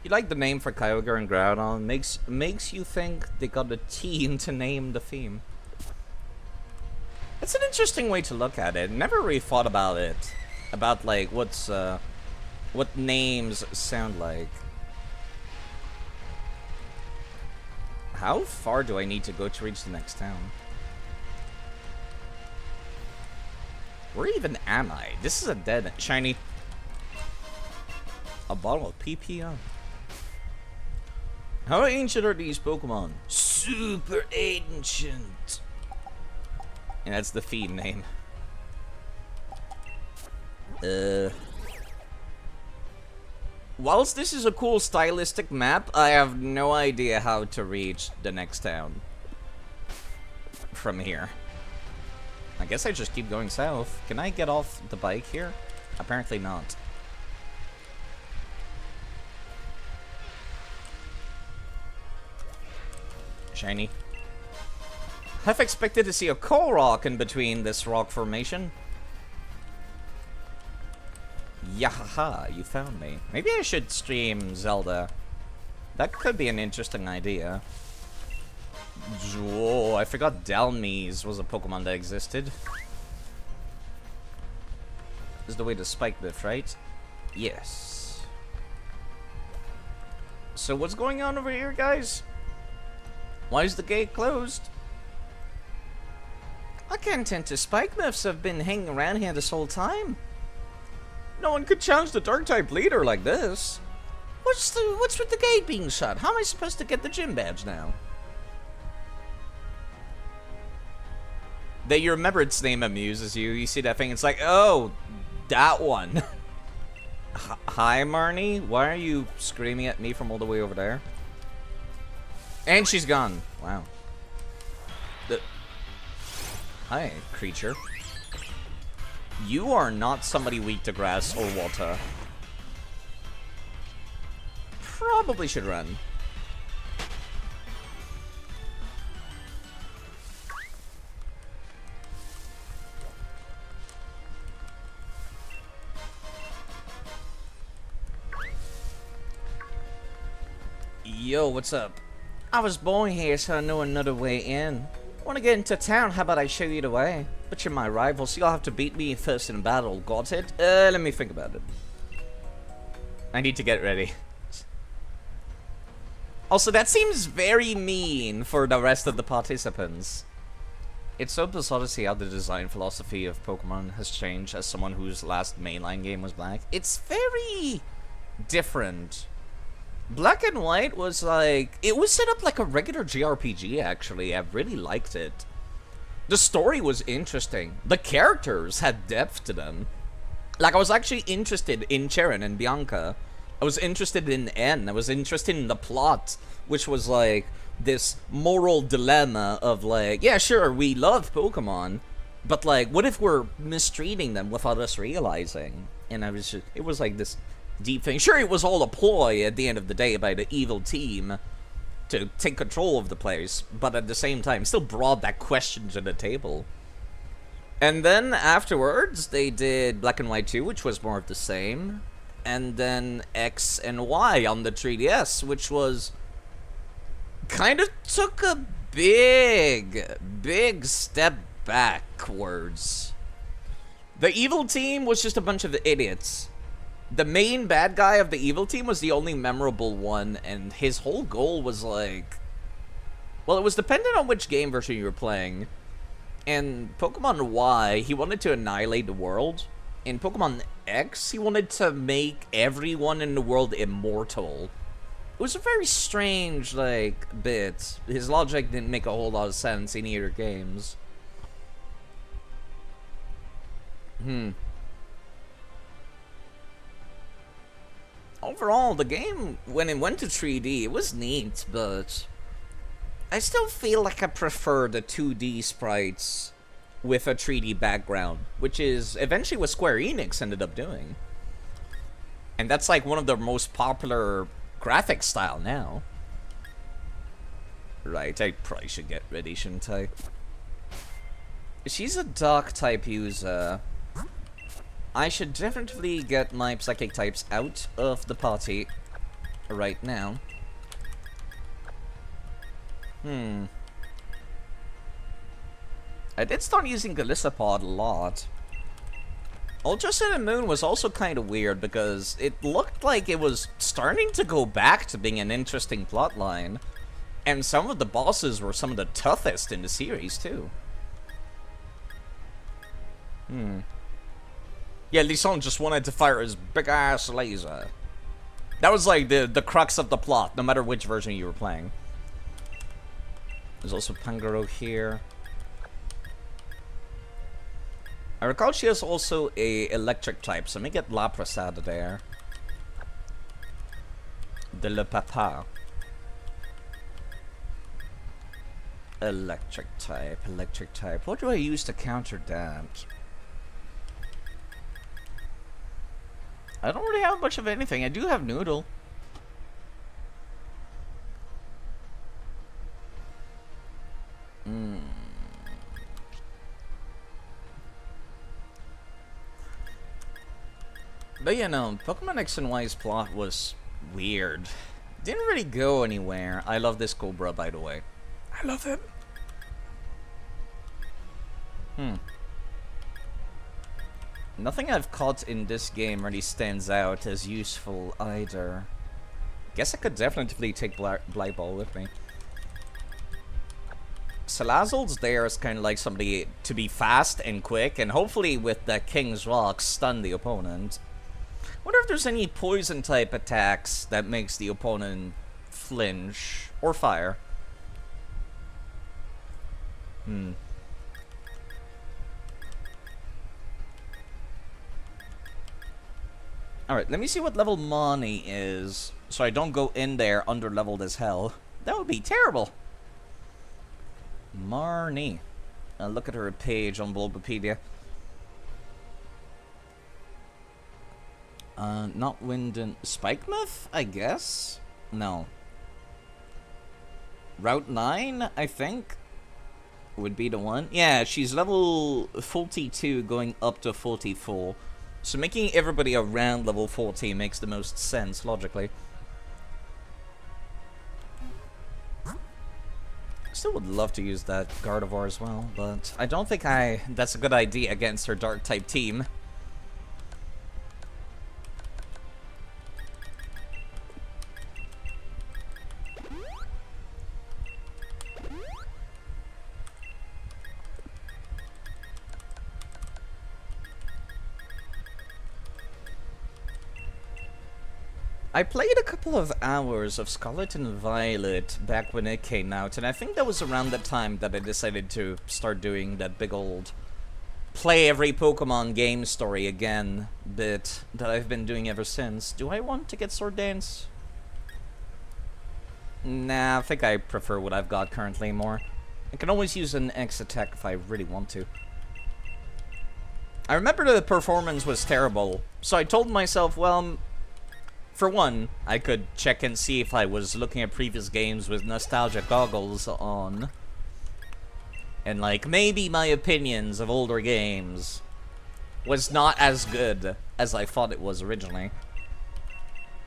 You like the name for Kyogre and Groudon? Makes you think they got a teen to name the theme. It's an interesting way to look at it. Never really thought about it. About like what names sound like. How far do I need to go to reach the next town? Where even am I? This is a dead shiny. A bottle of PPO. How ancient are these Pokemon? Super ancient. And that's the feed name. Whilst this is a cool stylistic map, I have no idea how to reach the next town from here. I guess I just keep going south. Can I get off the bike here? Apparently not. Shiny. I've expected to see a Korok in between this rock formation. Yahaha, you found me. Maybe I should stream Zelda. That could be an interesting idea. Whoa, I forgot Dalmes was a Pokemon that existed. This is the way to spike this, right? Yes. So what's going on over here, guys? Why is the gate closed? I can't tend to spike myths have been hanging around here this whole time. No one could challenge the Dark-type leader like this. What's with the gate being shut? How am I supposed to get the gym badge now? That you remember its name amuses you. You see that thing, it's like, oh, that one. Hi, Marnie. Why are you screaming at me from all the way over there? And she's gone. Wow. Hi, creature. You are not somebody weak to grass or water. Probably should run. Yo, what's up? I was born here, so I know another way in. Want to get into town? How about I show you the way? But you're my rival, so you'll have to beat me first in battle. Got it? Let me think about it. I need to get ready. Also, that seems very mean for the rest of the participants. It's so bizarre to see how the design philosophy of Pokemon has changed as someone whose last mainline game was Black. It's very different. Black and White was like... It was set up like a regular JRPG, actually. I really liked it. The story was interesting. The characters had depth to them. Like, I was actually interested in Cheren and Bianca. I was interested in N. I was interested in the plot, which was like this moral dilemma of like, yeah, sure, we love Pokemon, but like, what if we're mistreating them without us realizing? And I was just, it was like this deep thing. Sure, it was all a ploy at the end of the day by the evil team to take control of the place, but at the same time, still brought that question to the table. And then afterwards, they did Black and White 2, which was more of the same. And then X and Y on the 3DS, which was kind of took a big step backwards. The evil team was just a bunch of idiots. The main bad guy of the evil team was the only memorable one, and his whole goal was like... Well, it was dependent on which game version you were playing. In Pokemon Y, he wanted to annihilate the world. In Pokemon X, he wanted to make everyone in the world immortal. It was a very strange, like, bit. His logic didn't make a whole lot of sense in either games. Overall, the game, when it went to 3D, it was neat, but I still feel like I prefer the 2D sprites with a 3D background, which is eventually what Square Enix ended up doing. And that's like one of the most popular graphic style now. Right, I probably should get ready, shouldn't I? She's a dark type user. I should definitely get my psychic types out of the party right now. I did start using Galissapod a lot. Ultra Sun and Moon was also kind of weird because it looked like it was starting to go back to being an interesting plotline. And some of the bosses were some of the toughest in the series, too. Yeah, Lee Sung just wanted to fire his big-ass laser. That was like the crux of the plot, no matter which version you were playing. There's also Pangoro here. I recall she has also a electric type, so let me get Lapras out of there. De Le Papa. Electric type, electric type. What do I use to counter that? I don't really have much of anything. I do have Noodle. But you know, Pokemon X and Y's plot was weird. Didn't really go anywhere. I love this Cobra, by the way. I love it. Nothing I've caught in this game really stands out as useful either. Guess I could definitely take Blight Ball with me. Salazzle's there is kind of like somebody to be fast and quick, and hopefully with the King's Rock stun the opponent. Wonder if there's any poison type attacks that makes the opponent flinch or fire. Alright, let me see what level Mani is, so I don't go in there under-leveled as hell. That would be terrible. Marnie. Look at her page on Bulbapedia. Not Wind and Spikemuth, I guess? No. Route 9, I think, would be the one. Yeah, she's level 42 going up to 44. So making everybody around level 40 makes the most sense, logically. Still would love to use that Gardevoir as well, but I don't think that's a good idea against her Dark-type team. I played a couple of hours of Scarlet and Violet back when it came out, and I think that was around the time that I decided to start doing that big old play every Pokemon game story again bit that I've been doing ever since. Do I want to get Sword Dance? Nah, I think I prefer what I've got currently more. I can always use an X attack if I really want to. I remember the performance was terrible, so I told myself, well, for one, I could check and see if I was looking at previous games with nostalgia goggles on. And like, maybe my opinions of older games was not as good as I thought it was originally.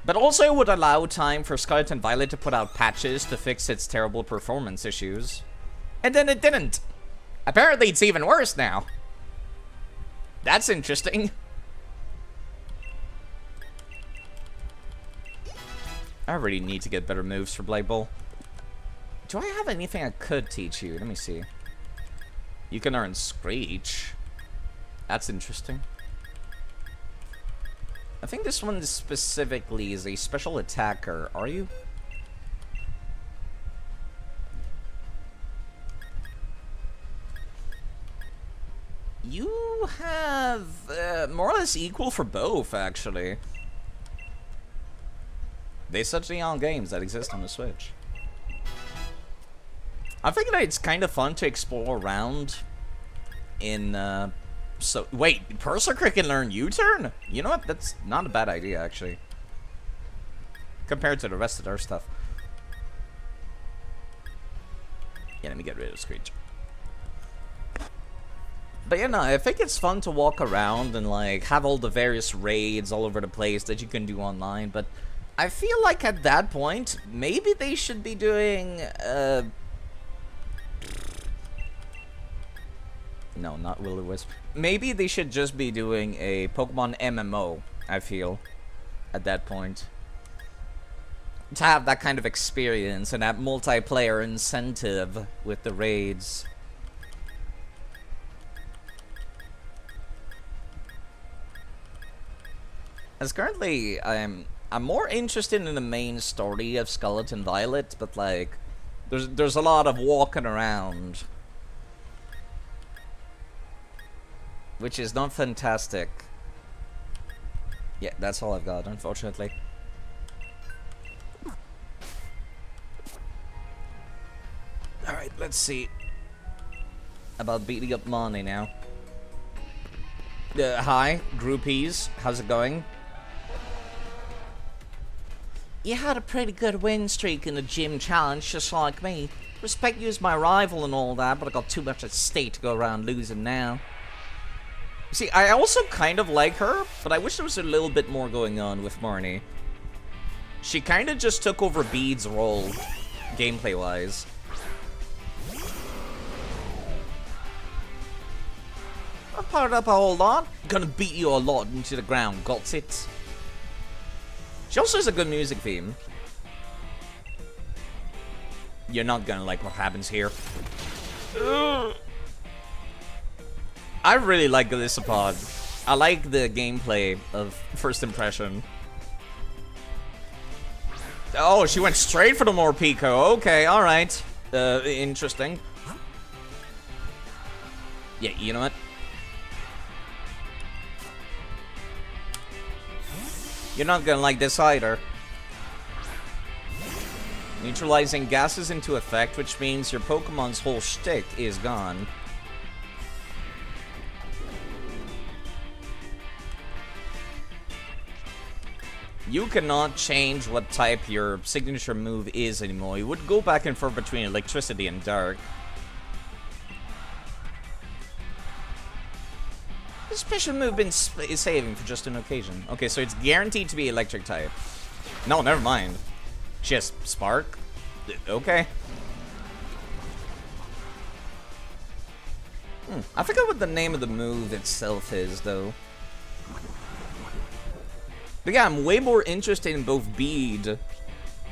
But also it would allow time for Scarlet and Violet to put out patches to fix its terrible performance issues. And then it didn't. Apparently it's even worse now. That's interesting. I really need to get better moves for Blade Bowl. Do I have anything I could teach you? Let me see. You can earn Screech. That's interesting. I think this one specifically is a special attacker. Are you? You have more or less equal for both, actually. They're such young games that exist on the Switch. I think that it's kind of fun to explore around in, so, wait, Berserker can learn U-turn? You know what, that's not a bad idea, actually. Compared to the rest of their stuff. Yeah, let me get rid of Screech. But yeah, no, I think it's fun to walk around and, like, have all the various raids all over the place that you can do online, but I feel like at that point, maybe they should be doing, no, not Will-O-Wisp. Maybe they should just be doing a Pokemon MMO, I feel, at that point. To have that kind of experience and that multiplayer incentive with the raids. As currently, I'm more interested in the main story of Scarlet and Violet, but like, there's a lot of walking around. Which is not fantastic. Yeah, that's all I've got, unfortunately. Alright, let's see. About beating up Money now. Hi, groupies. How's it going? You had a pretty good win streak in the gym challenge, just like me. Respect you as my rival and all that, but I got too much at stake to go around losing now. See, I also kind of like her, but I wish there was a little bit more going on with Marnie. She kind of just took over Bede's role, gameplay-wise. I powered up a whole lot. Gonna beat you a lot into the ground, got it. She also has a good music theme. You're not gonna like what happens here. Ugh. I really like Galissapod. I like the gameplay of First Impression. Oh, she went straight for the Morpeko. Okay, alright. Interesting. Yeah, you know what? You're not gonna like this either. Neutralizing gases into effect, which means your Pokemon's whole shtick is gone. You cannot change what type your signature move is anymore. You would go back and forth between electricity and dark. This special move been is saving for just an occasion. Okay, so it's guaranteed to be electric type. No, never mind. Just spark? Okay. I forgot what the name of the move itself is, though. But yeah, I'm way more interested in both Bede,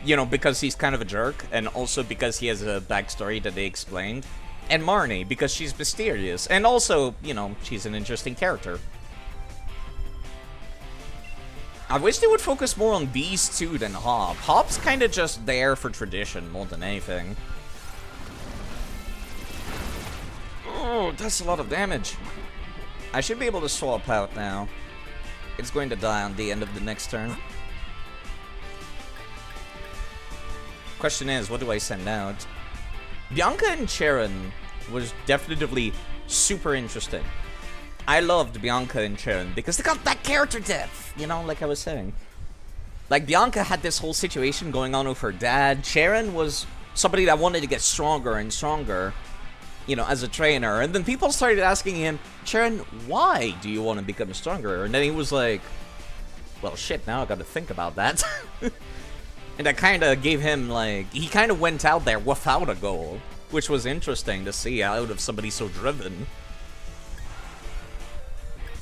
you know, because he's kind of a jerk, and also because he has a backstory that they explained, and Marnie, because she's mysterious, and also, you know, she's an interesting character. I wish they would focus more on Beast too than Hop. Hop's kind of just there for tradition more than anything. Oh, that's a lot of damage. I should be able to swap out now. It's going to die on the end of the next turn. Question is, what do I send out? Bianca and Sharon was definitively super interesting. I loved Bianca and Sharon because they got that character depth, you know, like I was saying. Like, Bianca had this whole situation going on with her dad. Sharon was somebody that wanted to get stronger and stronger, you know, as a trainer. And then people started asking him, Sharon, why do you want to become stronger? And then he was like, well, shit, now I gotta think about that. And that kind of gave him, like, he kind of went out there without a goal, which was interesting to see out of somebody so driven.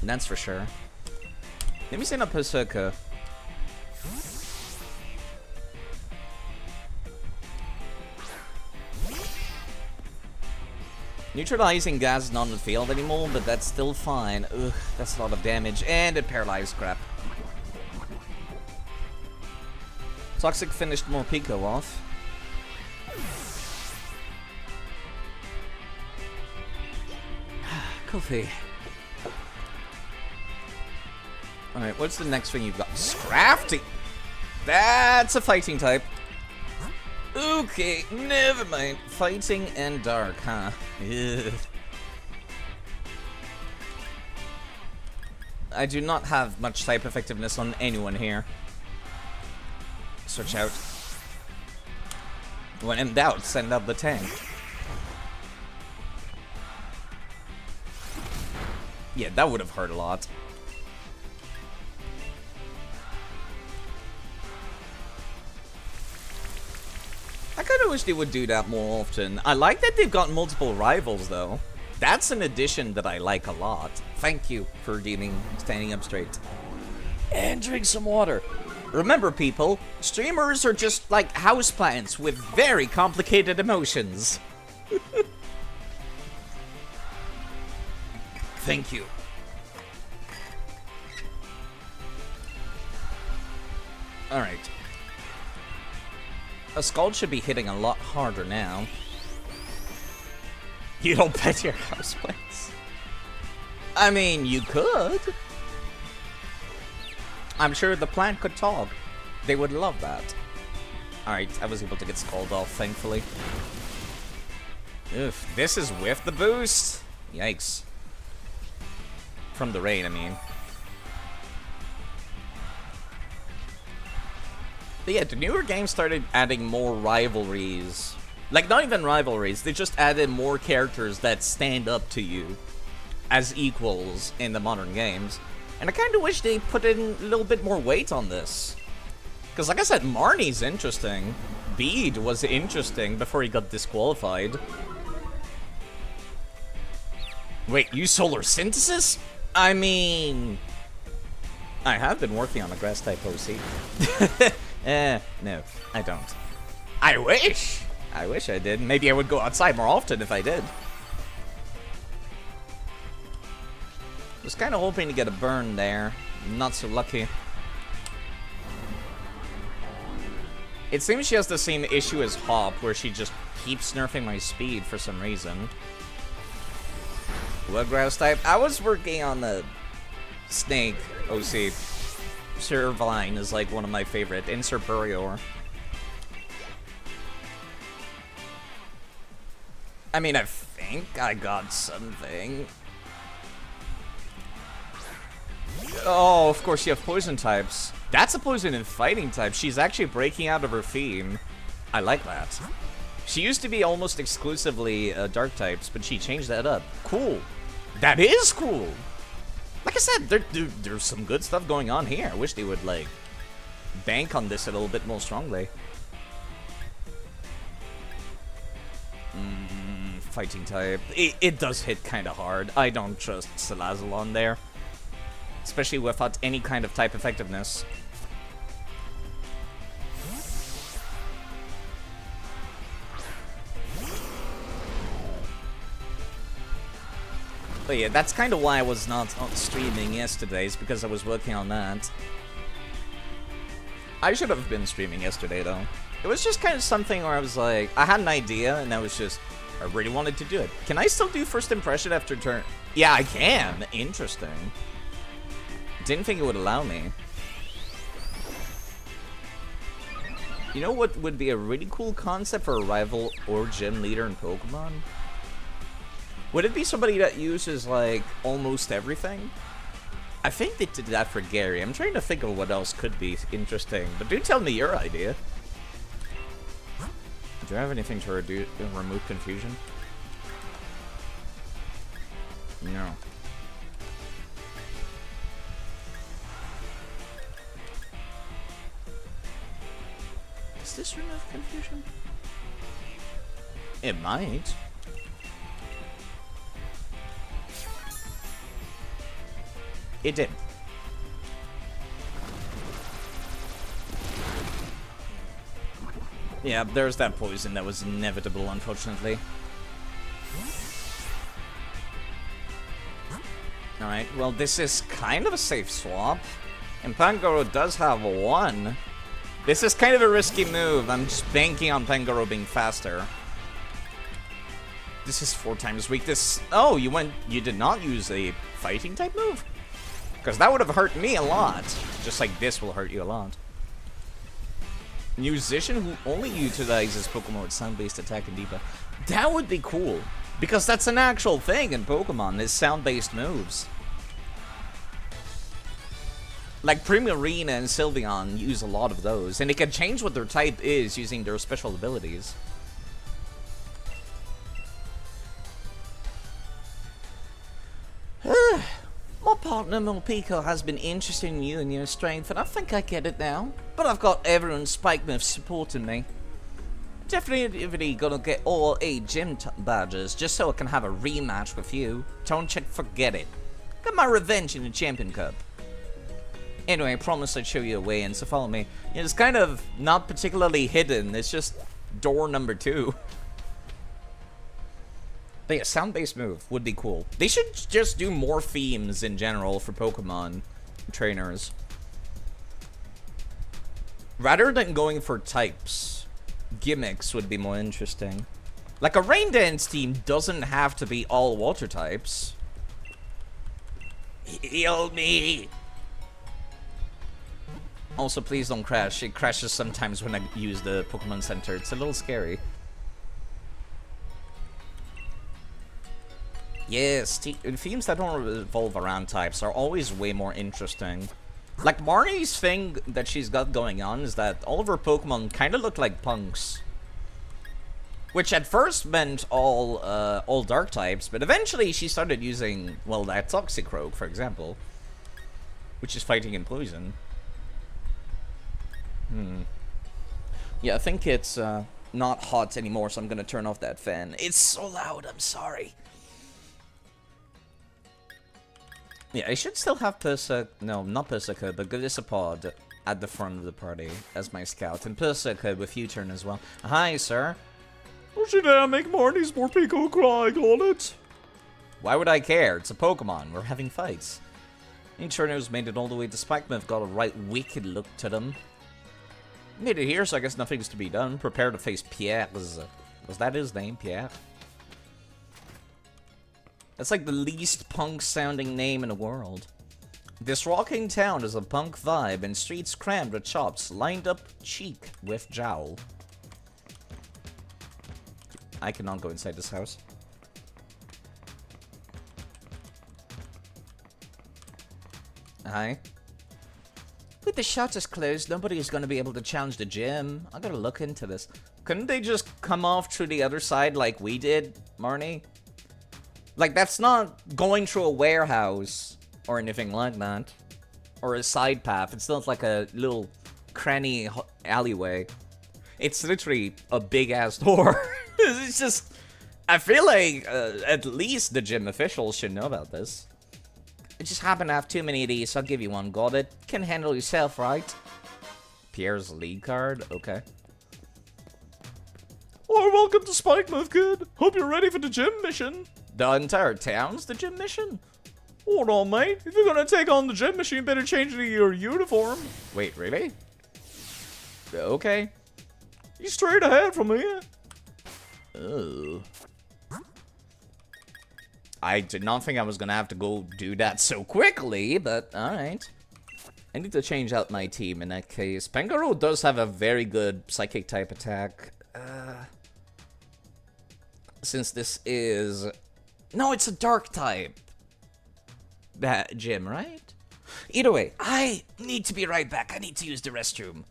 That's for sure. Let me send up Berserker. Neutralizing gas is not in the field anymore, but that's still fine. Ugh, that's a lot of damage, and it paralyzed crap. Toxic finished Morpeko off. Kofi. Alright, what's the next thing you've got? Scrafty! That's a fighting type. Okay, never mind. Fighting and dark, huh? Ugh. I do not have much type effectiveness on anyone here. Switch out. When in doubt, send out the tank. Yeah, that would have hurt a lot. I kind of wish they would do that more often. I like that they've got multiple rivals, though. That's an addition that I like a lot. Thank you for standing up straight. And drink some water. Remember, people, streamers are just like houseplants with very complicated emotions. Thank you. Alright. A Scald should be hitting a lot harder now. You don't pet your houseplants? I mean, you could. I'm sure the plant could talk. They would love that. Alright, I was able to get Scald off, thankfully. Oof, this is with the boost. Yikes. From the rain, I mean. But yeah, the newer games started adding more rivalries. Like, not even rivalries, they just added more characters that stand up to you as equals in the modern games. And I kind of wish they put in a little bit more weight on this. Because like I said, Marnie's interesting. Bede was interesting before he got disqualified. Wait, use Solar Synthesis? I mean... I have been working on a Grass-type OC. No, I don't. I wish! I wish I did. Maybe I would go outside more often if I did. Was kind of hoping to get a burn there. Not so lucky. It seems she has the same issue as Hop, where she just keeps nerfing my speed for some reason. What Grass type? I was working on the Snake OC. Servine is like one of my favorite. And Serperior. I mean, I think I got something. Oh, of course you have poison types. That's a poison and fighting type. She's actually breaking out of her theme. I like that. She used to be almost exclusively dark types, but she changed that up. Cool. That is cool. Like I said, there's some good stuff going on here. I wish they would, like, bank on this a little bit more strongly. Fighting type. It does hit kind of hard. I don't trust Salazzle there. Especially without any kind of type effectiveness. But yeah, that's kind of why I was not streaming yesterday, is because I was working on that. I should have been streaming yesterday, though. It was just kind of something where I was like, I had an idea, and I was just, I really wanted to do it. Can I still do first impression after turn? Yeah, I can. Interesting. Didn't think it would allow me. You know what would be a really cool concept for a rival or gym leader in Pokemon? Would it be somebody that uses, like, almost everything? I think they did that for Gary. I'm trying to think of what else could be interesting, but do tell me your idea. Do you have anything to remove confusion? No. Does this remove confusion? It might. It did. Yeah, there's that poison that was inevitable, unfortunately. Alright, well, this is kind of a safe swap. And Pangoro does have one. This is kind of a risky move. I'm just banking on Pangoro being faster. This is 4 times weak. This... Oh, you did not use a fighting type move? Because that would have hurt me a lot. Just like this will hurt you a lot. Musician who only utilizes Pokemon with sound-based attack and debuff. That would be cool. Because that's an actual thing in Pokemon, is sound-based moves. Like Primarina and Sylveon use a lot of those, and it can change what their type is using their special abilities. My partner Molpico has been interested in you and your strength, and I think I get it now. But I've got everyone Spikemuth supporting me. Definitely gonna get all 8 gym badges just so I can have a rematch with you. Don't check, forget it. Got my revenge in the Champion Cup. Anyway, I promised I'd show you a way in, so follow me. It's kind of not particularly hidden, it's just door number 2. But yeah, sound-based move would be cool. They should just do more themes in general for Pokemon trainers. Rather than going for types, gimmicks would be more interesting. Like a Rain Dance team doesn't have to be all water types. Heal me! Also, please don't crash. It crashes sometimes when I use the Pokemon Center. It's a little scary. Yes, themes that don't revolve around types are always way more interesting. Like, Marnie's thing that she's got going on is that all of her Pokemon kind of look like punks. Which at first meant all dark types, but eventually she started using, well, that Toxicroak, for example. Which is fighting in poison. Yeah, I think it's not hot anymore, so I'm gonna turn off that fan. It's so loud, I'm sorry. Yeah, I should still have no, not Persica, but Golisopod at the front of the party as my scout. And Persica with U-turn as well. Hi, sir. Don't you dare make Marnie's Morpeko cry, got it? Why would I care? It's a Pokemon. We're having fights. U-turners made it all the way to Spikemuth, got a right wicked look to them. Made it here, so I guess nothing's to be done. Prepare to face Pierre. Was that his name, Pierre? That's like the least punk-sounding name in the world. This rocking town has a punk vibe and streets crammed with shops lined up cheek with jowl. I cannot go inside this house. Hi. With the shutters closed, nobody is going to be able to challenge the gym. I gotta look into this. Couldn't they just come off through the other side like we did, Marnie? Like, that's not going through a warehouse or anything like that. Or a side path. It's not like a little cranny alleyway. It's literally a big-ass door. It's just... I feel like at least the gym officials should know about this. I just happen to have too many of these, so I'll give you one. Got it? Can handle yourself, right? Pierre's lead card? Okay. Oh, welcome to Spikemuth, kid. Hope you're ready for the gym mission. The entire town's the gym mission? Hold on, mate. If you're gonna take on the gym mission, you better change into your uniform. Wait, really? Okay. You straight ahead from here. Oh. I did not think I was gonna have to go do that so quickly, but alright. I need to change out my team in that case. Pangoro does have a very good psychic type attack. Since this is... No, it's a dark type. That gym, right? Either way, I need to be right back. I need to use the restroom.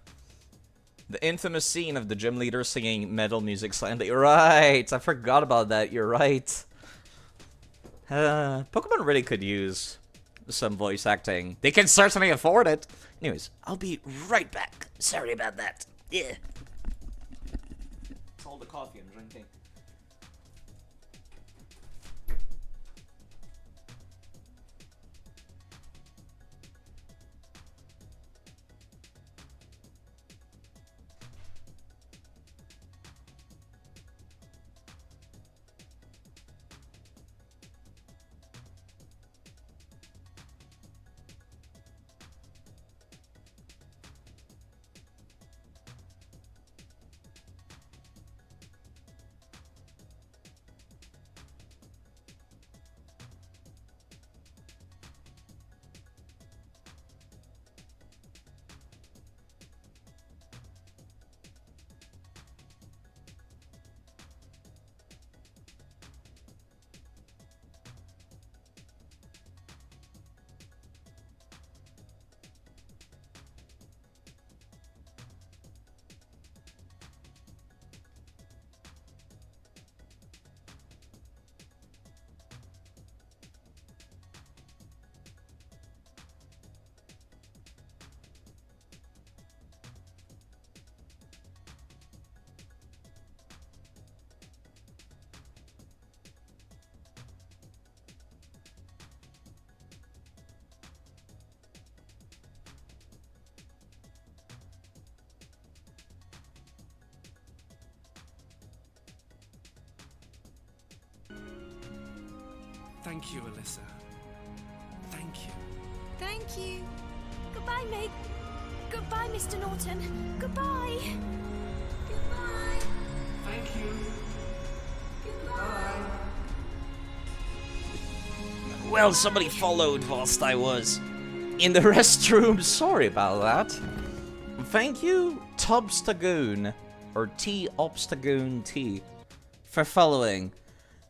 The infamous scene of the gym leader singing metal music silently. Right, I forgot about that. You're right. Pokemon really could use some voice acting. They can certainly afford it. Anyways, I'll be right back. Sorry about that. Yeah. It's all the coffee I'm drinking. Thank you, Alyssa. Thank you. Thank you. Goodbye, mate. Goodbye, Mr. Norton. Goodbye. Goodbye. Thank you. Goodbye. Well, somebody followed whilst I was in the restroom. Sorry about that. Thank you, Tobstagoon, or T-Obstagoon T, for following.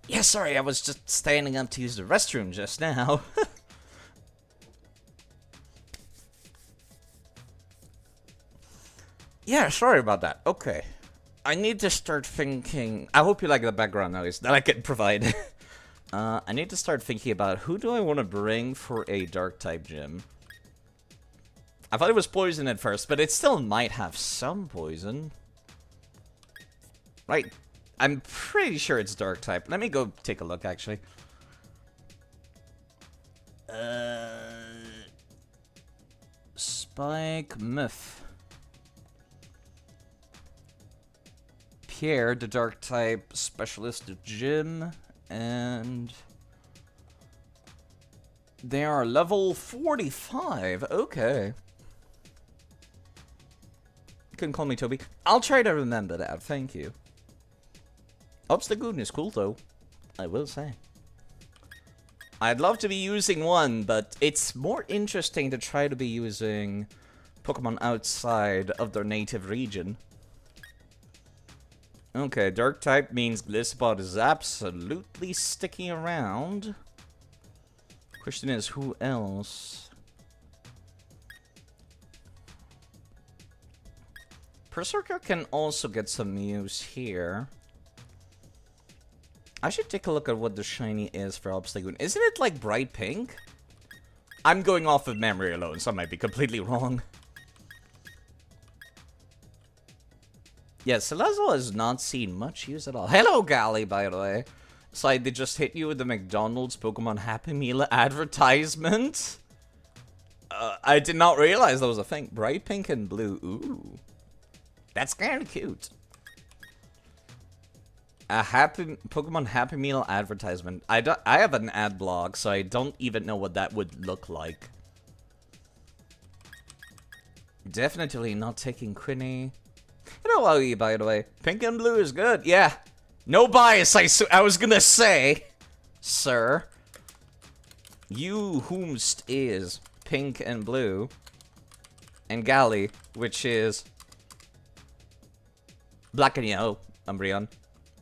Yeah, sorry, I was just standing up to use the restroom just now. Yeah, sorry about that. Okay. I need to start thinking... I hope you like the background noise that I can provide. I need to start thinking about who do I want to bring for a Dark-type gym. I thought it was poison at first, but it still might have some poison. Right. I'm pretty sure it's Dark-type. Let me go take a look, actually. Spike Myth. Pierre, the Dark-type specialist of gym, and they are level 45. Okay. You can call me Toby. I'll try to remember that. Thank you. Obstagoon is cool, though. I will say. I'd love to be using one, but it's more interesting to try to be using Pokemon outside of their native region. Okay, Dark type means Gliscod is absolutely sticking around. Question is, who else? Berserker can also get some use here. I should take a look at what the shiny is for Obstagoon. Isn't it like bright pink? I'm going off of memory alone, so I might be completely wrong. Yes, Salazzle has not seen much use at all. Hello, Gally, by the way. So I did just hit you with the McDonald's Pokemon Happy Meal advertisement. I did not realize that was a thing. Bright pink and blue. Ooh. That's kind of cute. A Pokemon Happy Meal advertisement. I have an ad blog, so I don't even know what that would look like. Definitely not taking Quinny. Hello, by the way. Pink and blue is good. Yeah. No bias, I was gonna say, sir. You whomst is pink and blue. And Gally, which is black and yellow, Umbreon.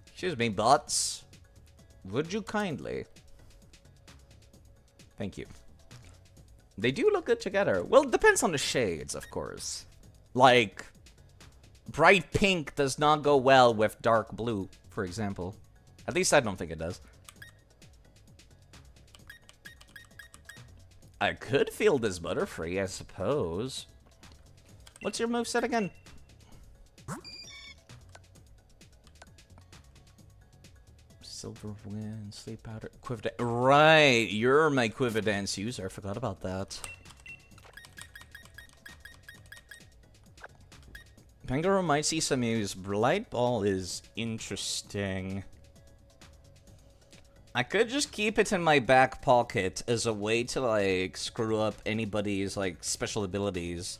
Excuse me, bots. Would you kindly? Thank you. They do look good together. Well, it depends on the shades, of course. Like, bright pink does not go well with dark blue, for example. At least I don't think it does. I could field this Butterfree, I suppose. What's your moveset again? Silver Wind, Sleep Powder, Quiver. Right, you're my Quiver Dance user. I forgot about that. Pangoro might see some use. Blight Ball is interesting. I could just keep it in my back pocket as a way to, like, screw up anybody's, like, special abilities.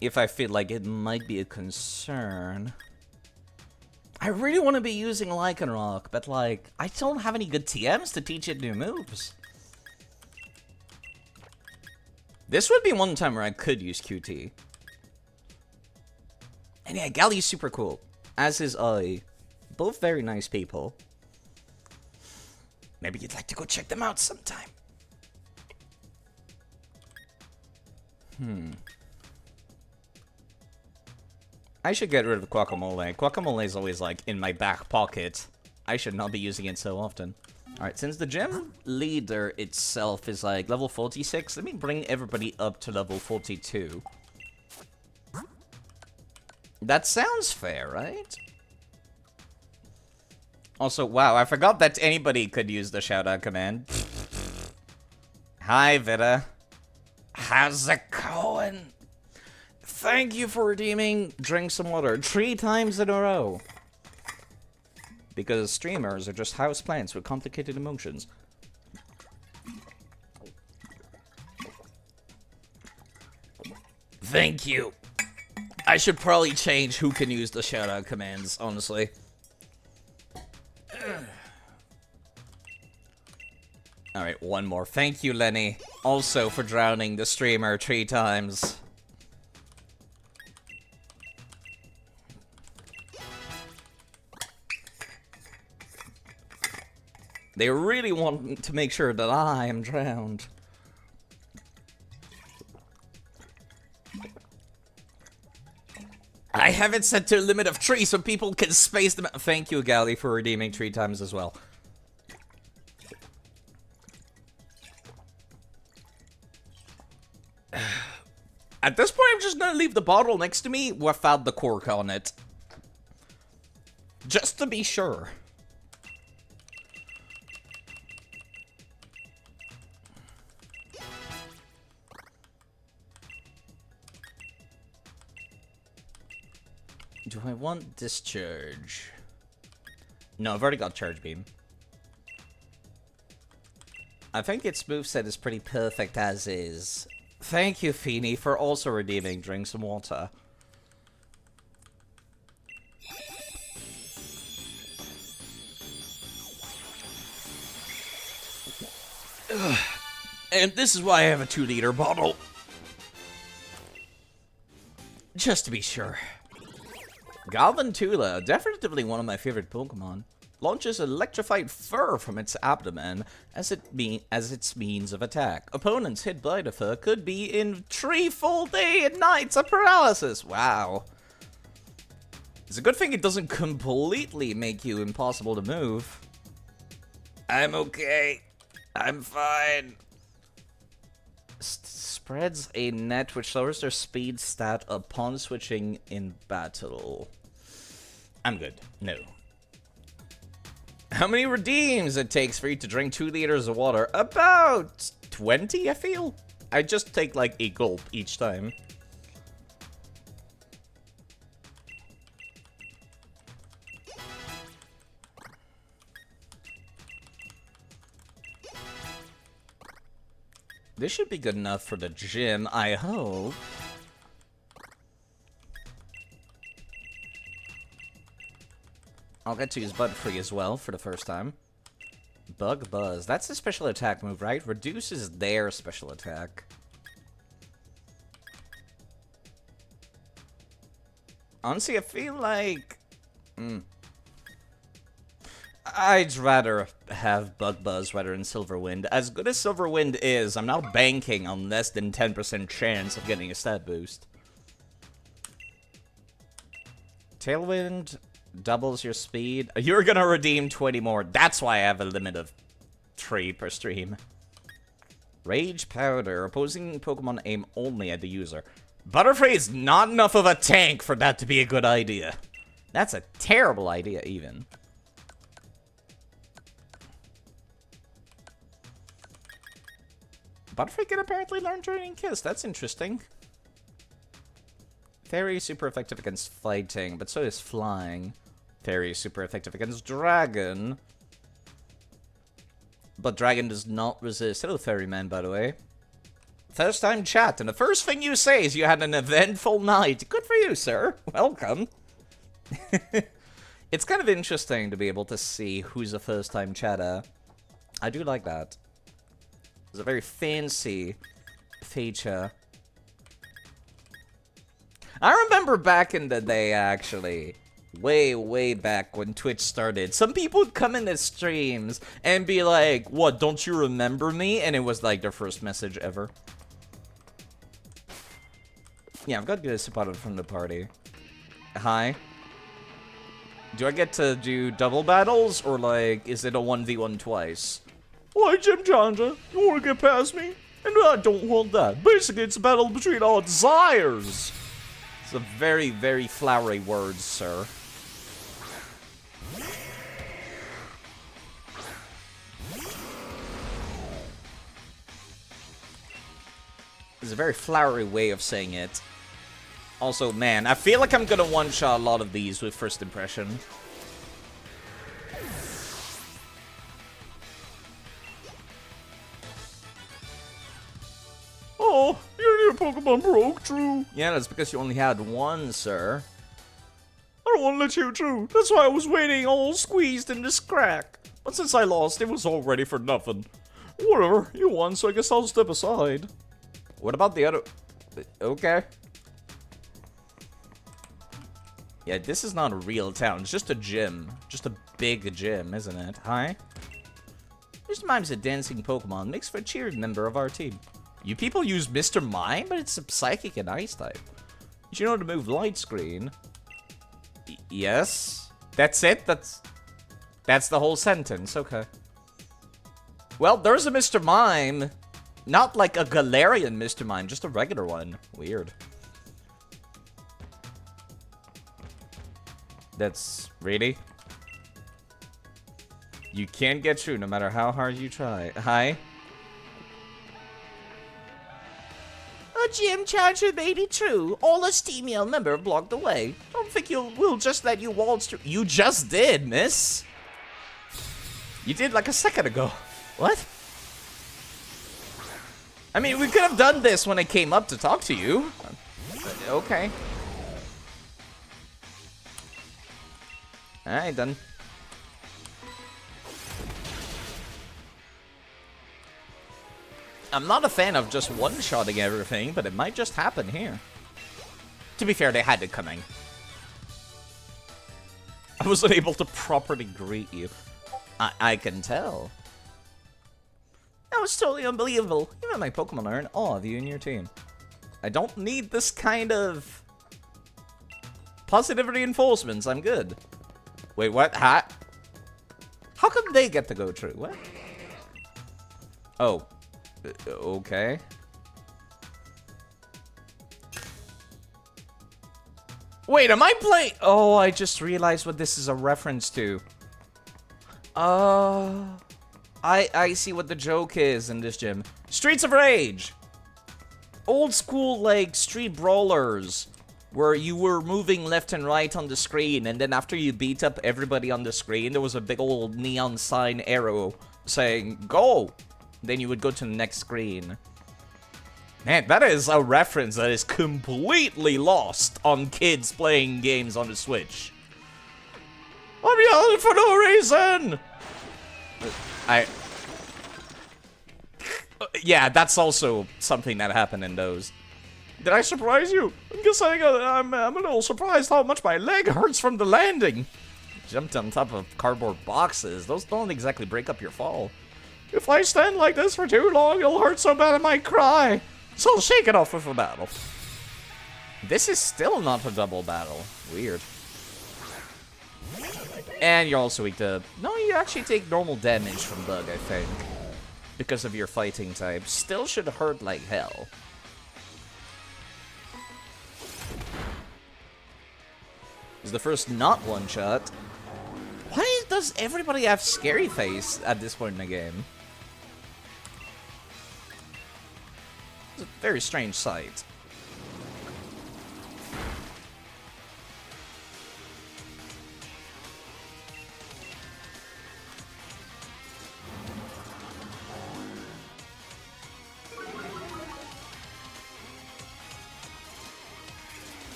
If I feel like it might be a concern. I really want to be using Lycanroc, but, like, I don't have any good TMs to teach it new moves. This would be one time where I could use QT. And yeah, Gally's super cool. As is I. Both very nice people. Maybe you'd like to go check them out sometime. I should get rid of Guacamole. Guacamole is always, like, in my back pocket. I should not be using it so often. Alright, since the gym leader itself is, like, level 46, let me bring everybody up to level 42. That sounds fair, right? Also, wow, I forgot that anybody could use the shout-out command. Hi, Vita. How's it going? Thank you for redeeming Drink Some Water 3 times in a row. Because streamers are just houseplants with complicated emotions. Thank you. I should probably change who can use the shoutout commands, honestly. Alright, one more. Thank you, Lenny. Also for drowning the streamer 3 times. They really want to make sure that I am drowned. I have it set to a limit of 3 so people can space them out. Thank you, Gally, for redeeming 3 times as well. At this point, I'm just gonna leave the bottle next to me without the cork on it. Just to be sure. Do I want discharge? No, I've already got charge beam. I think its moveset is pretty perfect as is. Thank you, Feeny, for also redeeming drink some water. Ugh. And this is why I have a 2-liter bottle. Just to be sure. Galvantula, definitely one of my favorite Pokemon, launches electrified fur from its abdomen as its means of attack. Opponents hit by the fur could be in 3 full day and nights of paralysis. Wow. It's a good thing it doesn't completely make you impossible to move. I'm okay. I'm fine. Spreads a net which lowers their speed stat upon switching in battle. I'm good. No. How many redeems it takes for you to drink 2 liters of water? About 20, I feel. I just take like a gulp each time. This should be good enough for the gym, I hope. I'll get to use Butterfree as well for the first time. Bug Buzz. That's a special attack move, right? Reduces their special attack. Honestly, I feel like... I'd rather have Bug Buzz rather than Silverwind. As good as Silverwind is, I'm now banking on less than 10% chance of getting a stat boost. Tailwind doubles your speed. You're gonna redeem 20 more. That's why I have a limit of 3 per stream. Rage Powder. Opposing Pokemon aim only at the user. Butterfree is not enough of a tank for that to be a good idea. That's a terrible idea, even. Butterfree can apparently learn Draining Kiss. That's interesting. Fairy is super effective against fighting, but so is flying. Fairy is super effective against Dragon. But Dragon does not resist. Hello, Fairyman, by the way. First time chat, and the first thing you say is you had an eventful night. Good for you, sir. Welcome. It's kind of interesting to be able to see who's a first time chatter. I do like that. It's a very fancy feature. I remember back in the day, actually. Way back when Twitch started. Some people would come in the streams and be like, what, don't you remember me? And it was like their first message ever. Yeah, I've got good support from the party. Hi. Do I get to do double battles? Or like, is it a 1v1 twice? Why, Jim Chandra, you want to get past me? And I don't want that. Basically, it's a battle between our desires. It's a very flowery words, sir. It's a very flowery way of saying it. Also, man, I feel like I'm gonna one-shot a lot of these with first impression. Oh, your Pokemon broke, Drew. Yeah, that's because you only had one, sir. I don't want to let you through. That's why I was waiting all squeezed in this crack. But since I lost, it was all ready for nothing. Whatever, you won, so I guess I'll step aside. What about the other... Okay. Yeah, this is not a real town. It's just a gym. Just a big gym, isn't it? Hi? Mr. Mime's a dancing Pokemon. Makes for a cheered member of our team. You people use Mr. Mime, but it's a psychic and ice type. You know to move light screen. Yes? That's it? That's the whole sentence. Okay. Well, there's a Mr. Mime. Not like a Galarian Mr. Mime, just a regular one. Weird. That's... really? You can't get through no matter how hard you try. Hi? A gym challenger may be true. All esteemed male member blocked the way. Don't think we'll just let you waltz through. You just did, miss. You did like a second ago. What? I mean, we could have done this when I came up to talk to you. Okay. Alright, then. I'm not a fan of just one-shotting everything, but it might just happen here. To be fair, they had it coming. I wasn't able to properly greet you. I can tell. That was totally unbelievable. Even my Pokemon are in awe of you and your team. I don't need this kind of positive reinforcements. I'm good. Wait, what? How come they get to go through? What? Oh. Okay. Wait, am I playing? Oh, I just realized what this is a reference to. I see what the joke is in this gym. Streets of Rage! Old school, like, street brawlers. Where you were moving left and right on the screen, and then after you beat up everybody on the screen, there was a big old neon sign arrow saying, go! Then you would go to the next screen. Man, that is a reference that is completely lost on kids playing games on the Switch. I'm yelling for no reason! Yeah, that's also something that happened in those. Did I surprise you? I'm just saying I'm a little surprised how much my leg hurts from the landing. Jumped on top of cardboard boxes. Those don't exactly break up your fall. If I stand like this for too long, it'll hurt so bad I might cry. So I'll shake it off with a battle. This is still not a double battle. Weird. And you're also weak to... No, you actually take normal damage from Bug, I think. Because of your fighting type. Still should hurt like hell. Is the first not one-shot. Why does everybody have scary face at this point in the game? It's a very strange sight.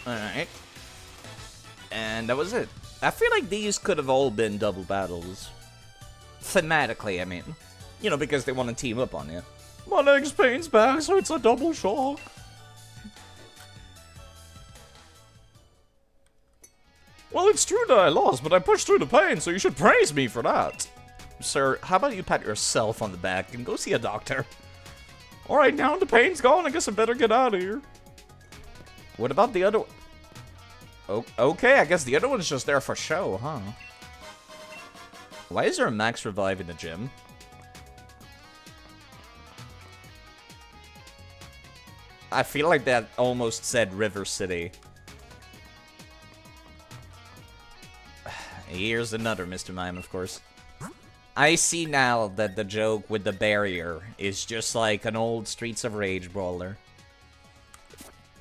Alright. And that was it. I feel like these could have all been double battles. Thematically, I mean. You know, because they want to team up on you. My leg's pain's back, so it's a double shock. Well, it's true that I lost, but I pushed through the pain, so you should praise me for that. Sir, how about you pat yourself on the back and go see a doctor? Alright, now the pain's gone, I guess I better get out of here. What about the other... Oh, okay, I guess the other one's just there for show, huh? Why is there a max revive in the gym? I feel like that almost said River City. Here's another Mr. Mime, of course. I see now that the joke with the barrier is just like an old Streets of Rage brawler.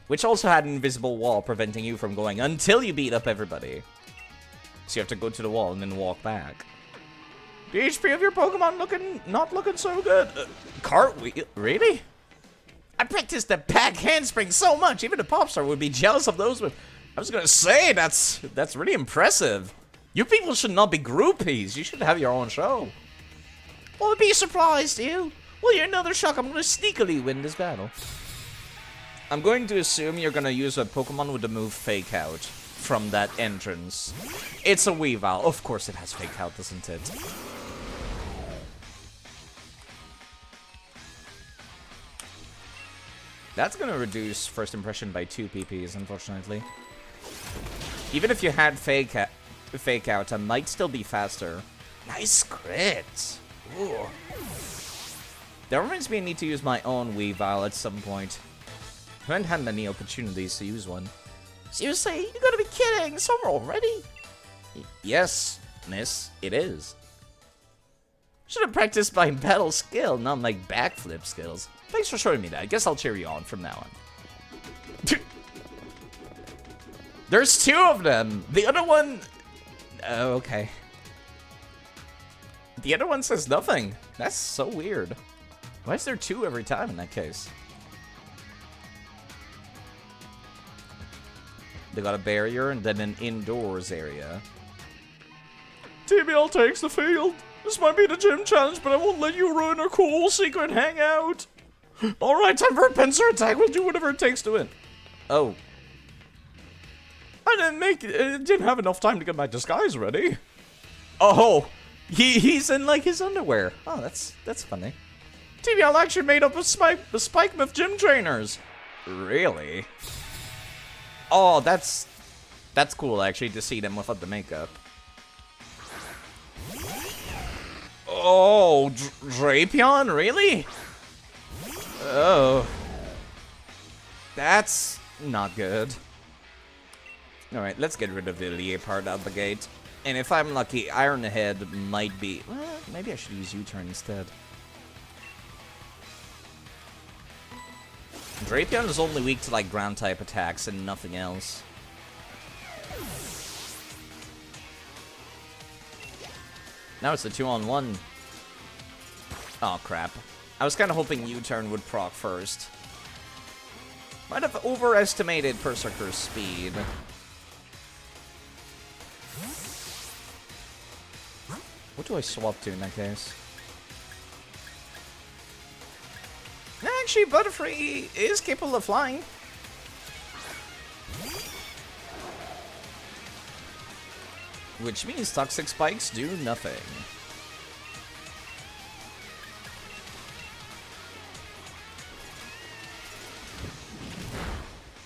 Which also had an invisible wall preventing you from going until you beat up everybody. So you have to go to the wall and then walk back. The HP of your Pokemon not looking so good. Cartwheel? Really? I practiced the back handspring so much, even a Popstar would be jealous of those. But I was gonna say, that's really impressive. You people should not be groupies. You should have your own show. Well, be surprised, you. Well, you're another shock. I'm gonna sneakily win this battle. I'm going to assume you're gonna use a Pokemon with the move Fake Out from that entrance. It's a Weavile. Of course it has Fake Out, doesn't it? That's gonna reduce first impression by 2 PPs, unfortunately. Even if you had Fake Out, I might still be faster. Nice crit! Ooh. That reminds me I need to use my own Weavile at some point. I haven't had many opportunities to use one. Seriously? You gotta be kidding! Summer already? Yes, miss, it is. Should have practiced my battle skill, not my backflip skills. Thanks for showing me that. I guess I'll cheer you on from now on. There's 2 of them! The other one... Oh, okay. The other one says nothing. That's so weird. Why is there 2 every time in that case? They got a barrier and then an indoors area. TBL takes the field. This might be the gym challenge, but I won't let you ruin our cool secret hangout. Alright, time for a pincer attack. We'll do whatever it takes to win. Oh. I didn't have enough time to get my disguise ready. Oh! He's in, like, his underwear. Oh, that's funny. TBL actually made up a Spike Myth gym trainers. Really? Oh, that's cool, actually, to see them without the makeup. Oh, Drapion? Really? Oh. That's not good. Alright, let's get rid of the Leopard out the gate. And if I'm lucky, Iron Head might be... Well, maybe I should use U-turn instead. Drapion is only weak to, like, ground-type attacks and nothing else. Now it's a 2-on-1. Oh, crap. I was kind of hoping U-turn would proc first. Might have overestimated Berserker's speed. What do I swap to in that case? Actually, Butterfree is capable of flying. Which means Toxic Spikes do nothing.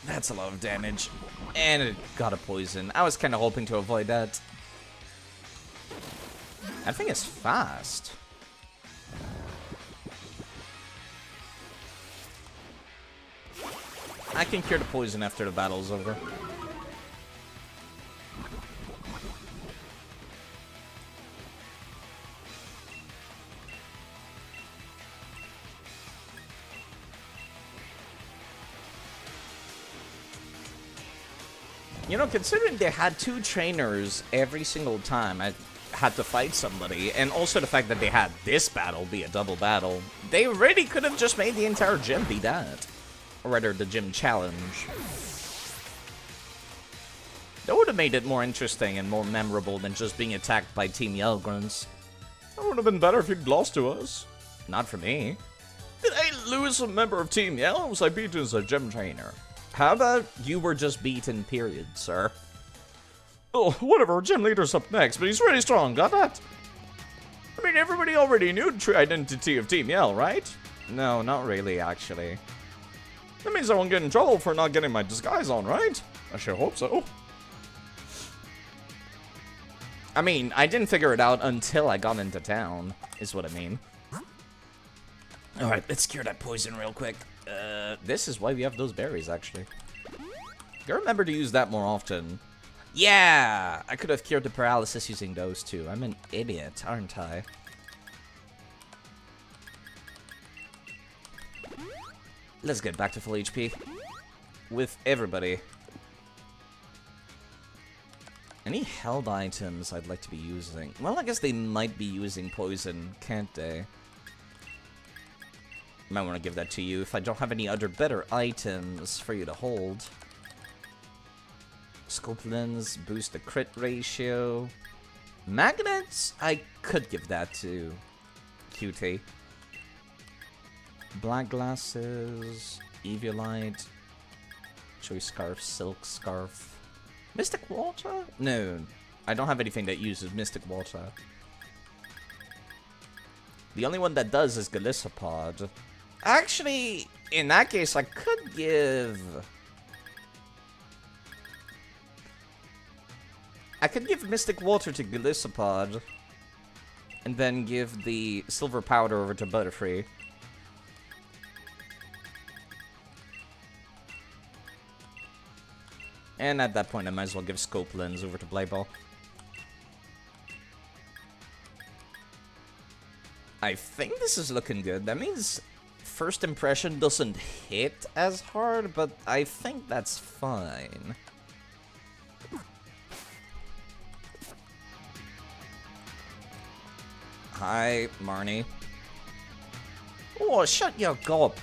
That's a lot of damage. And it got a poison. I was kind of hoping to avoid that. That thing is fast. I can cure the poison after the battle's over. You know, considering they had 2 trainers every single time I had to fight somebody, and also the fact that they had this battle be a double battle, they really could have just made the entire gym be that. Or rather, the gym challenge. That would have made it more interesting and more memorable than just being attacked by Team Yell grunts. That would have been better if you'd lost to us. Not for me. Did I lose a member of Team Yell, or was I beaten as a gym trainer? How about you were just beaten, period, sir? Oh, whatever, gym leader's up next, but he's really strong, got that? I mean, everybody already knew the true identity of Team Yell, right? No, not really, actually. That means I won't get in trouble for not getting my disguise on, right? I sure hope so. I mean, I didn't figure it out until I got into town, is what I mean. Alright, let's cure that poison real quick. This is why we have those berries, actually. Gotta remember to use that more often. Yeah! I could have cured the paralysis using those too. I'm an idiot, aren't I? Let's get back to full HP. With everybody. Any held items I'd like to be using? Well, I guess they might be using poison, can't they? Might want to give that to you if I don't have any other better items for you to hold. Scope lens, boost the crit ratio. Magnets, I could give that to QT. Black glasses, Eviolite, choice scarf, silk scarf. Mystic water? No, I don't have anything that uses mystic water. The only one that does is Galissapod. Actually, in that case, I could give... I could give Mystic Water to Galissapod. And then give the Silver Powder over to Butterfree. And at that point, I might as well give Scope Lens over to Blayball. I think this is looking good. That means first impression doesn't hit as hard, but I think that's fine. Hi, Marnie. Oh, shut your gob.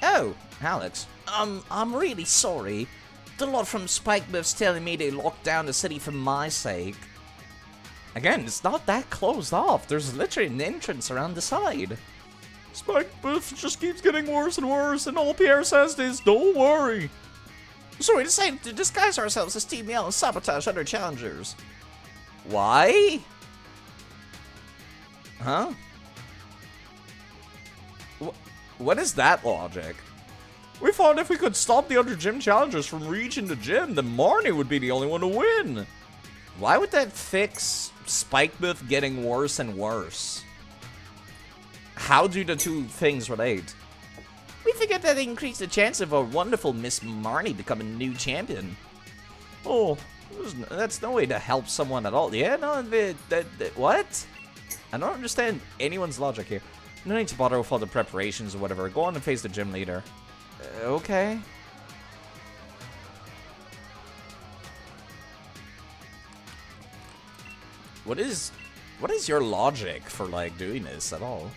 Oh, Alex. I'm really sorry. The lot from Spikebuff's telling me they locked down the city for my sake. Again, it's not that closed off. There's literally an entrance around the side. Spikebuff just keeps getting worse and worse, and all Pierre says is, don't worry. So we decided to disguise ourselves as Team Yell and sabotage other challengers. Why? Huh? What is that logic? We thought if we could stop the other gym challengers from reaching the gym, then Marnie would be the only one to win. Why would that fix Spikebuff getting worse and worse? How do the two things relate? We figured that increased the chance of our wonderful Miss Marnie becoming new champion. Oh, that's no way to help someone at all. Yeah, no, what? I don't understand anyone's logic here. No need to bother with all the preparations or whatever. Go on and face the gym leader. Okay. What is your logic for, like, doing this at all?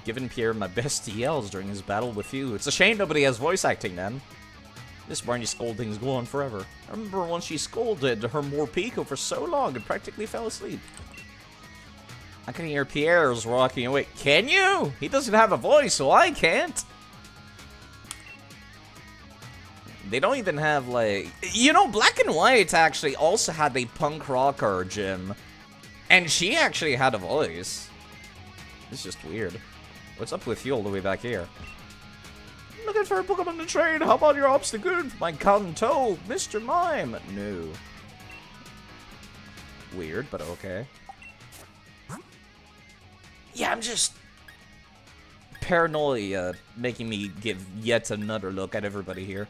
Giving Pierre my best yells during his battle with you. It's a shame nobody has voice acting then. This Barney scolding's go on forever. I remember when she scolded her Morpeko for so long and practically fell asleep. I can hear Pierre's rocking away. Can you? He doesn't have a voice, so I can't. They don't even have, like... You know, Black and White actually also had a punk rocker gym. And she actually had a voice. It's just weird. What's up with you all the way back here? Looking for a Pokemon to trade. How about your obstacle? My Kanto, Mr. Mime. No. Weird, but okay. Yeah, I'm just... paranoia making me give yet another look at everybody here.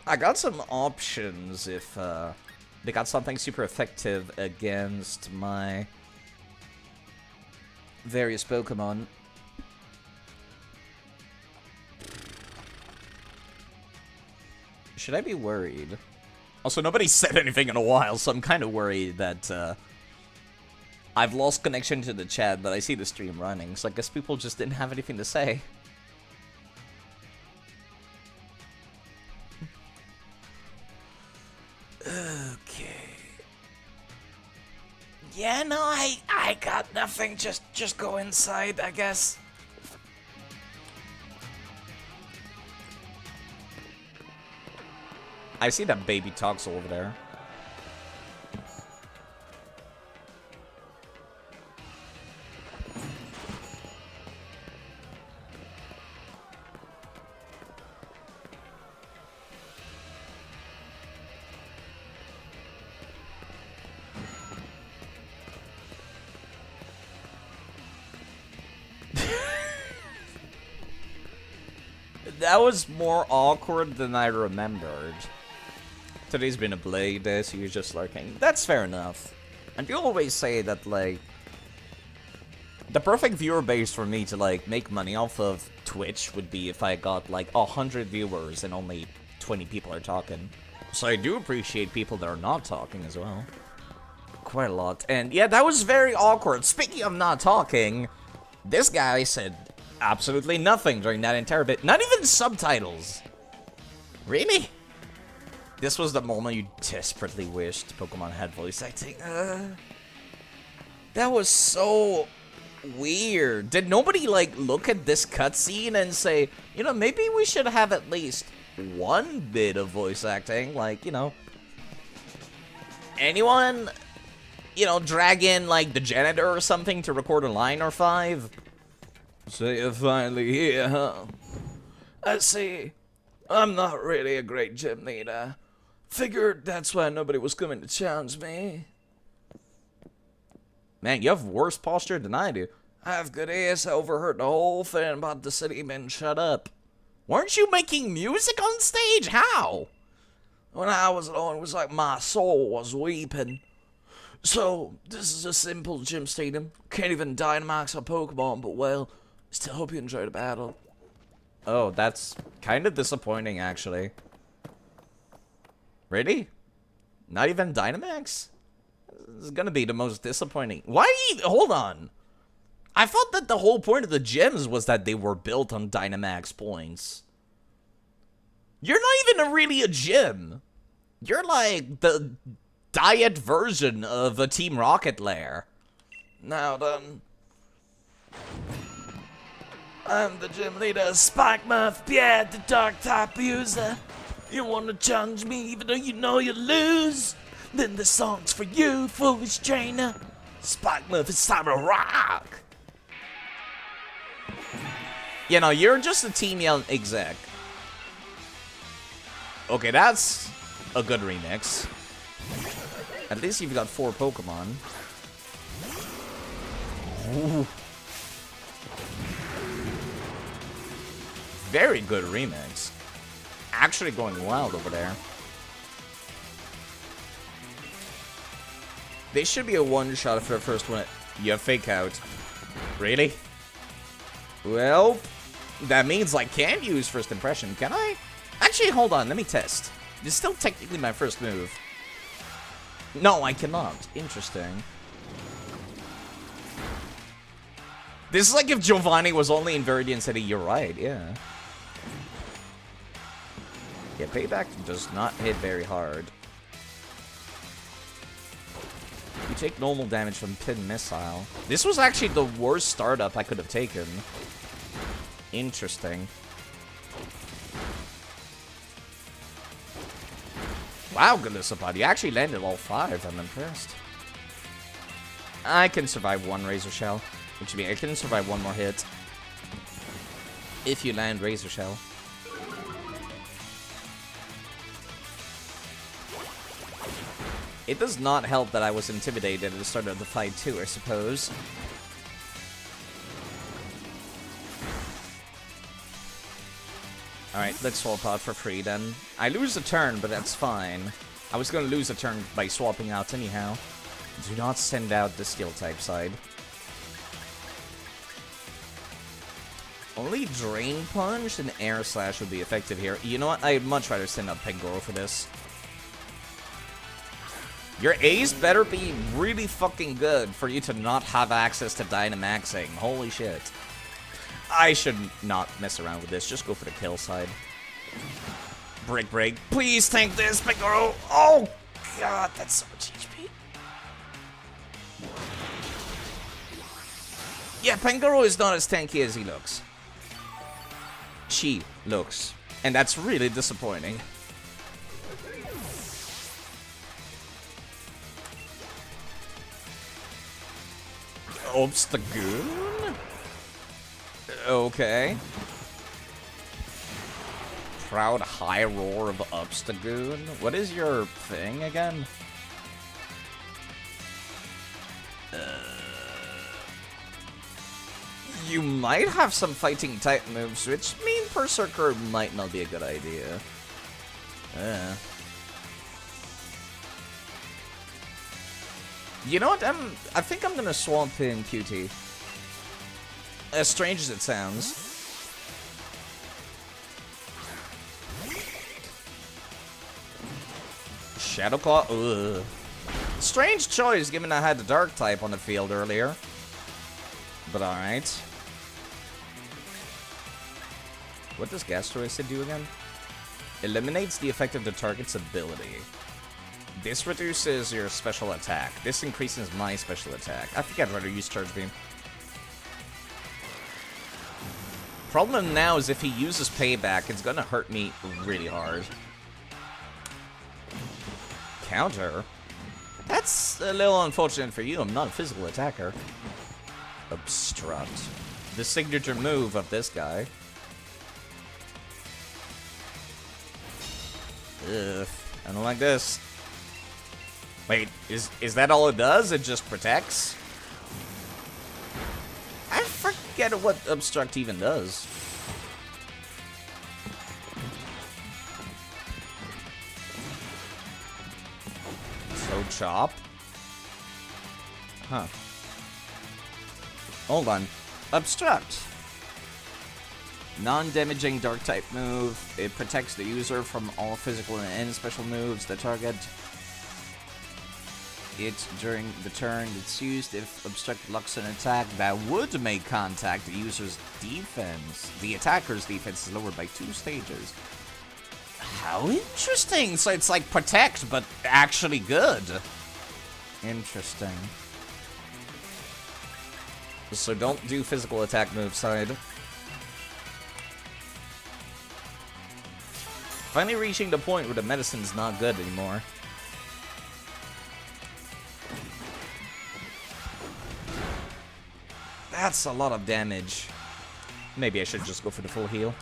I got some options if they got something super effective against my various Pokemon. Should I be worried? Also, nobody said anything in a while, so I'm kind of worried that I've lost connection to the chat, but I see the stream running, so I guess people just didn't have anything to say. Okay. Yeah, no, I got nothing. Just go inside, I guess. I see that baby Toxel over there. That was more awkward than I remembered. Today's been a blade day, so you're just lurking. That's fair enough. And you always say that, like, the perfect viewer base for me to, like, make money off of Twitch would be if I got, like, 100 viewers and only 20 people are talking. So I do appreciate people that are not talking as well. Quite a lot. And yeah, that was very awkward. Speaking of not talking, this guy said absolutely nothing during that entire bit. Not even subtitles. Really? This was the moment you desperately wished Pokemon had voice acting. That was so weird. Did nobody, like, look at this cutscene and say, you know, maybe we should have at least one bit of voice acting? Like, you know, anyone, you know, drag in, like, the janitor or something to record a line or 5? So you're finally here, huh? I see. I'm not really a great gym leader. Figured that's why nobody was coming to challenge me. Man, you have worse posture than I do. I have good ears. I overheard the whole thing about the city being shut up. Weren't you making music on stage? How? When I was alone, it was like my soul was weeping. So, this is a simple gym stadium. Can't even Dynamax a Pokemon, but well, still hope you enjoy the battle. Oh, that's kind of disappointing, actually. Really? Not even Dynamax? This is gonna be the most disappointing. Why? Hold on. I thought that the whole point of the gyms was that they were built on Dynamax points. You're not even really a gym. You're like the diet version of a Team Rocket lair. Now then. I'm the gym leader, Spike Muff, Pierre, the dark type user. You wanna challenge me even though you know you lose? Then the song's for you, foolish trainer. Spike Muff, it's time to rock. You know, you're just a Team Yell exec. Okay, that's a good remix. At least you've got 4 Pokemon. Ooh. Very good remix. Actually going wild over there. They should be a one-shot for the first one. You have Fake Out. Really? Well, that means I can't use First Impression, can I? Actually, hold on, let me test. It's still technically my first move. No, I cannot. Interesting. This is like if Giovanni was only in Viridian City. You're right, yeah. Yeah, Payback does not hit very hard. You take normal damage from Pin Missile. This was actually the worst startup I could have taken. Interesting. Wow, Golisopod, you actually landed all 5. I'm impressed. I can survive 1 Razor Shell. Which means I can survive 1 more hit. If you land Razor Shell. It does not help that I was intimidated at the start of the fight too, I suppose. Alright, let's swap out for free then. I lose a turn, but that's fine. I was gonna lose a turn by swapping out anyhow. Do not send out the Steel type side. Only Drain Punch and Air Slash would be effective here. You know what? I'd much rather send out Pangoro for this. Your Ace better be really fucking good for you to not have access to Dynamaxing. Holy shit. I should not mess around with this. Just go for the kill side. Break, break. Please tank this, Pangoro. Oh, God, that's so much HP. Yeah, Pangoro is not as tanky as he looks. She looks. And that's really disappointing. Obstagoon? Okay. Proud high roar of Obstagoon? What is your thing again? You might have some fighting type moves, which mean Berserker might not be a good idea. You know what? I think I'm gonna swamp in QT. As strange as it sounds. Shadow Claw? Ugh. Strange choice, given I had the Dark type on the field earlier. But alright. What does Gastroacid do again? Eliminates the effect of the target's ability. This reduces your special attack. This increases my special attack. I think I'd rather use Charge Beam. Problem now is if he uses Payback, it's gonna hurt me really hard. Counter? That's a little unfortunate for you. I'm not a physical attacker. Obstruct. The signature move of this guy. Ugh. I don't like this. Wait, is that all it does? It just protects? I forget what Obstruct even does. So Chop? Huh. Hold on. Obstruct. Non-damaging Dark type move. It protects the user from all physical and special moves. The target it during the turn it's used. If Obstruct blocks an attack that would make contact, the user's defense, the attacker's defense is lowered by 2 stages. How interesting! So it's like Protect, but actually good. Interesting. So don't do physical attack move side. Finally reaching the point where the medicine's not good anymore. That's a lot of damage. Maybe I should just go for the full heal.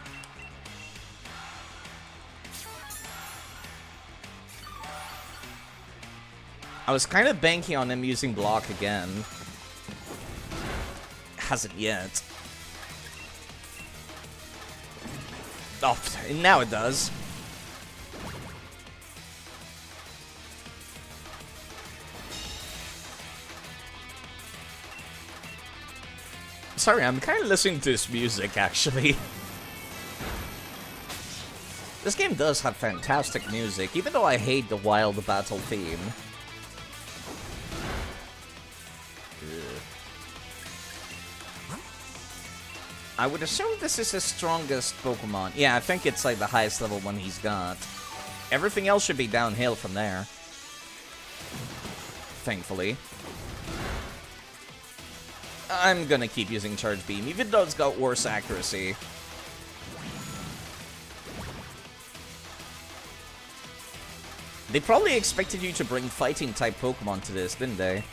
I was kind of banking on him using block again. Hasn't yet. Oh, now it does. Sorry, I'm kind of listening to this music, actually. This game does have fantastic music, even though I hate the wild battle theme. I would assume this is his strongest Pokemon. Yeah, I think it's like the highest level one he's got. Everything else should be downhill from there. Thankfully. I'm gonna keep using Charge Beam, even though it's got worse accuracy. They probably expected you to bring Fighting-type Pokemon to this, didn't they?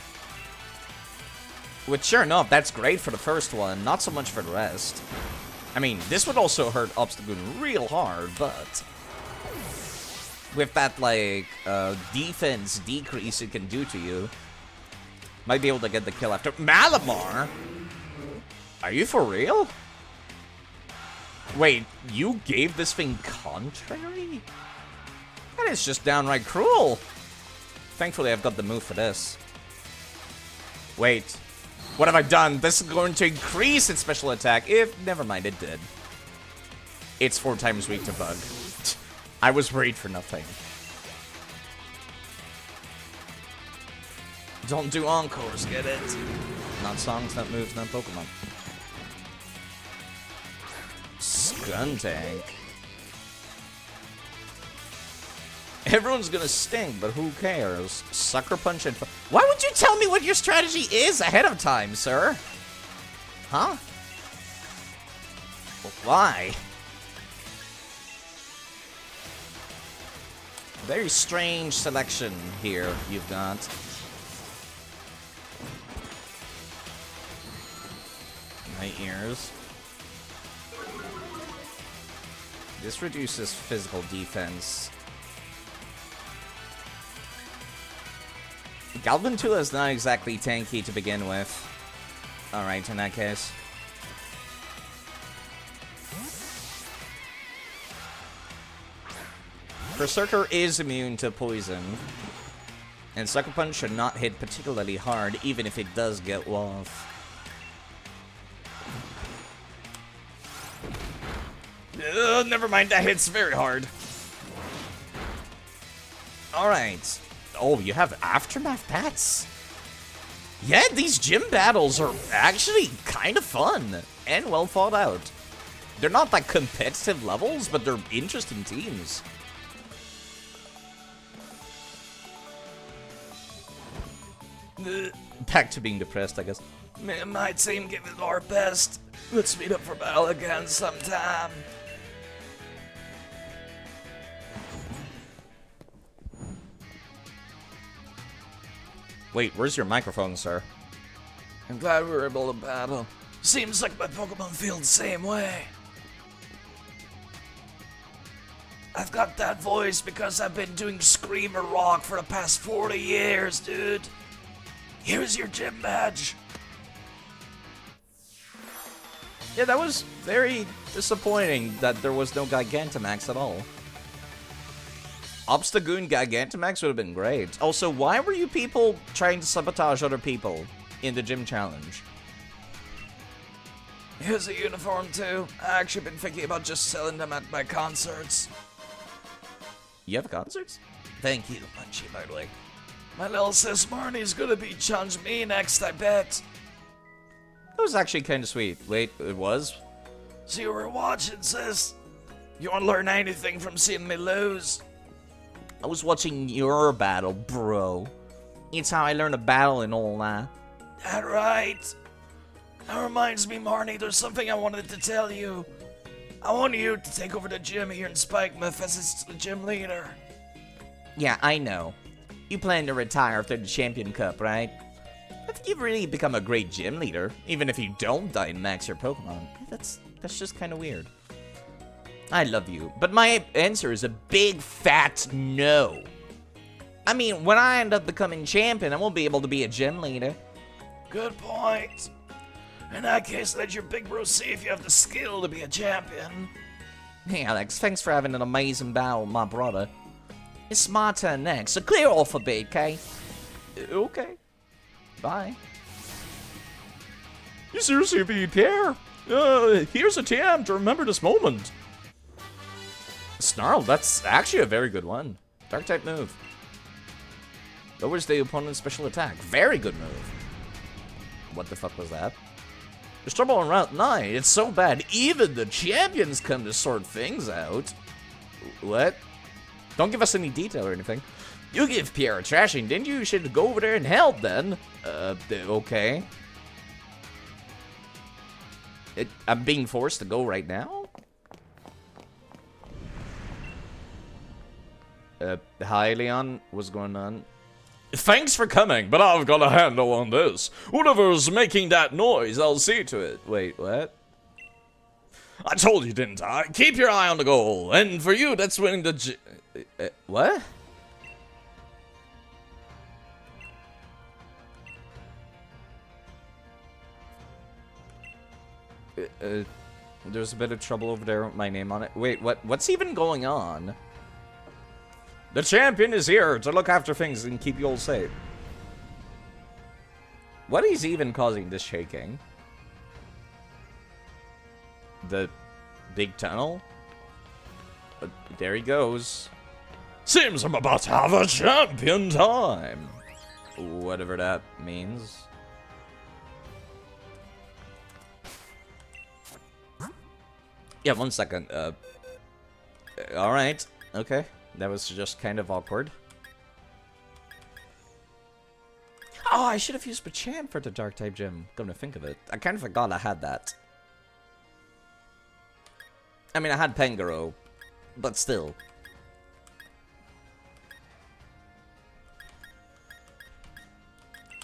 Which, sure enough, that's great for the first one, not so much for the rest. I mean, this would also hurt Obstagoon real hard, but with that, like, defense decrease it can do to you, might be able to get the kill after. Malamar? Are you for real? Wait, you gave this thing Contrary? That is just downright cruel. Thankfully, I've got the move for this. Wait. What have I done? This is going to increase its special attack. Never mind, it did. It's 4 times weak to Bug. I was worried for nothing. Don't do encores, get it? Not songs, not moves, not Pokemon. Skuntank. Everyone's gonna stink, but who cares? Sucker Punch and... Why would you tell me what your strategy is ahead of time, sir? Huh? Why? Very strange selection here you've got. My ears. This reduces physical defense. Galvantula is not exactly tanky to begin with. Alright, in that case. Berserker is immune to poison. And Sucker Punch should not hit particularly hard, even if it does get off. Never mind, that hits very hard. Alright. Oh, you have Aftermath pets? Yeah, these gym battles are actually kind of fun and well thought out. They're not like competitive levels, but they're interesting teams. Back to being depressed, I guess. Me and my team give it our best. Let's meet up for battle again sometime. Wait, where's your microphone, sir? I'm glad we were able to battle. Seems like my Pokemon feel the same way. I've got that voice because I've been doing Screamer Rock for the past 40 years, dude. Here's your gym badge. Yeah, that was very disappointing that there was no Gigantamax at all. Obstagoon Gigantamax would have been great. Also, why were you people trying to sabotage other people in the gym challenge? Here's a uniform too. I actually been thinking about just selling them at my concerts. You have concerts? Thank you, Munchie, by the way. My little sis Marnie's gonna be challenge me next, I bet. That was actually kind of sweet. Wait, it was? So you were watching, sis? You wanna learn anything from seeing me lose? I was watching your battle, bro. It's how I learned to battle and all that. That right. That reminds me, Marnie, there's something I wanted to tell you. I want you to take over the gym here in Spikemouth as its gym leader. Yeah, I know. You plan to retire after the Champion Cup, right? I think you've really become a great gym leader, even if you don't die and max your Pokemon. That's just kind of weird. I love you, but my answer is a big fat no. I mean, when I end up becoming champion, I won't be able to be a gym leader. Good point. In that case, let your big bro see if you have the skill to be a champion. Hey Alex, thanks for having an amazing battle with my brother. It's my turn next, so clear off a bit, okay? Okay. Bye. You seriously be Pierre? Here's a TM to remember this moment. Snarl, that's actually a very good one. Dark type move. Lowers the opponent's special attack. Very good move. What the fuck was that? There's trouble on Route 9. It's so bad, even the champions come to sort things out. What? Don't give us any detail or anything. You give Pierre a trashing, didn't you? You should go over there and help then. Okay. I'm being forced to go right now? Hi, Leon. What's going on? Thanks for coming, but I've got a handle on this. Whatever's making that noise, I'll see to it. Wait, what? I told you, didn't I? Keep your eye on the goal. And for you, that's winning the What? There's a bit of trouble over there with my name on it. Wait, what's even going on? The champion is here to look after things and keep you all safe. What is even causing this shaking? The big tunnel? There he goes. Seems I'm about to have a champion time. Whatever that means. Yeah, 1 second. Alright. Okay. That was just kind of awkward. Oh, I should have used Machamp for the Dark-type gym. Come to think of it. I kind of forgot I had that. I mean, I had Pangoro, but still.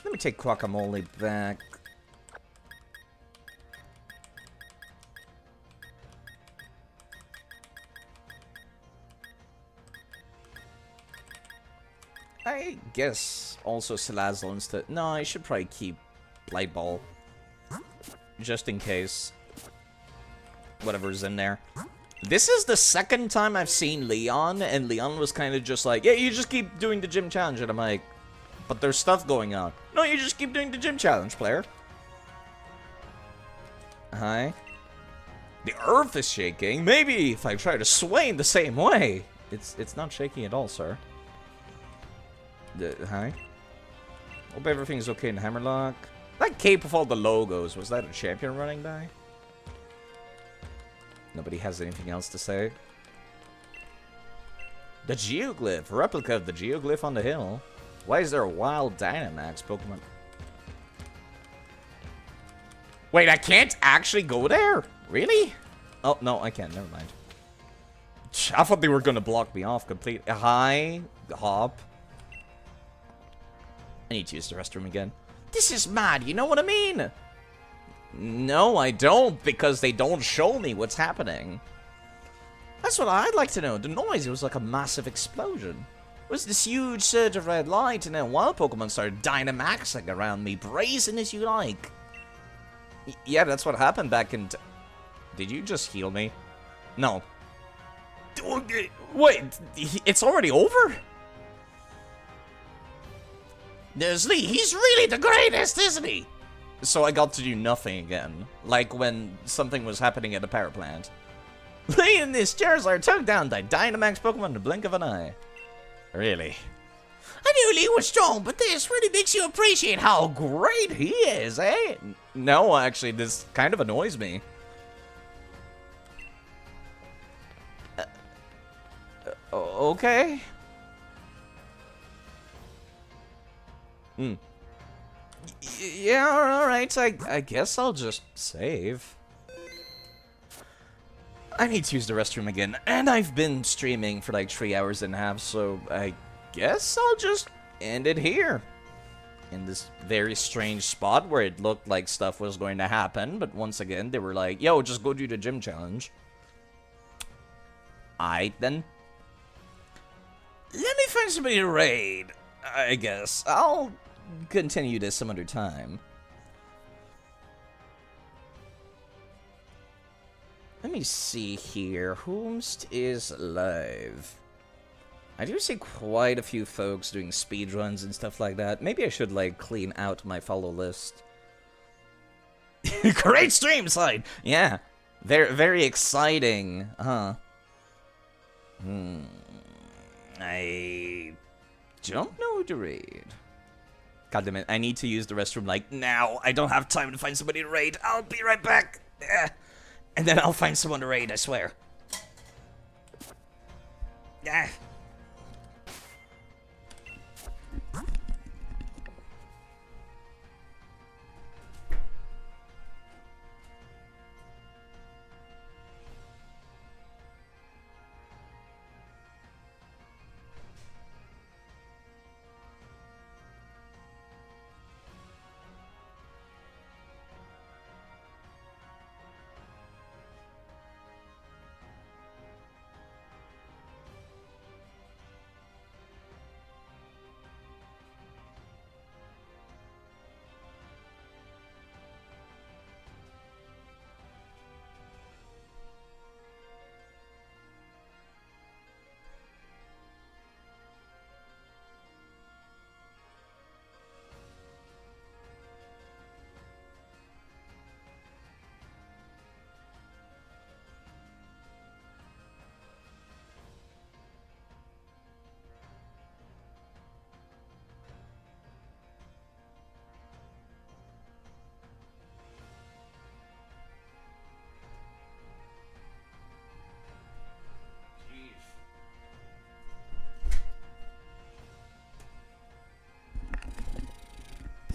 Let me take Guacamole back. I guess also Salazzle instead. No, I should probably keep Blight Ball. Just in case. Whatever's in there. This is the second time I've seen Leon, and Leon was kind of just like, yeah, you just keep doing the gym challenge. And I'm like, but there's stuff going on. No, you just keep doing the gym challenge, player. Hi. The earth is shaking. Maybe if I try to sway in the same way. It's not shaking at all, sir. Hi? Hope everything's okay in Hammerlock. That cape with all the logos, was that a champion running by? Nobody has anything else to say? The Geoglyph! Replica of the Geoglyph on the hill. Why is there a wild Dynamax Pokemon? Wait, I can't actually go there? Really? Oh, no, I can. Never mind. I thought they were gonna block me off completely. Hi, Hop. I need to use the restroom again. This is mad, you know what I mean? No, I don't, because they don't show me what's happening. That's what I'd like to know. The noise, it was like a massive explosion. It was this huge surge of red light, and then wild Pokemon started Dynamaxing around me, brazen as you like. Yeah, that's what happened back in... Did you just heal me? No. Wait, it's already over? Lee, he's really the greatest, isn't he? So I got to do nothing again. Like when something was happening at the power plant. Lee and this Charizard took down the Dynamax Pokemon in the blink of an eye. Really? I knew Lee was strong, but this really makes you appreciate how great he is, eh? No, actually, this kind of annoys me. Okay. Yeah, alright, I guess I'll just save. I need to use the restroom again, and I've been streaming for like 3 hours and a half, so I guess I'll just end it here. In this very strange spot where it looked like stuff was going to happen, but once again, they were like, yo, just go do the gym challenge. Aight then. Let me find somebody to raid, I guess. I'll continue this some other time. Let me see here. Whomst is live? I do see quite a few folks doing speedruns and stuff like that. Maybe I should, like, clean out my follow list. Great stream, Slide! Yeah. Very, very exciting. Huh. I don't know who to raid. God damn it, I need to use the restroom, like, now. I don't have time to find somebody to raid. I'll be right back. And then I'll find someone to raid, I swear.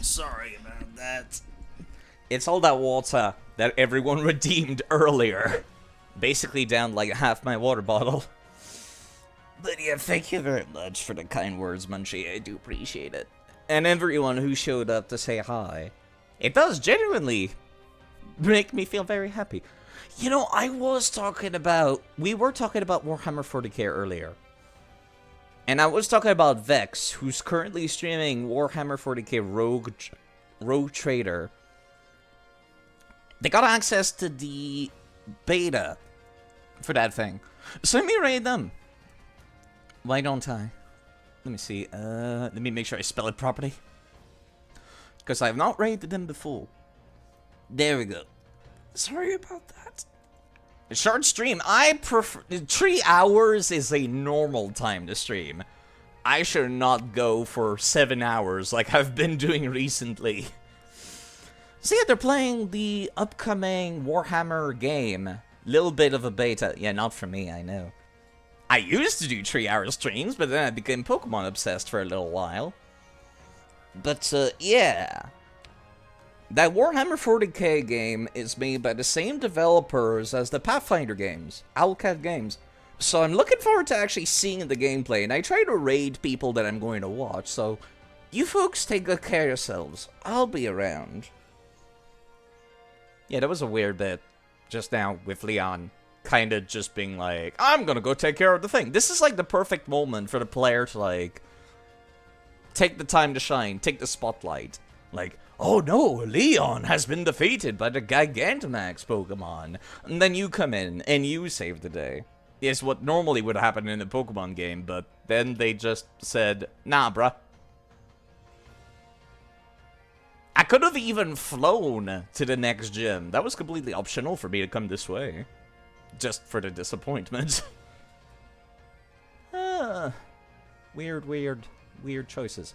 Sorry about that. It's all that water that everyone redeemed earlier. Basically down like half my water bottle. But yeah, thank you very much for the kind words, Munchie. I do appreciate it. And everyone who showed up to say hi. It does genuinely make me feel very happy. You know, we were talking about Warhammer 40k earlier. And I was talking about Vex, who's currently streaming Warhammer 40k Rogue Trader. They got access to the beta for that thing. So let me raid them. Why don't I? Let me see. Let me make sure I spell it properly. Because I have not raided them before. There we go. Sorry about that. Short stream. I prefer 3 hours is a normal time to stream. I should not go for 7 hours like I've been doing recently. So yeah, they're playing the upcoming Warhammer game. Little bit of a beta. Yeah, not for me, I know. I used to do 3-hour streams, but then I became Pokemon obsessed for a little while. But, yeah. That Warhammer 40k game is made by the same developers as the Pathfinder games, Owlcat Games. So I'm looking forward to actually seeing the gameplay, and I try to raid people that I'm going to watch, so you folks take good care of yourselves. I'll be around. Yeah, that was a weird bit just now with Leon kind of just being like, I'm gonna go take care of the thing. This is like the perfect moment for the player to like take the time to shine, take the spotlight. Like, oh no, Leon has been defeated by the Gigantamax Pokemon. And then you come in and you save the day. Is what normally would happen in a Pokemon game, but then they just said, nah, bruh. I could have even flown to the next gym. That was completely optional for me to come this way. Just for the disappointment. Weird choices.